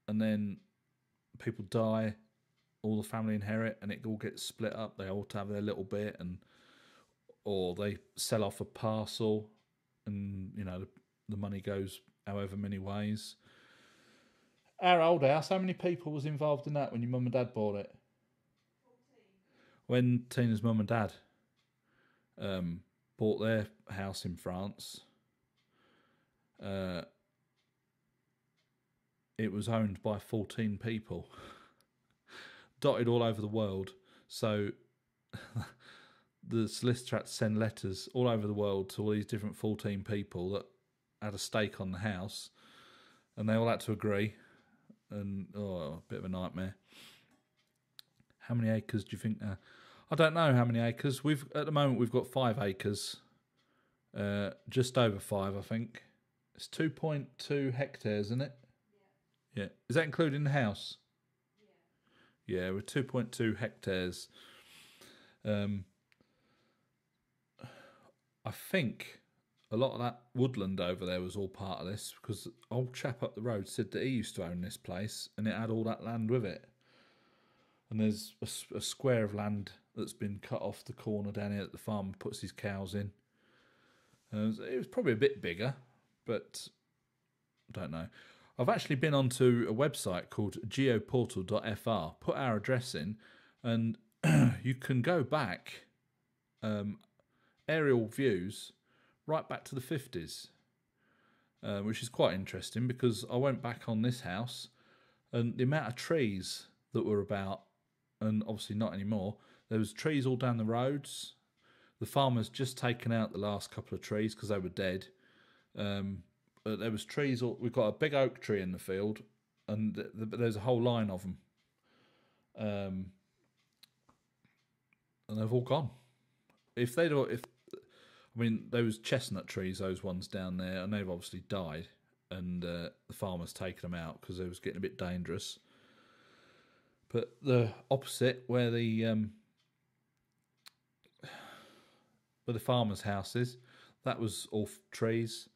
then people die, all the family inherit, and it all gets split up. They all have their little bit, or they sell off a parcel, and the money goes however many ways. Our old house, how many people was involved in that when your mum and dad bought it? 14. When Tina's mum and dad bought their house in France, it was owned by 14 people, dotted all over the world. So the solicitor had to send letters all over the world to all these different 14 people that had a stake on the house, and they all had to agree. And a bit of a nightmare. How many acres do you think? I don't know how many acres. At the moment we've got 5 acres, just over 5, I think. It's 2.2 hectares, isn't it? Yeah. Is that including the house? Yeah, we're 2.2 hectares. I think a lot of that woodland over there was all part of this, because the old chap up the road said that he used to own this place and it had all that land with it. And there's a square of land that's been cut off the corner down here that the farmer puts his cows in. It was probably a bit bigger, but I don't know. I've actually been onto a website called geoportal.fr, put our address in, and you can go back, aerial views, right back to the 50s, which is quite interesting, because I went back on this house and the amount of trees that were about, and obviously not anymore, there was trees all down the roads. The farmer's just taken out the last couple of trees because they were dead. But there was trees, we've got a big oak tree in the field, and there's a whole line of them. And they've all gone. Those chestnut trees, those ones down there, and they've obviously died, and the farmer's taken them out because they was getting a bit dangerous. But the opposite, where the farmer's house is, that was all trees.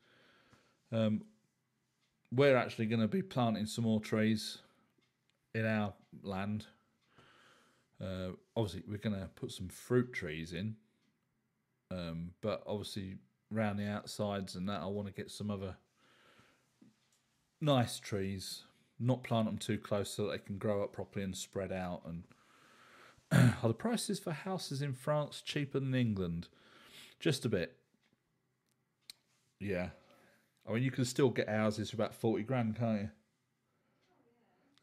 We're actually going to be planting some more trees in our land. Obviously, we're going to put some fruit trees in. But obviously, around the outsides and that, I want to get some other nice trees. Not plant them too close so that they can grow up properly and spread out. And are the prices for houses in France cheaper than England? Just a bit. Yeah. I mean, you can still get houses for about 40 grand, can't you?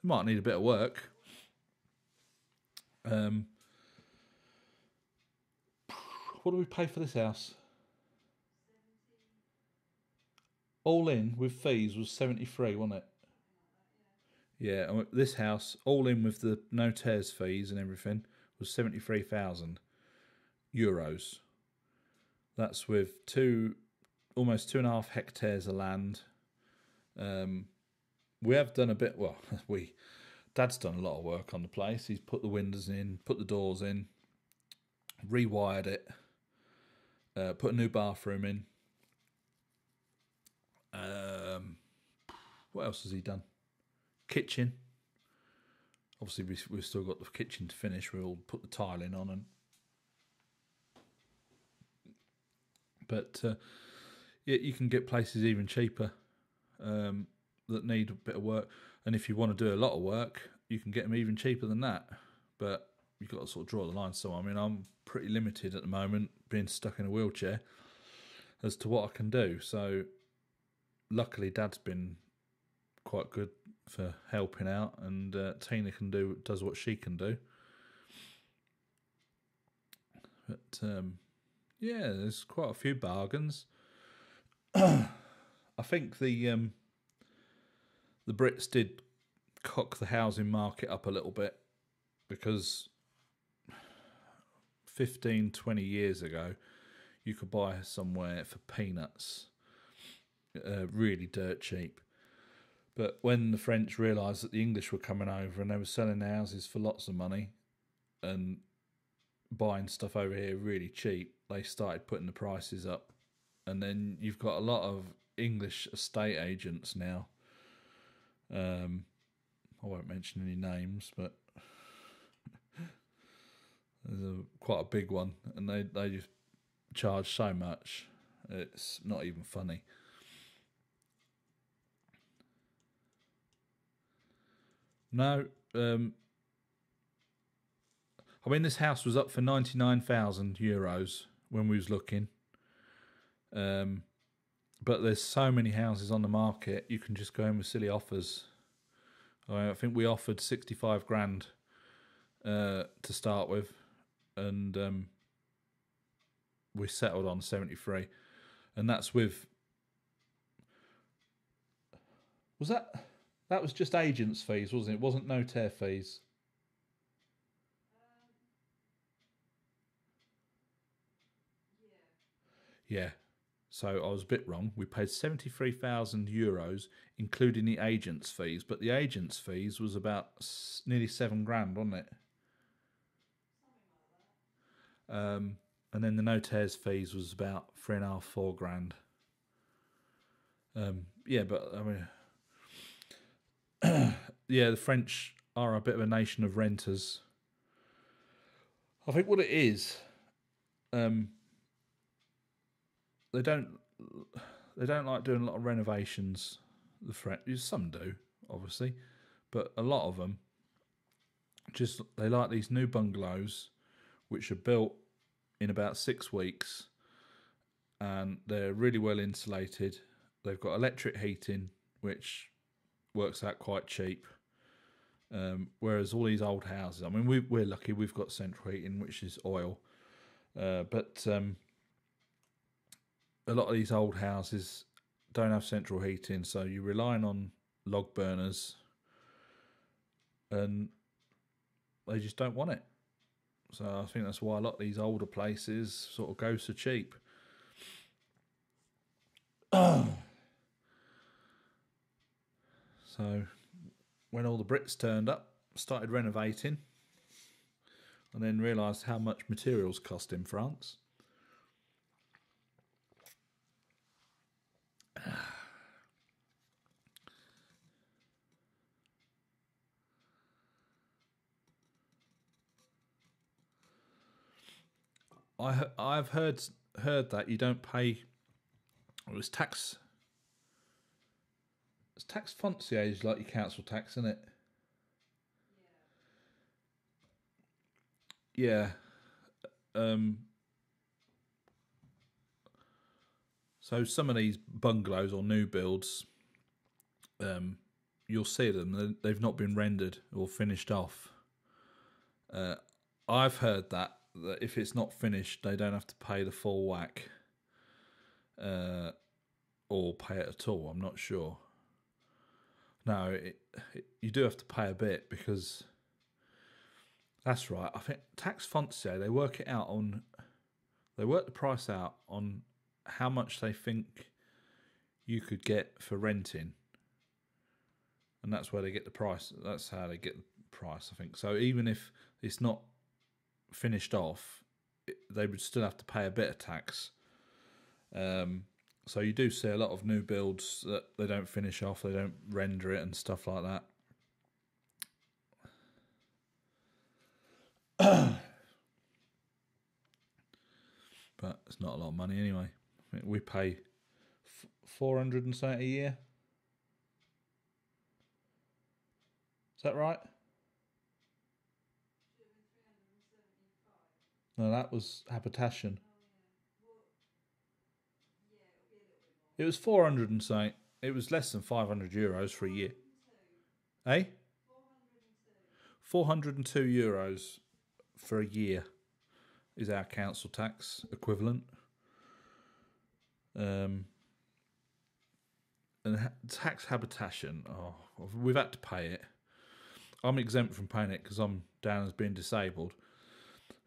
You might need a bit of work. What do we pay for this house? All in with fees was 73, wasn't it? Yeah, and this house, all in with the notaires fees and everything, was 73,000 euros. That's with almost 2.5 hectares of land. We have done a bit. Well, Dad's done a lot of work on the place. He's put the windows in, put the doors in, rewired it, put a new bathroom in. What else has he done? Kitchen. Obviously, we've still got the kitchen to finish. We'll put the tiling on, but you can get places even cheaper that need a bit of work. And if you want to do a lot of work, you can get them even cheaper than that. But you've got to sort of draw the line. So, I mean, I'm pretty limited at the moment, being stuck in a wheelchair, as to what I can do. So, luckily, Dad's been quite good for helping out, and Tina does what she can do. But yeah, there's quite a few bargains. I think the Brits did cock the housing market up a little bit, because 15, 20 years ago, you could buy somewhere for peanuts, really dirt cheap. But when the French realised that the English were coming over and they were selling their houses for lots of money and buying stuff over here really cheap, they started putting the prices up. And then you've got a lot of English estate agents now. I won't mention any names, but there's quite a big one, and they just charge so much, it's not even funny. No, I mean, this house was up for 99,000 euros when we was looking. But there's so many houses on the market, you can just go in with silly offers. I think we offered 65 grand to start with, and we settled on 73, and that's with. Was that was just agents' fees, wasn't it? It wasn't notaire fees. Yeah. So I was a bit wrong. We paid €73,000, including the agents' fees, but the agents' fees was about nearly £7,000, wasn't it? And then the notaire's fees was about 3.5, £4,000. Yeah, but I mean, yeah, the French are a bit of a nation of renters. I think what it is, they don't like doing a lot of renovations. The French, some do, obviously, but a lot of them just they like these new bungalows, which are built in about 6 weeks, and they're really well insulated. They've got electric heating, which works out quite cheap. Whereas all these old houses, I mean, we're lucky we've got central heating, which is oil, but a lot of these old houses don't have central heating, so you're relying on log burners, and they just don't want it. So I think that's why a lot of these older places sort of go so cheap. So when all the Brits turned up, started renovating, and then realised how much materials cost in France. I've heard that you don't pay. It was tax. It's tax foncier like your council tax, isn't it? Yeah. So some of these bungalows or new builds, you'll see them. They've not been rendered or finished off. I've heard that if it's not finished, they don't have to pay the full whack, or pay it at all. I'm not sure. No, you do have to pay a bit, because that's right. I think tax foncier, they work the price out on how much they think you could get for renting, and that's where they get the price. That's how they get the price, I think. So even if it's not finished off, they would still have to pay a bit of tax. So you do see a lot of new builds that they don't finish off, they don't render it and stuff like that. But it's not a lot of money anyway. I think we pay 470 a year. Is that right? No, that was habitation. It was 400 and something. It was less than €500 for a year. Eh? €402 for a year is our council tax equivalent. And tax habitation, we've had to pay it. I'm exempt from paying it because I'm down as being disabled.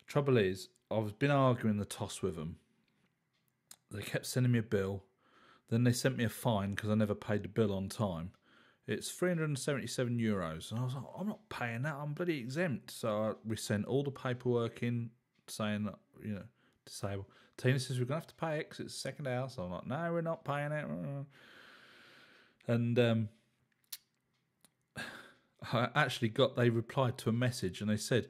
Trouble is, I've been arguing the toss with them. They kept sending me a bill. Then they sent me a fine because I never paid the bill on time. It's €377. And I was like, I'm not paying that. I'm bloody exempt. So we sent all the paperwork in saying that, disabled. Tina says, we're going to have to pay it because it's the second house. I'm like, no, we're not paying it. And they replied to a message, and they said,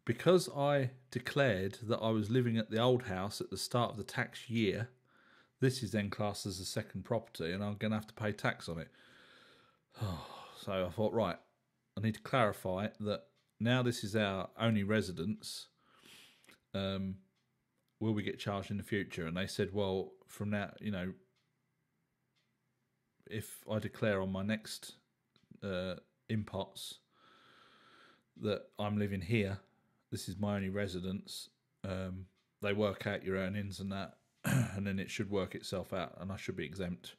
because I declared that I was living at the old house at the start of the tax year, this is then classed as a second property, and I'm going to have to pay tax on it. So I thought, right, I need to clarify that now this is our only residence. Will we get charged in the future? And they said, well, from now, if I declare on my next impots that I'm living here, this is my only residence, they work out your earnings and that, and then it should work itself out, and I should be exempt.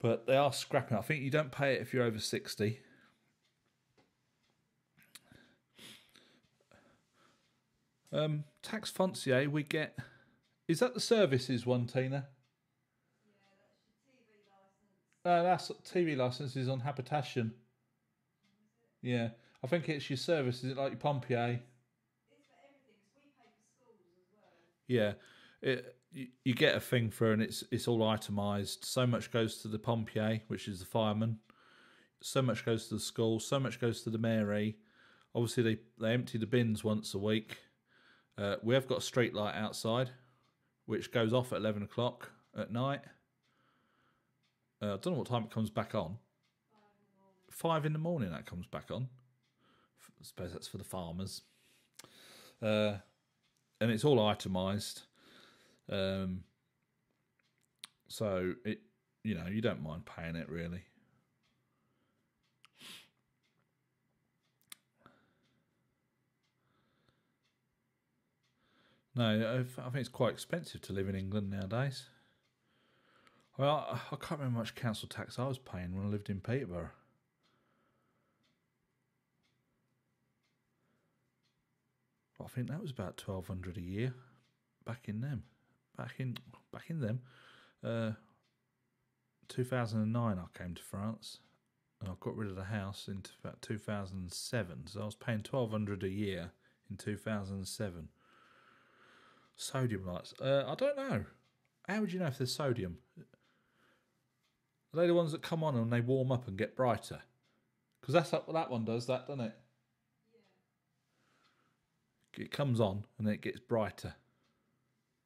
But they are scrapping. I think you don't pay it if you're over 60. Tax foncier, we get... Is that the services one, Tina? Yeah, that's your TV license. That's TV licenses on habitation. Yeah, I think it's your services, like your pompier. It's for everything, 'cause we pay for schools as well. Yeah, you get a thing for, and it's all itemised. So much goes to the pompier, which is the fireman. So much goes to the school. So much goes to the mairie. Obviously, they empty the bins once a week. We have got a street light outside, which goes off at 11 o'clock at night. I don't know what time it comes back on. 5 in the morning that comes back on. I suppose that's for the farmers. And it's all itemised. So it, you don't mind paying it really. No, I think it's quite expensive to live in England nowadays. Well, I can't remember how much council tax I was paying when I lived in Peterborough. I think that was about $1,200 a year. Back in them. 2009 I came to France, and I got rid of the house in about 2007. So I was paying $1,200 a year in 2007. Sodium lights. I don't know. How would you know if there's sodium? Are they the ones that come on and they warm up and get brighter? Because that's what that one does, that, doesn't it? Yeah. It comes on and then it gets brighter.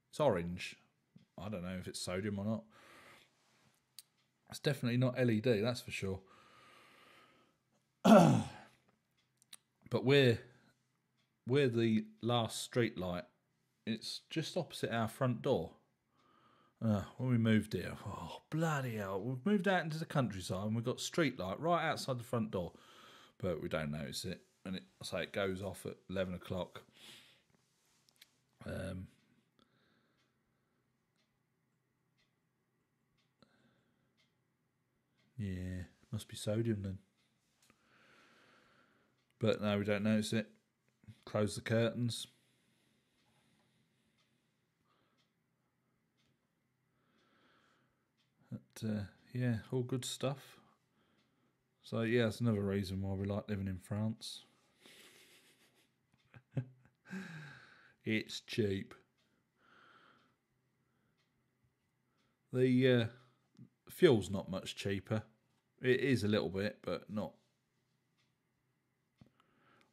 It's orange. I don't know if it's sodium or not. It's definitely not LED, that's for sure. But we're the last street light. It's just opposite our front door. When we moved here, oh bloody hell, we've moved out into the countryside and we've got street light right outside the front door, but we don't notice it, and it goes off at 11 o'clock. Yeah, must be sodium then. But no, we don't notice it. Close the curtains. But, yeah, all good stuff. So yeah, that's another reason why we like living in France. It's cheap. The fuel's not much cheaper. It is a little bit, but not.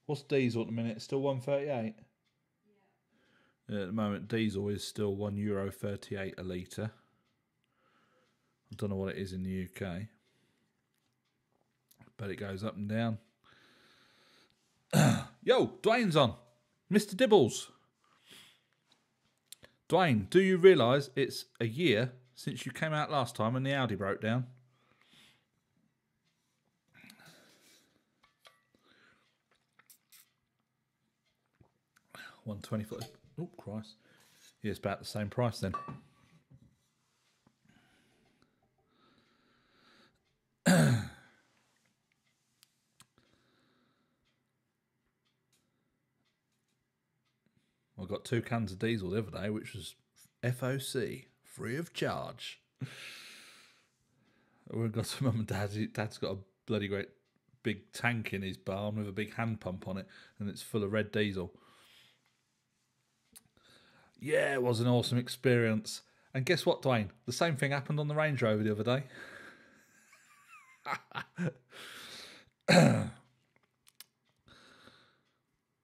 What's diesel at the minute? Still 138? Yeah. At the moment, diesel is still €1.38 a litre. I don't know what it is in the UK, but it goes up and down. Yo, Dwayne's on. Mr. Dibbles. Dwayne, do you realise it's a year since you came out last time and the Audi broke down? $125. Oh, Christ. Yeah, it's about the same price then. I got 2 cans of diesel the other day, which was FOC, free of charge. We've got to Mum and Dad's. Dad's got a bloody great big tank in his barn with a big hand pump on it, and it's full of red diesel. Yeah, it was an awesome experience. And guess what, Dwayne? The same thing happened on the Range Rover the other day.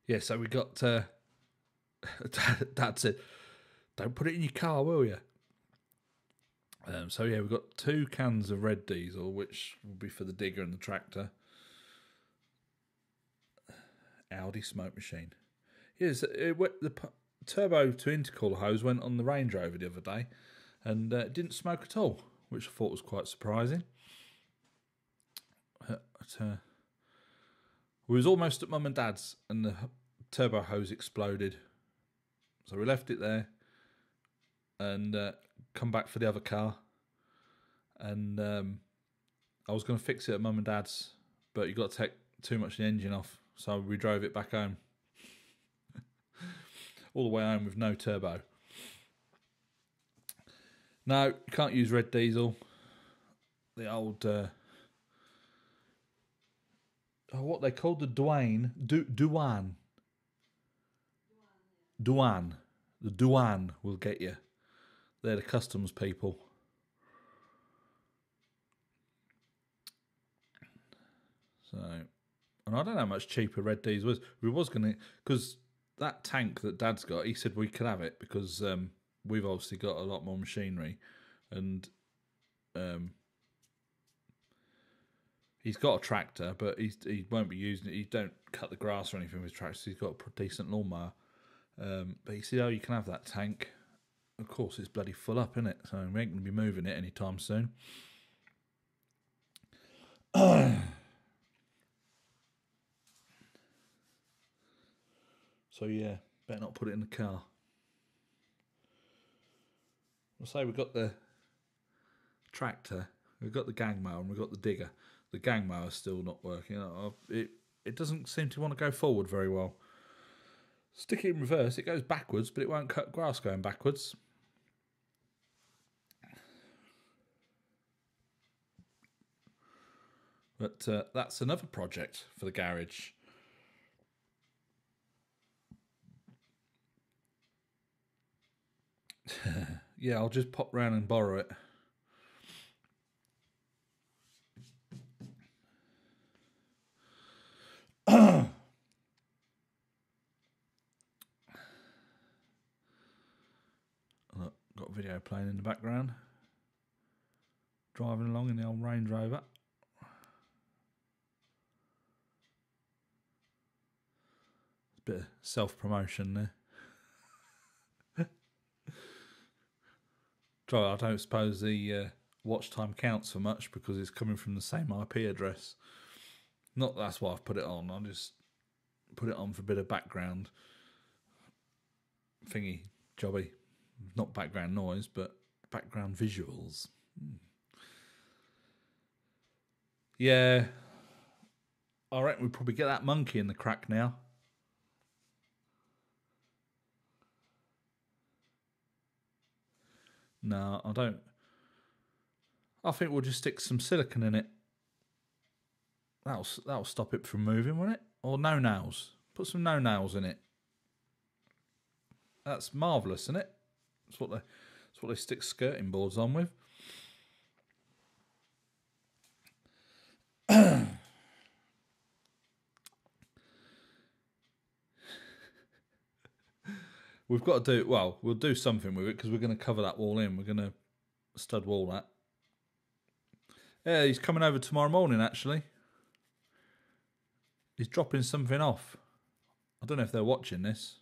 Yeah, so we got... Dad said, don't put it in your car, will you? So yeah, we've got 2 cans of red diesel, which will be for the digger and the tractor. Audi smoke machine. Yes, the turbo to intercooler hose went on the Range Rover the other day, and it didn't smoke at all, which I thought was quite surprising. We was almost at Mum and Dad's, and the turbo hose exploded. So we left it there and come back for the other car. And I was going to fix it at Mum and Dad's, but you got to take too much of the engine off. So we drove it back home. All the way home with no turbo. No, you can't use red diesel. The old... what they called the Douane. Douane. Douane. The Douane will get you. They're the customs people. So, and I don't know how much cheaper red diesel was. We was going to... Because that tank that Dad's got, he said we could have it because we've obviously got a lot more machinery. And... he's got a tractor, but he won't be using it. He don't cut the grass or anything with his tractor. He's got a decent lawnmower. But he said, oh, you can have that tank. Of course, it's bloody full up, isn't it? So we ain't going to be moving it anytime soon. So, yeah, better not put it in the car. I'll say we've got the tractor, we've got the gang mower, and we've got the digger. The gang mower's still not working. It doesn't seem to want to go forward very well. Stick it in reverse, it goes backwards, but it won't cut grass going backwards. But that's another project for the garage. Yeah, I'll just pop round and borrow it. Look, got a video playing in the background. Driving along in the old Range Rover. Bit of self-promotion there. I don't suppose the watch time counts for much because it's coming from the same IP address. Not that's why I've put it on. I just put it on for a bit of background thingy jobby. Not background noise, but background visuals. Yeah, I reckon we'd probably get that monkey in the crack now. No, I don't. I think we'll just stick some silicone in it. That'll stop it from moving, won't it? Or no nails. Put some no nails in it. That's marvellous, isn't it? That's what they stick skirting boards on with. We've got to do, well, we'll do something with it because we're going to cover that wall in. We're going to stud wall that. Yeah, he's coming over tomorrow morning, actually. He's dropping something off. I don't know if they're watching this.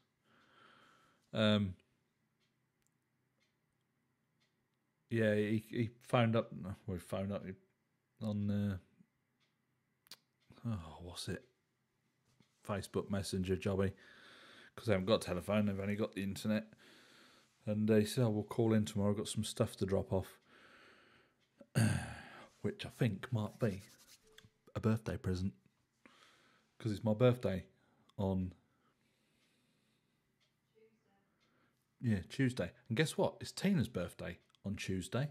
Yeah, he phoned up. We phoned up on, what's it? Facebook Messenger jobby. Because they haven't got a telephone, they've only got the internet. And he said, we'll call in tomorrow, I've got some stuff to drop off. Which I think might be a birthday present. Because it's my birthday on... Tuesday. And guess what? It's Tina's birthday on Tuesday.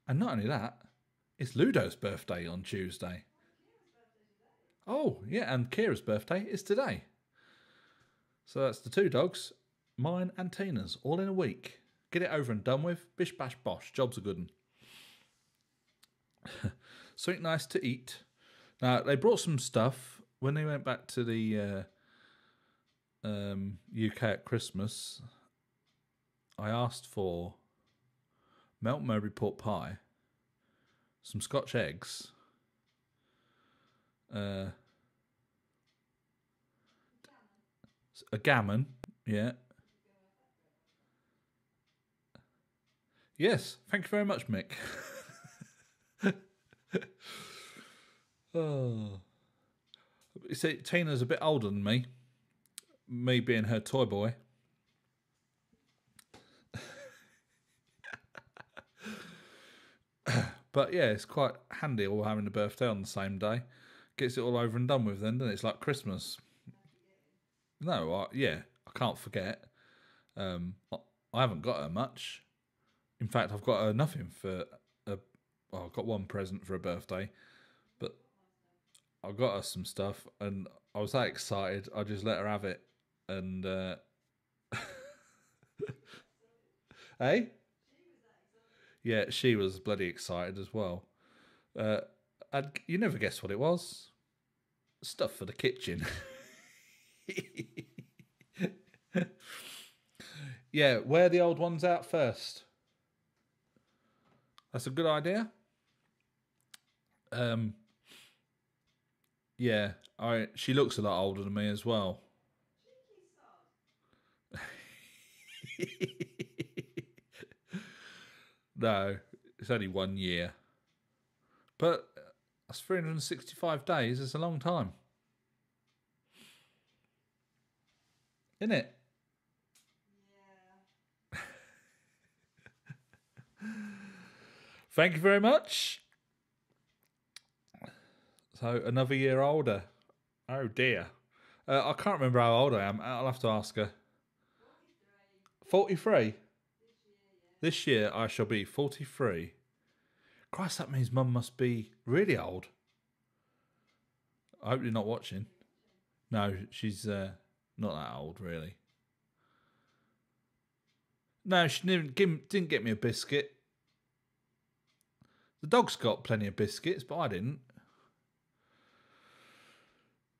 And not only that, it's Ludo's birthday on Tuesday. Oh, yeah, and Kira's birthday is today. So that's the two dogs, mine and Tina's, all in a week. Get it over and done with. Bish, bash, bosh. Job's a good one. Something nice to eat. Now, they brought some stuff. When they went back to the UK at Christmas, I asked for Melt Mowbray pork pie, some Scotch eggs, a gammon, yeah. Yes, thank you very much, Mick. Oh. You see, Tina's a bit older than me being her toy boy. But yeah, it's quite handy all having a birthday on the same day. Gets it all over and done with then, doesn't it? It's like Christmas. No, I can't forget. I haven't got her much. In fact, I've got her nothing for I've got one present for a birthday, but I got her some stuff, and I was that excited. I just let her have it, and hey, yeah, she was bloody excited as well. And you never guess what it was. Stuff for the kitchen. Yeah, wear the old ones out first. That's a good idea. Yeah, she looks a lot older than me as well. No, it's only 1 year. But that's 365 days. It's a long time. Isn't it? Thank you very much. So, another year older. Oh, dear. I can't remember how old I am. I'll have to ask her. 43? This year I shall be 43. Christ, that means Mum must be really old. I hope you're not watching. No, she's not that old, really. No, she didn't get me a biscuit. The dog's got plenty of biscuits, but I didn't.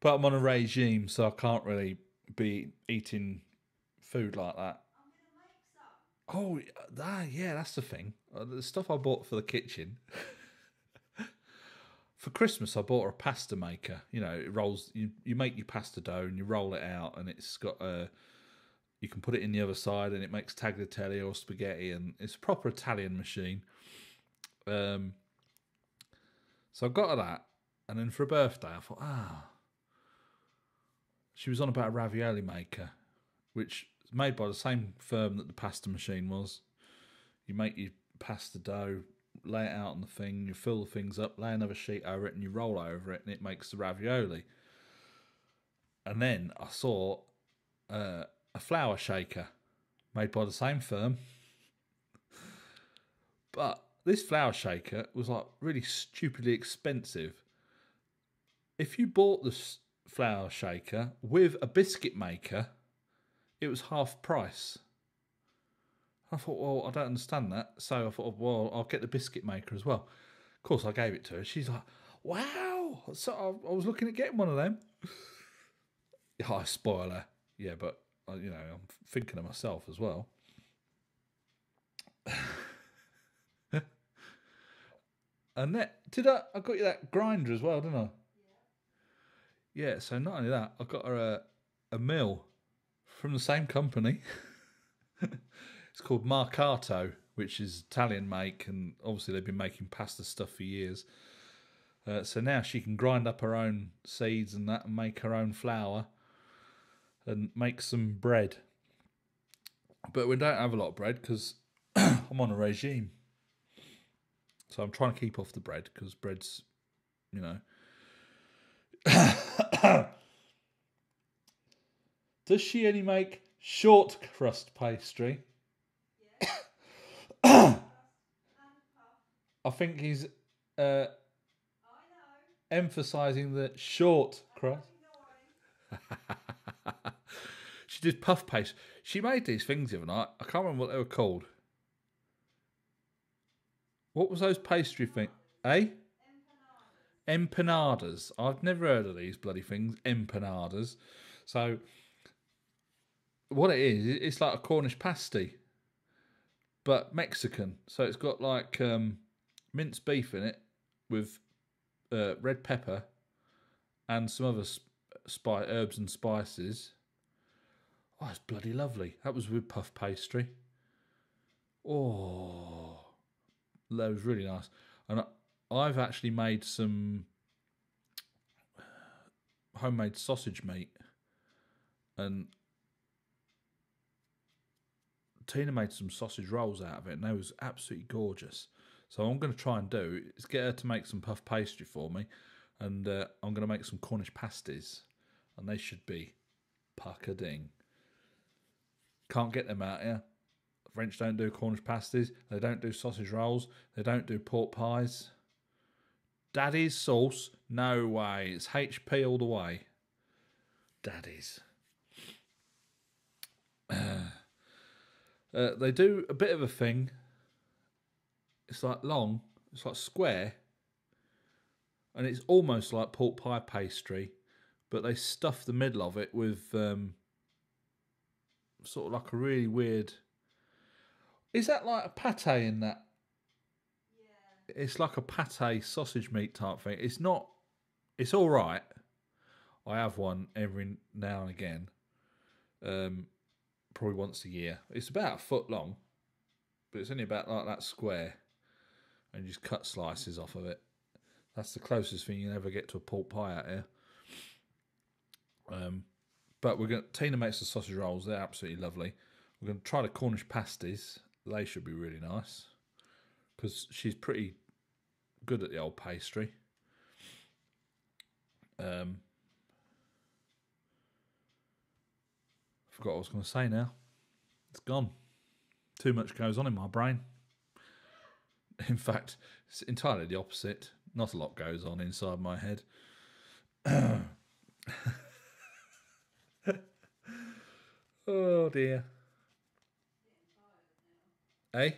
But I'm on a regime, so I can't really be eating food like that. Oh, yeah, that's the thing. The stuff I bought for the kitchen. For Christmas, I bought her a pasta maker. You know, it rolls. You make your pasta dough and you roll it out, and it's got you can put it in the other side, and it makes tagliatelle or spaghetti, and it's a proper Italian machine. So I got her that, and then for a birthday, I thought, she was on about a ravioli maker, which is made by the same firm that the pasta machine was. You make your pasta dough, lay it out on the thing, you fill the things up, lay another sheet over it, and you roll over it, and it makes the ravioli. And then I saw a flour shaker made by the same firm. But this flour shaker was like really stupidly expensive. If you bought this flour shaker with a biscuit maker, it was half price. I thought, well, I don't understand that. So I thought, well, I'll get the biscuit maker as well. Of course, I gave it to her. She's like, wow. So I was looking at getting one of them. Yeah, I spoil her. Yeah, but, I'm thinking of myself as well. And I got you that grinder as well, didn't I? Yeah, so not only that, I got her a mill from the same company. It's called Marcato, which is Italian make, and obviously they've been making pasta stuff for years. So now she can grind up her own seeds and that, and make her own flour, and make some bread. But we don't have a lot of bread because I'm on a regime. So I'm trying to keep off the bread because bread's, Does she only make short crust pastry? I think he's emphasising the short crust. She did puff paste. She made these things the other night. I can't remember what they were called. What was those pastry things? Eh? Empanadas. I've never heard of these bloody things. Empanadas. So, what it is, it's like a Cornish pasty, but Mexican. So it's got like minced beef in it with red pepper and some other herbs and spices. Oh, it's bloody lovely. That was with puff pastry. Oh, that was really nice. And I've actually made some homemade sausage meat, and Tina made some sausage rolls out of it, and they was absolutely gorgeous. So what I'm going to try and do is get her to make some puff pastry for me, and I'm going to make some Cornish pasties, and they should be puckerding. Can't get them out here. French don't do Cornish pasties. They don't do sausage rolls. They don't do pork pies. Daddy's sauce? No way. It's HP all the way. Daddy's. They do a bit of a thing. It's like long. It's like square. And it's almost like pork pie pastry. But they stuff the middle of it with sort of like a really weird... Is that like a pate in that? Yeah. It's like a pate sausage meat type thing. It's not... It's all right. I have one every now and again. Probably once a year. It's about a foot long. But it's only about like that square. And you just cut slices off of it. That's the closest thing you ever get to a pork pie out here. But Tina makes the sausage rolls. They're absolutely lovely. We're going to try the Cornish pasties. They should be really nice. Because she's pretty good at the old pastry. Forgot what I was going to say now. It's gone. Too much goes on in my brain. In fact, it's entirely the opposite. Not a lot goes on inside my head. Oh dear. Eh?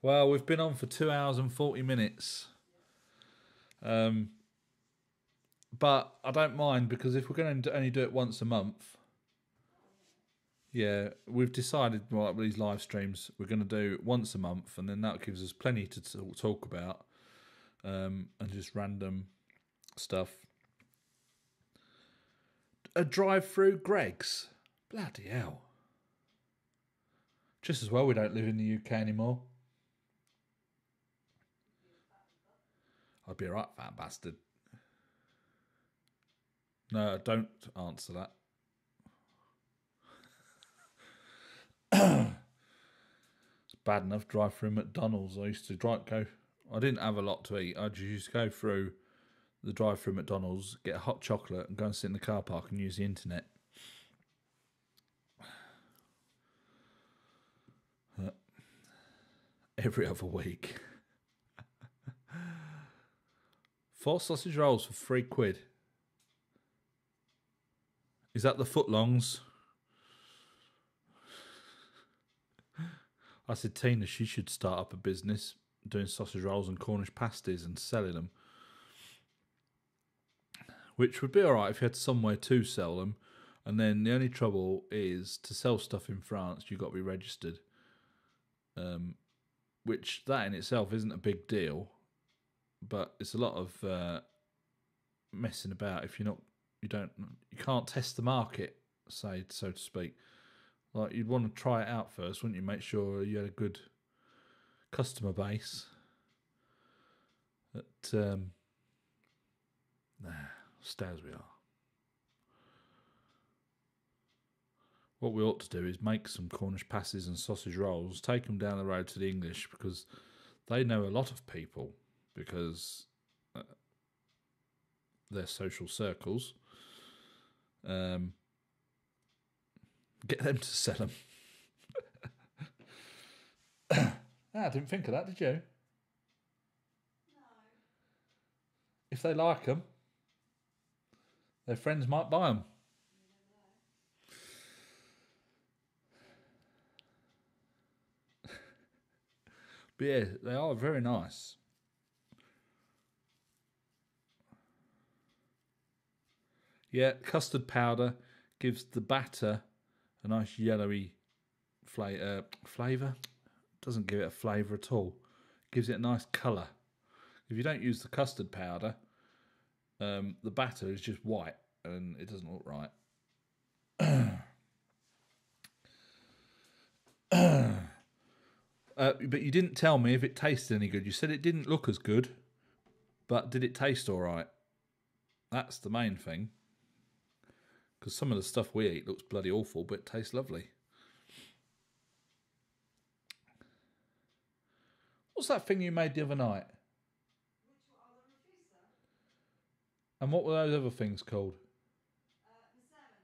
Well, we've been on for 2 hours and 40 minutes. But I don't mind, because if we're going to only do it once a month, yeah, we've decided, well, with these live streams, we're going to do once a month, and then that gives us plenty to talk about, and just random stuff. A drive-through Greggs. Bloody hell. Just as well we don't live in the UK anymore. I'd be a right fat bastard. No, don't answer that. It's bad enough drive through McDonald's. I used to I didn't have a lot to eat. I just used to go through the drive through McDonald's, get a hot chocolate, and go and sit in the car park and use the internet. Every other week. 4 sausage rolls for £3. Is that the footlongs? I said Tina, she should start up a business doing sausage rolls and Cornish pasties and selling them. Which would be alright if you had somewhere to sell them. And then the only trouble is, to sell stuff in France, you've got to be registered. Which, that in itself isn't a big deal. But it's a lot of messing about if you can't test the market, so to speak. Like, you'd want to try it out first, wouldn't you? Make sure you had a good customer base. But stay as we are. What we ought to do is make some Cornish pasties and sausage rolls, take them down the road to the English, because they know a lot of people, because their social circles. Get them to sell them. I didn't think of that, did you? No. If they like them, their friends might buy them. But yeah, they are very nice. Yeah, custard powder gives the batter a nice yellowy flavour. Doesn't give it a flavour at all. Gives it a nice colour. If you don't use the custard powder, the batter is just white and it doesn't look right. But you didn't tell me if it tasted any good. You said it didn't look as good, but did it taste all right? That's the main thing. Because some of the stuff we eat looks bloody awful, but it tastes lovely. What's that thing you made the other night? Which one? Oh, the Rafisa. And what were those other things called? The salmon.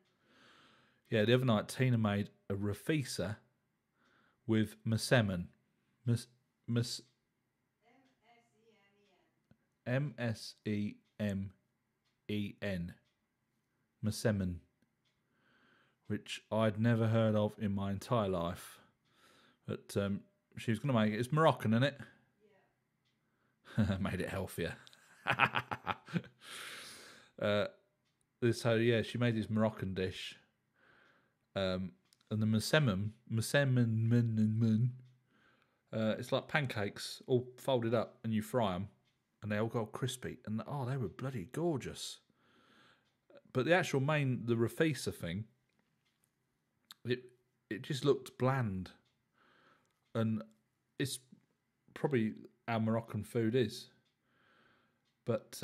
Yeah, the other night Tina made a Rafisa with Masemen. Mas M-S-E-M-E-N. Masemen. Masemen. Which I'd never heard of in my entire life. But she was going to make it. It's Moroccan, isn't it? Yeah. Made it healthier. So yeah, she made this Moroccan dish. And the masemen, it's like pancakes all folded up, and you fry them, and they all go crispy. And oh, they were bloody gorgeous. But the actual the rafisa thing, it just looked bland, and it's probably how Moroccan food is. But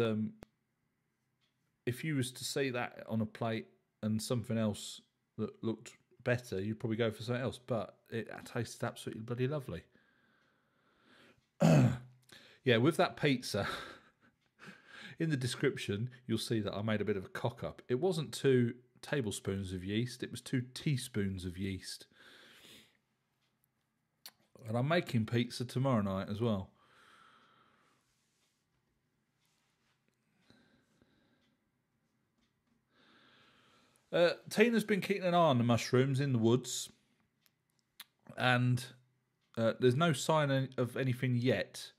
if you was to see that on a plate and something else that looked better, you'd probably go for something else. But it tasted absolutely bloody lovely. Yeah, with that pizza, in the description, you'll see that I made a bit of a cock up. It wasn't 2 tablespoons of yeast, it was 2 teaspoons of yeast. And I'm making pizza tomorrow night as well. Tina's been keeping an eye on the mushrooms in the woods, and there's no sign of anything yet,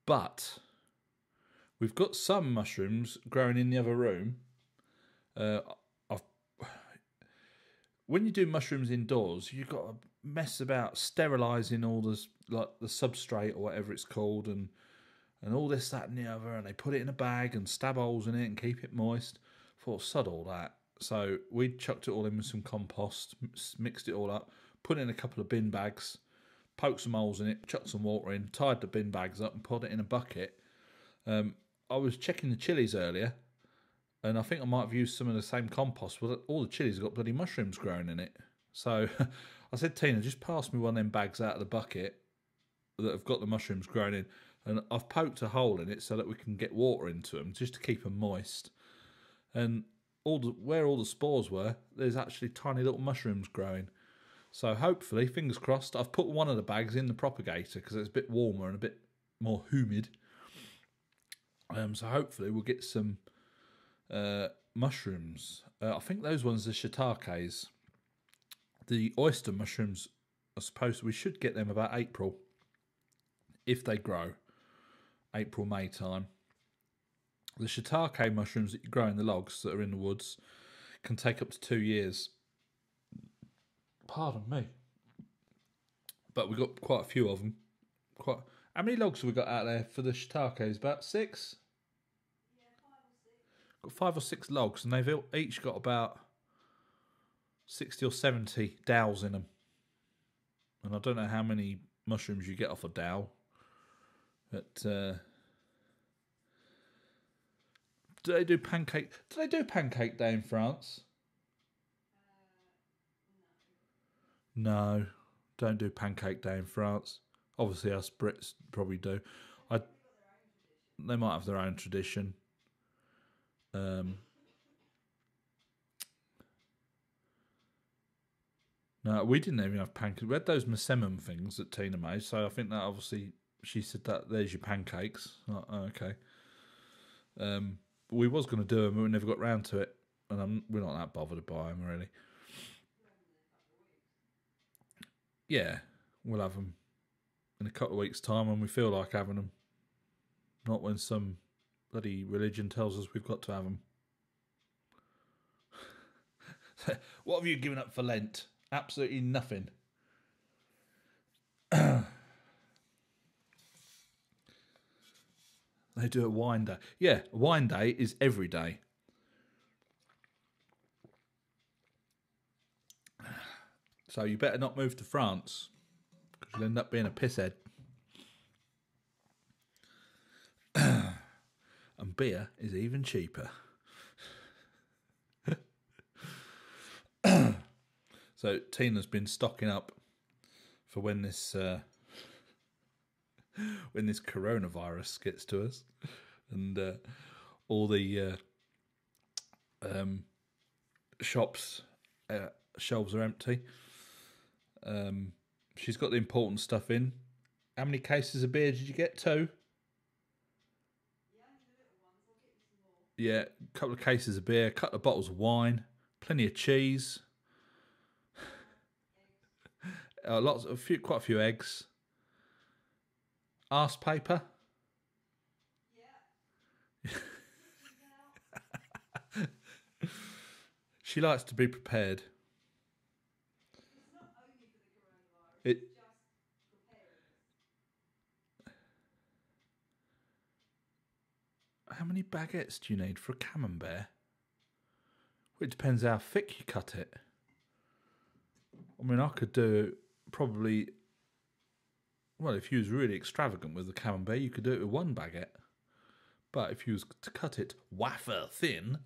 but we've got some mushrooms growing in the other room. When you do mushrooms indoors, you've got to mess about sterilising all this, like the substrate or whatever it's called, and all this, that, and the other, and they put it in a bag and stab holes in it and keep it moist. Thought, sod all that. So we chucked it all in with some compost, mixed it all up, put it in a couple of bin bags, poked some holes in it, chucked some water in, tied the bin bags up and put it in a bucket. I was checking the chilies earlier, and I think I might have used some of the same compost. Well, all the chilies have got bloody mushrooms growing in it. So I said, Tina, just pass me one of them bags out of the bucket that have got the mushrooms growing in. And I've poked a hole in it so that we can get water into them, just to keep them moist. And where all the spores were, there's actually tiny little mushrooms growing. So hopefully, fingers crossed, I've put one of the bags in the propagator because it's a bit warmer and a bit more humid. So hopefully we'll get some mushrooms. I think those ones are shiitakes. The oyster mushrooms, I suppose we should get them about April, if they grow. April, May time. The shiitake mushrooms that you grow in the logs that are in the woods can take up to 2 years. Pardon me. But we've got quite a few of them. How many logs have we got out there for the shiitakes? About 6? Yeah, 5 or 6. Got 5 or 6 logs, and they've each got about 60 or 70 dowels in them. And I don't know how many mushrooms you get off a dowel. But do they do pancake day in France? No, don't do pancake day in France. Obviously, us Brits probably do. They might have their own tradition. No, we didn't even have pancakes. We had those masemen things that Tina made, so I think that obviously she said that there's your pancakes. Like, oh, okay. We was going to do them, but we never got round to it, and we're not that bothered by them really. Yeah, we'll have them in a couple of weeks' time when we feel like having them. Not when some bloody religion tells us we've got to have them. What have you given up for Lent? Absolutely nothing. They do a wine day. Yeah, wine day is every day. So you better not move to France, because you'll end up being a pisshead. And beer is even cheaper. So Tina's been stocking up for when this when this coronavirus gets to us, and all the shops shelves are empty. She's got the important stuff in. How many cases of beer did you get? 2? Yeah, only the little ones. I'll get you some more. Yeah, a couple of cases of beer, a couple of bottles of wine, plenty of cheese, quite a few eggs, arse paper. Yeah. She likes to be prepared. It's not only for the coronavirus. It- It's just preparedness. How many baguettes do you need for a camembert? Well, it depends how thick you cut it. I mean, I could do probably... Well, if you was really extravagant with the camembert, you could do it with 1 baguette. But if you was to cut it wafer thin,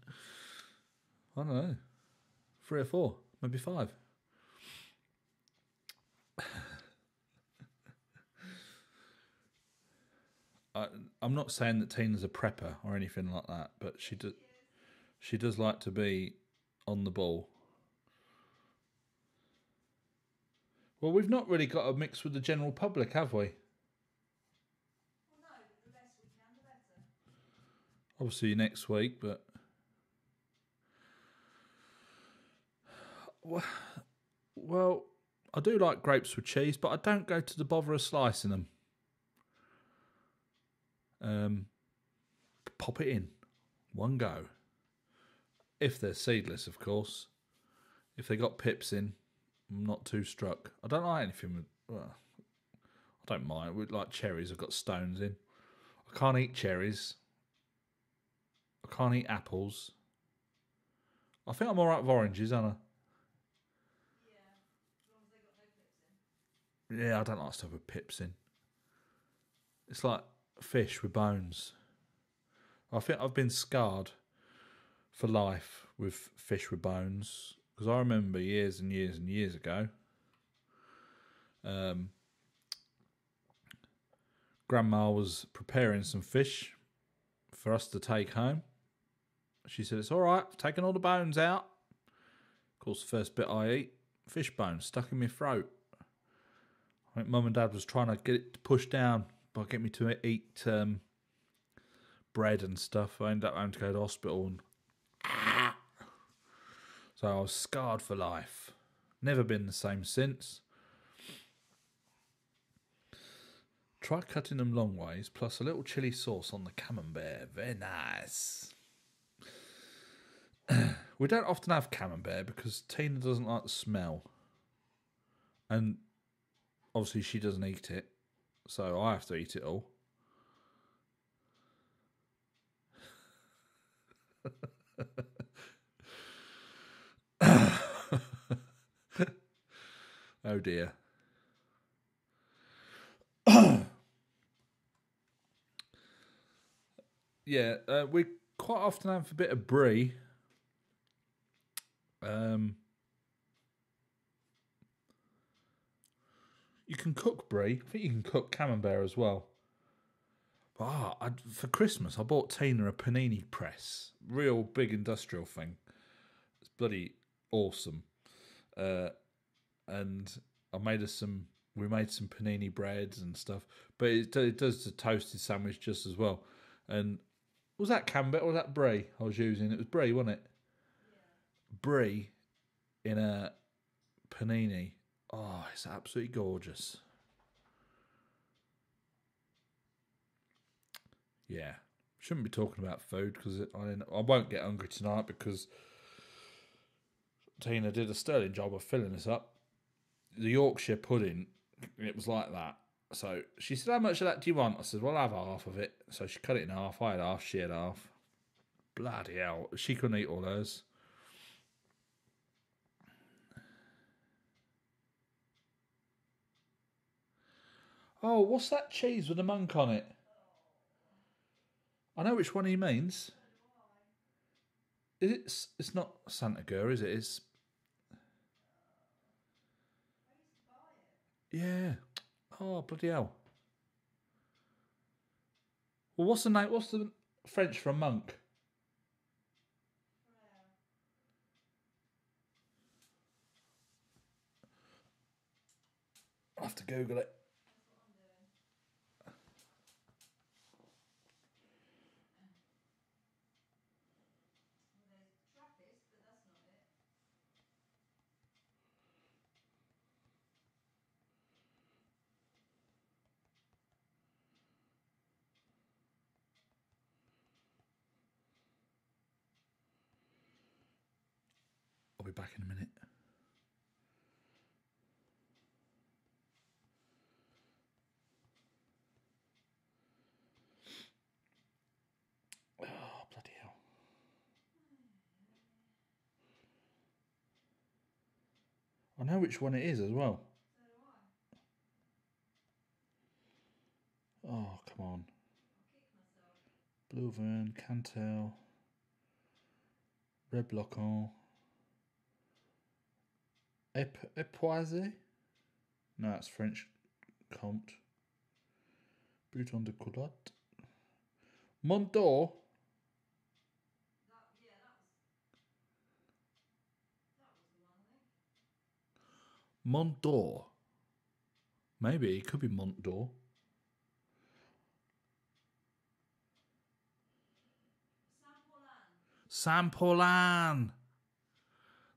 I don't know, 3 or 4, maybe 5. I'm not saying that Tina's a prepper or anything like that, but she does like to be on the ball. Well, we've not really got a mix with the general public, have we? Well, no, but the less we can, the better. Obviously next week, but... Well, I do like grapes with cheese, but I don't go to the bother of slicing them. Pop it in. 1 go. If they're seedless, of course. If they got pips in, I'm not too struck. I don't like anything with... Well, I don't mind. With like cherries, I've got stones in. I can't eat cherries. I can't eat apples. I think I'm alright with oranges, aren't I? Yeah, as long as they got no pips in. Yeah, I don't like stuff with pips in. It's like fish with bones. I think I've been scarred for life with fish with bones. Because I remember years and years and years ago, Grandma was preparing some fish for us to take home. She said, "It's all right, I've taken all the bones out." Of course, the first bit I eat, fish bones stuck in my throat. I think Mum and Dad was trying to get it to push down by getting me to eat bread and stuff. I ended up having to go to the hospital, and so I was scarred for life. Never been the same since. Try cutting them long ways, plus a little chili sauce on the camembert. Very nice. We don't often have camembert because Tina doesn't like the smell. And obviously she doesn't eat it, so I have to eat it all. Oh dear. Yeah, we quite often have a bit of brie. You can cook brie. I think you can cook camembert as well. But for Christmas, I bought Tina a panini press. Real big industrial thing. It's bloody awesome. And I made us some... We made some panini breads and stuff. But it does the toasted sandwich just as well. And was that camembert or was that brie I was using? It was brie, wasn't it? Yeah. Brie in a panini. Oh, it's absolutely gorgeous. Yeah. Shouldn't be talking about food because I won't get hungry tonight because Tina did a sterling job of filling us up. The Yorkshire pudding, it was like that. So she said, "How much of that do you want?" I said, "Well, I'll have half of it." So she cut it in half. I had half, she had half. Bloody hell. She couldn't eat all hers. Oh, what's that cheese with a monk on it? I know which one he means. It's not Santa Gur, is it? It's... I used to buy it. Yeah. Oh, bloody hell. Well, what's the name? What's the French for a monk? I'll have to Google it. I'll be back in a minute. Oh, bloody hell. I know which one it is as well. Oh, come on. Blue Verne, Cantel, Red Bloquant, Epoise? No, that's French. Comte. Bouton de Culotte. Mont d'Or. Mont d'Or. Maybe it could be Mont d'Or. Saint Paulin.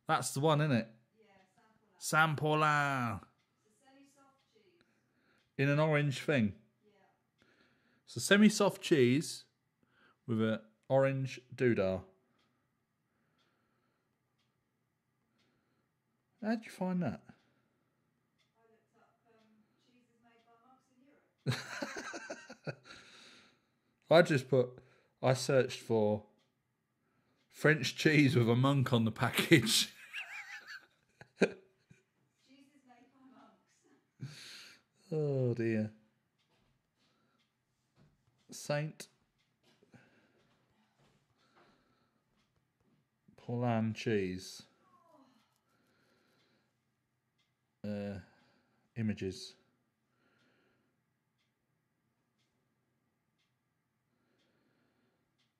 That's the one, isn't it? Yeah, Saint Paulin. It's a semi-soft cheese. In an orange thing. Yeah. It's a semi-soft cheese with an orange doodah. How'd you find that? I looked up cheeses made by monks in Europe. I searched for French cheese with a monk on the package. Cheeses made by monks. Oh dear. Saint Paulin cheese. Images.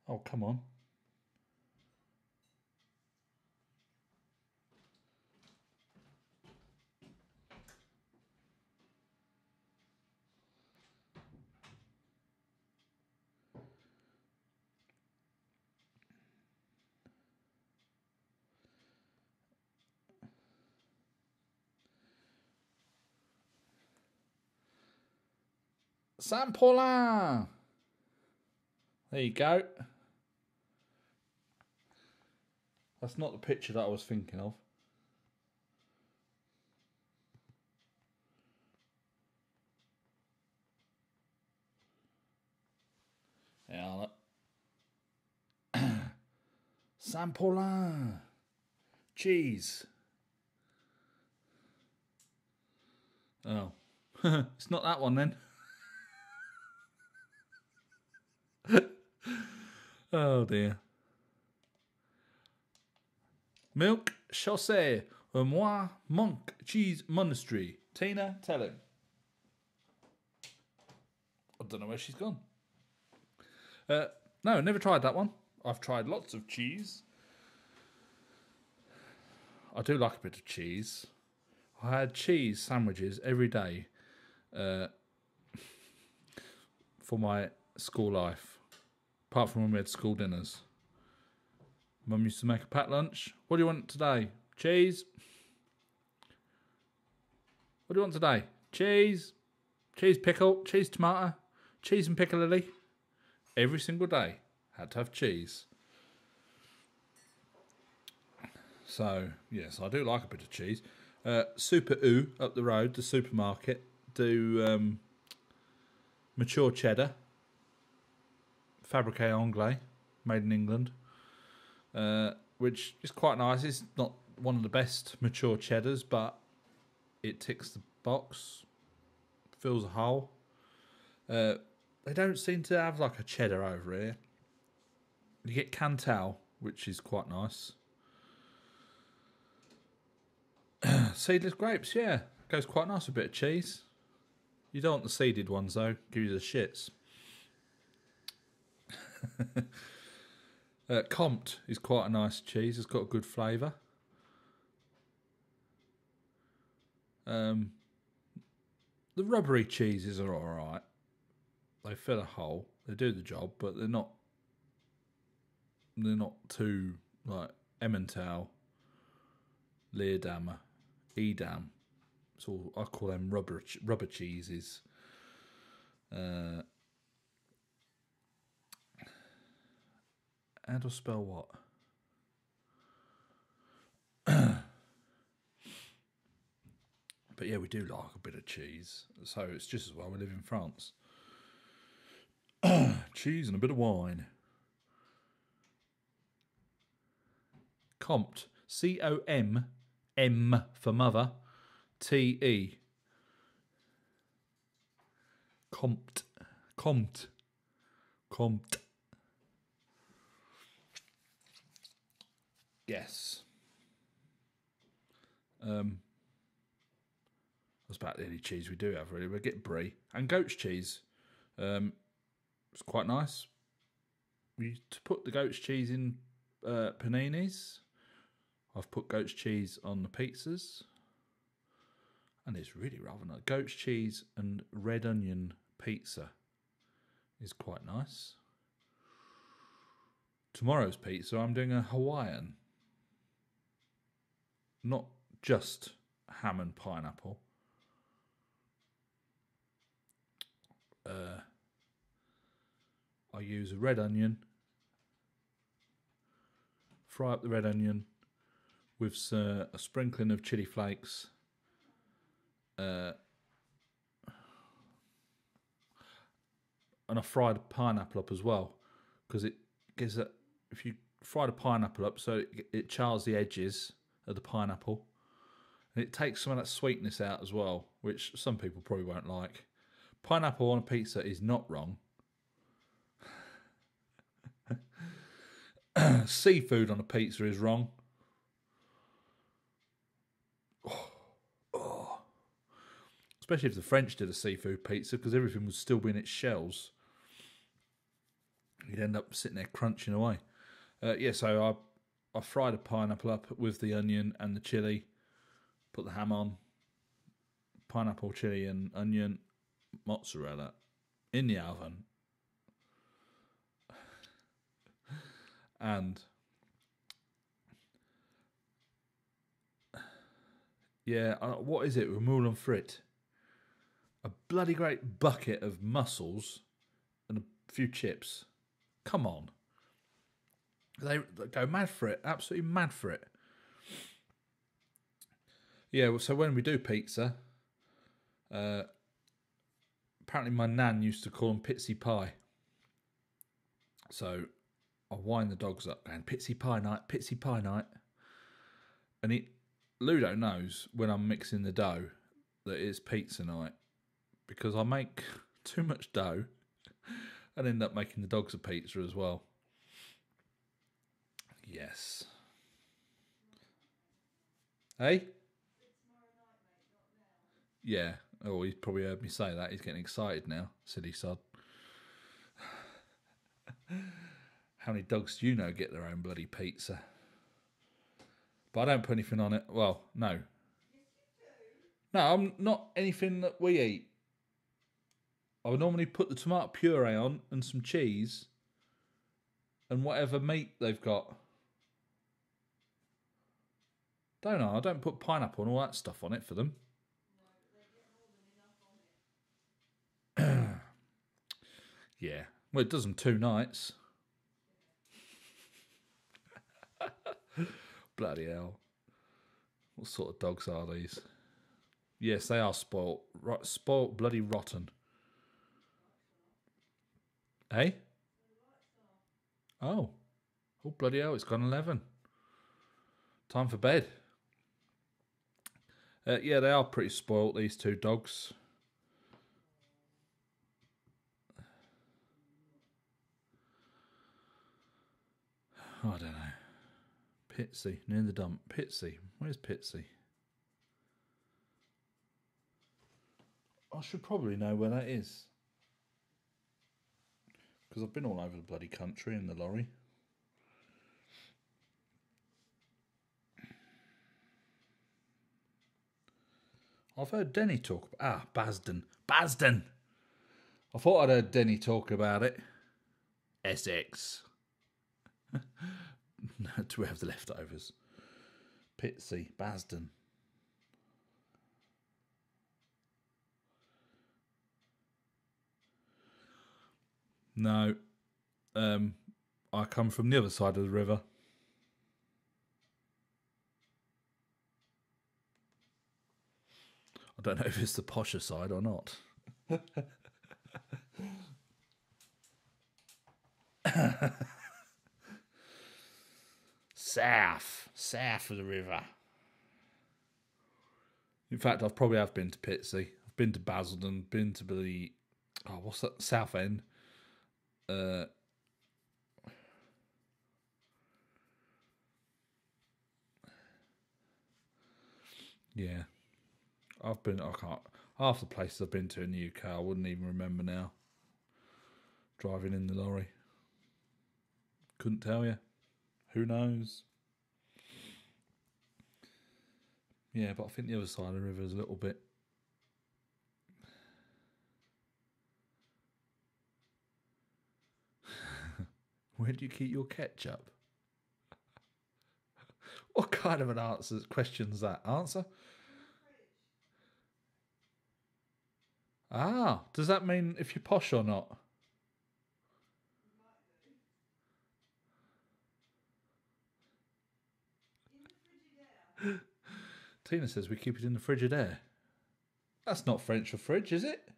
Oh, come on. Saint Paulin. There you go. That's not the picture that I was thinking of. Yeah. Saint Paulin. Cheese. Oh. It's not that one then. Oh dear. Milk Chaussee, moi, monk, cheese monastery. Tina, tell him. I don't know where she's gone. No, never tried that one. I've tried lots of cheese. I do like a bit of cheese. I had cheese sandwiches every day for my school life, apart from when we had school dinners. Mum used to make a packed lunch. What do you want today? Cheese. What do you want today? Cheese. Cheese pickle. Cheese tomato. Cheese and piccalilli. Every single day. Had to have cheese. So, yes, I do like a bit of cheese. Super U up the road, the supermarket, do mature cheddar. Fabrique Anglais, made in England. Which is quite nice. It's not one of the best mature cheddars, but it ticks the box, fills a hole. They don't seem to have like a cheddar over here. You get Cantal, which is quite nice. Seedless grapes, yeah, goes quite nice with a bit of cheese. You don't want the seeded ones though, give you the shits. Compt is quite a nice cheese. It's got a good flavour. The rubbery cheeses are alright. They fill a hole. They do the job, but they're not too like Emmental, Leerdammer, Edam. So I call them rubber cheeses. How do I spell what? But yeah, we do like a bit of cheese. So it's just as well we live in France. Cheese and a bit of wine. Compt. C-O-M. M for mother. T-E. Compt. Compt. Compt. Yes. That's about the only cheese we do have, really. We get brie and goat's cheese. It's quite nice. We used to put the goat's cheese in paninis. I've put goat's cheese on the pizzas, and it's really rather nice. Goat's cheese and red onion pizza is quite nice. Tomorrow's pizza, I'm doing a Hawaiian. Not just ham and pineapple. I use a red onion, fry up the red onion with a sprinkling of chili flakes, and I fried pineapple up as well, because it gives that, if you fry the pineapple up so it chars the edges of the pineapple, and it takes some of that sweetness out as well, which some people probably won't like. Pineapple on a pizza is not wrong. Seafood on a pizza is wrong. Oh. Especially if the French did a seafood pizza, because everything would still be in its shells. You'd end up sitting there crunching away. So I fried a pineapple up with the onion and the chilli, put the ham on, pineapple, chilli and onion, mozzarella in the oven. And what is it with moule frit? A bloody great bucket of mussels and a few chips. Come on. They go mad for it, absolutely mad for it. Yeah, so when we do pizza, apparently my nan used to call them pitsy pie. So I wind the dogs up going, pitsy pie night. And Ludo knows when I'm mixing the dough that it's pizza night, because I make too much dough and end up making the dogs a pizza as well. Yes. Hey? Yeah. Oh, he's probably heard me say that. He's getting excited now. Silly sod. How many dogs do you know get their own bloody pizza? But I don't put anything on it. Well, no. Yes, you do. No, I'm not anything that we eat. I would normally put the tomato puree on and some cheese and whatever meat they've got. Don't I? I don't put pineapple and all that stuff on it for them. No, but they get more than enough on it. Yeah. Well, it does them 2 nights. Bloody hell. What sort of dogs are these? Yes, they are spoilt. Spoilt, bloody rotten. Eh? Oh. Oh, bloody hell, it's gone 11. Time for bed. Yeah, they are pretty spoilt, these 2 dogs. Oh, I don't know. Pitsy, near the dump. Pitsy. Where's Pitsy? I should probably know where that is, because I've been all over the bloody country in the lorry. I've heard Denny talk about... Basden. Basden! I thought I'd heard Denny talk about it. Essex. Do we have the leftovers? Pitsea. Basden. No. I come from the other side of the river. I don't know if it's the posher side or not. South of the river. In fact, I probably have been to Pitsea. I've been to Basildon, been to the... Oh, what's that? South End. Yeah. I can't... Half the places I've been to in the UK, I wouldn't even remember now. Driving in the lorry. Couldn't tell you. Who knows? Yeah, but I think the other side of the river is a little bit... Where do you keep your ketchup? What kind of an question is that? Answer? Ah, does that mean if you're posh or not? Tina says we keep it in the Frigidaire. That's not French for fridge, is it?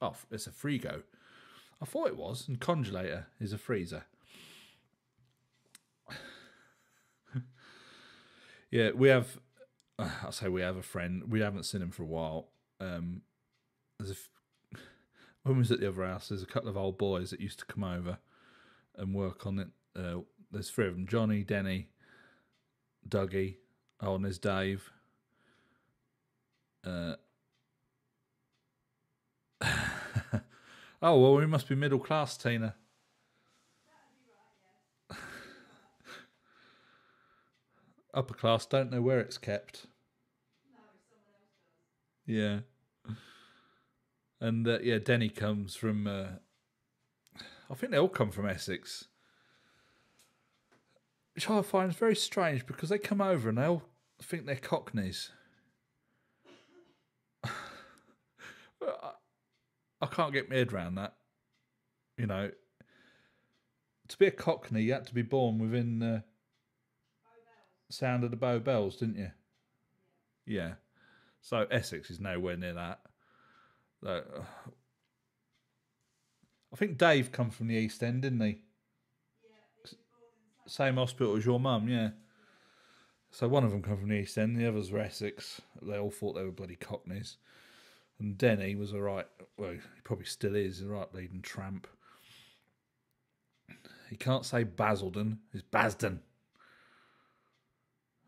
No, it's a frigo. Oh, it's a frigo. I thought it was, and congelator is a freezer. Yeah, we have... I'll say we have a friend. We haven't seen him for a while. When we was at the other house, there's a couple of old boys that used to come over and work on it. There's three of them: Johnny, Denny, Dougie. Oh, and there's Dave. Oh well, we must be middle class, Tina. That'd be right, yes. Upper class don't know where it's kept. No, someone else does. Yeah. And yeah, Denny comes from... I think they all come from Essex. Which I find very strange because they come over and they all think they're Cockneys. I can't get my head around that. You know, to be a Cockney, you had to be born within the sound of the Bow Bells, didn't you? Yeah. So Essex is nowhere near that. I think Dave come from the East End, didn't he? Same hospital as your mum, yeah. So one of them come from the East End, the others were Essex. They all thought they were bloody Cockneys. And Denny was a right, well, he probably still is, a right bleeding tramp. He can't say Basildon, it's Basden.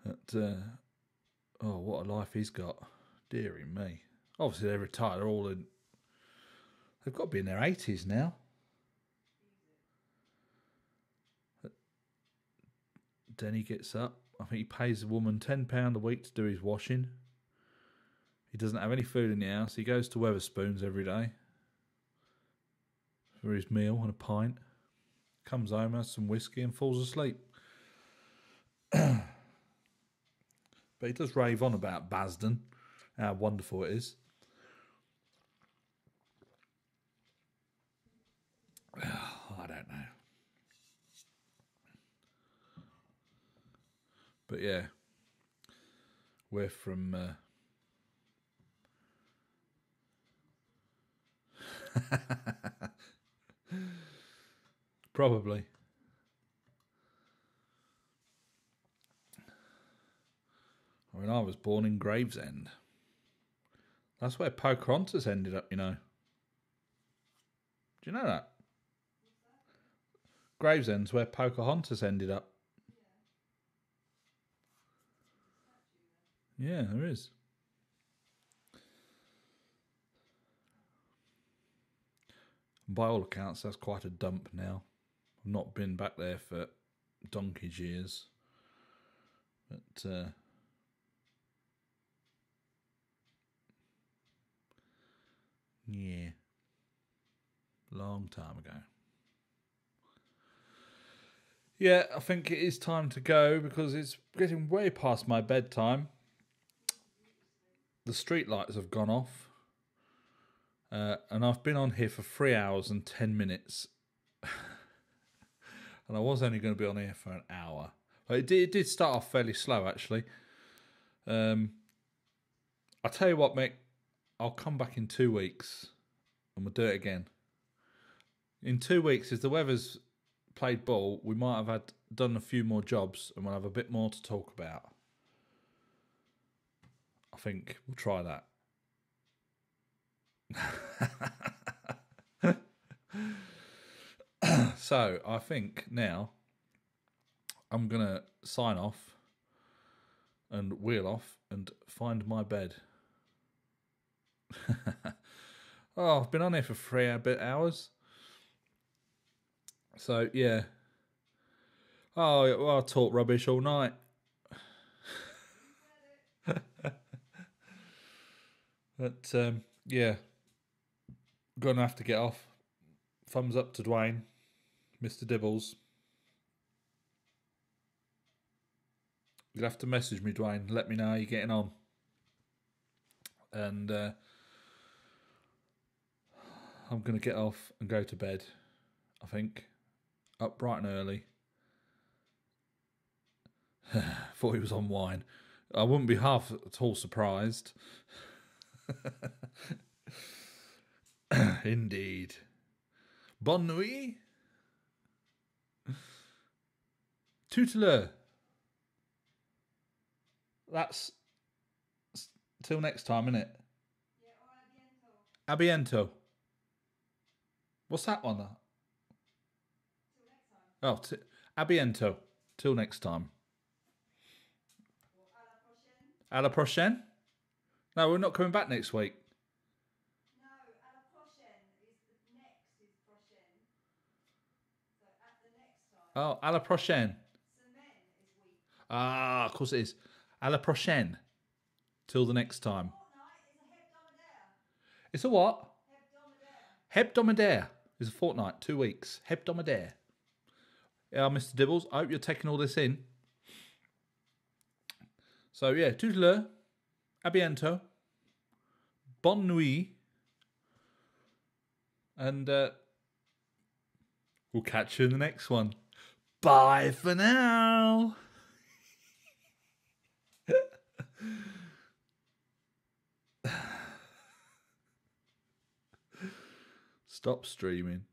But, oh, what a life he's got. Deary me. Obviously they're retired, they're all in, they've got to be in their 80s now. Denny gets up. I think he pays the woman £10 a week to do his washing. He doesn't have any food in the house. He goes to Weatherspoons every day for his meal and a pint. Comes home, has some whiskey and falls asleep. But he does rave on about Basden, how wonderful it is. I don't know. But yeah, we're from... Probably. I mean, I was born in Gravesend. That's where Pocahontas ended up, you know. Do you know that? Gravesend's where Pocahontas ended up. Yeah, there is. By all accounts, that's quite a dump now. I've not been back there for donkey's years. But yeah, long time ago. Yeah, I think it is time to go because it's getting way past my bedtime. The street lights have gone off. And I've been on here for 3 hours and 10 minutes. And I was only going to be on here for an hour. But it did start off fairly slow, actually. I'll tell you what, Mick. I'll come back in 2 weeks and we'll do it again. In 2 weeks, if the weather's played ball, we might have done a few more jobs and we'll have a bit more to talk about. I think we'll try that. So I think now I'm going to sign off and wheel off and find my bed. Oh, I've been on here for 3 hours. So, yeah. Oh, well, I talk rubbish all night. But, yeah. Gonna have to get off. Thumbs up to Dwayne. Mr. Dibbles. You'll have to message me, Dwayne. Let me know how you're getting on. And I'm going to get off and go to bed, I think. Up bright and early. Thought he was on wine. I wouldn't be half at all surprised. Indeed. Bonne nuit. Tuteleur. That's till next time, innit? Yeah, or a bientôt. Abiento. What's that one? Till next time. Oh, abiento. Till next time. Or à la prochaine. À la prochaine? No, we're not coming back next week. No, à la prochaine is the next is prochaine. So at the next time. Oh, à la prochaine. Semaine is week. Ah, of course it is. À la prochaine. Till the next time. Fortnight is a hebdomadaire. It's a what? Hebdomadaire. Hebdomadaire. It's a fortnight, 2 weeks. Hebdomadaire. Yeah, Mr. Dibbles, I hope you're taking all this in. So, yeah, tuteleur. À bientôt. Bonne nuit. And we'll catch you in the next one. Bye for now. Stop streaming.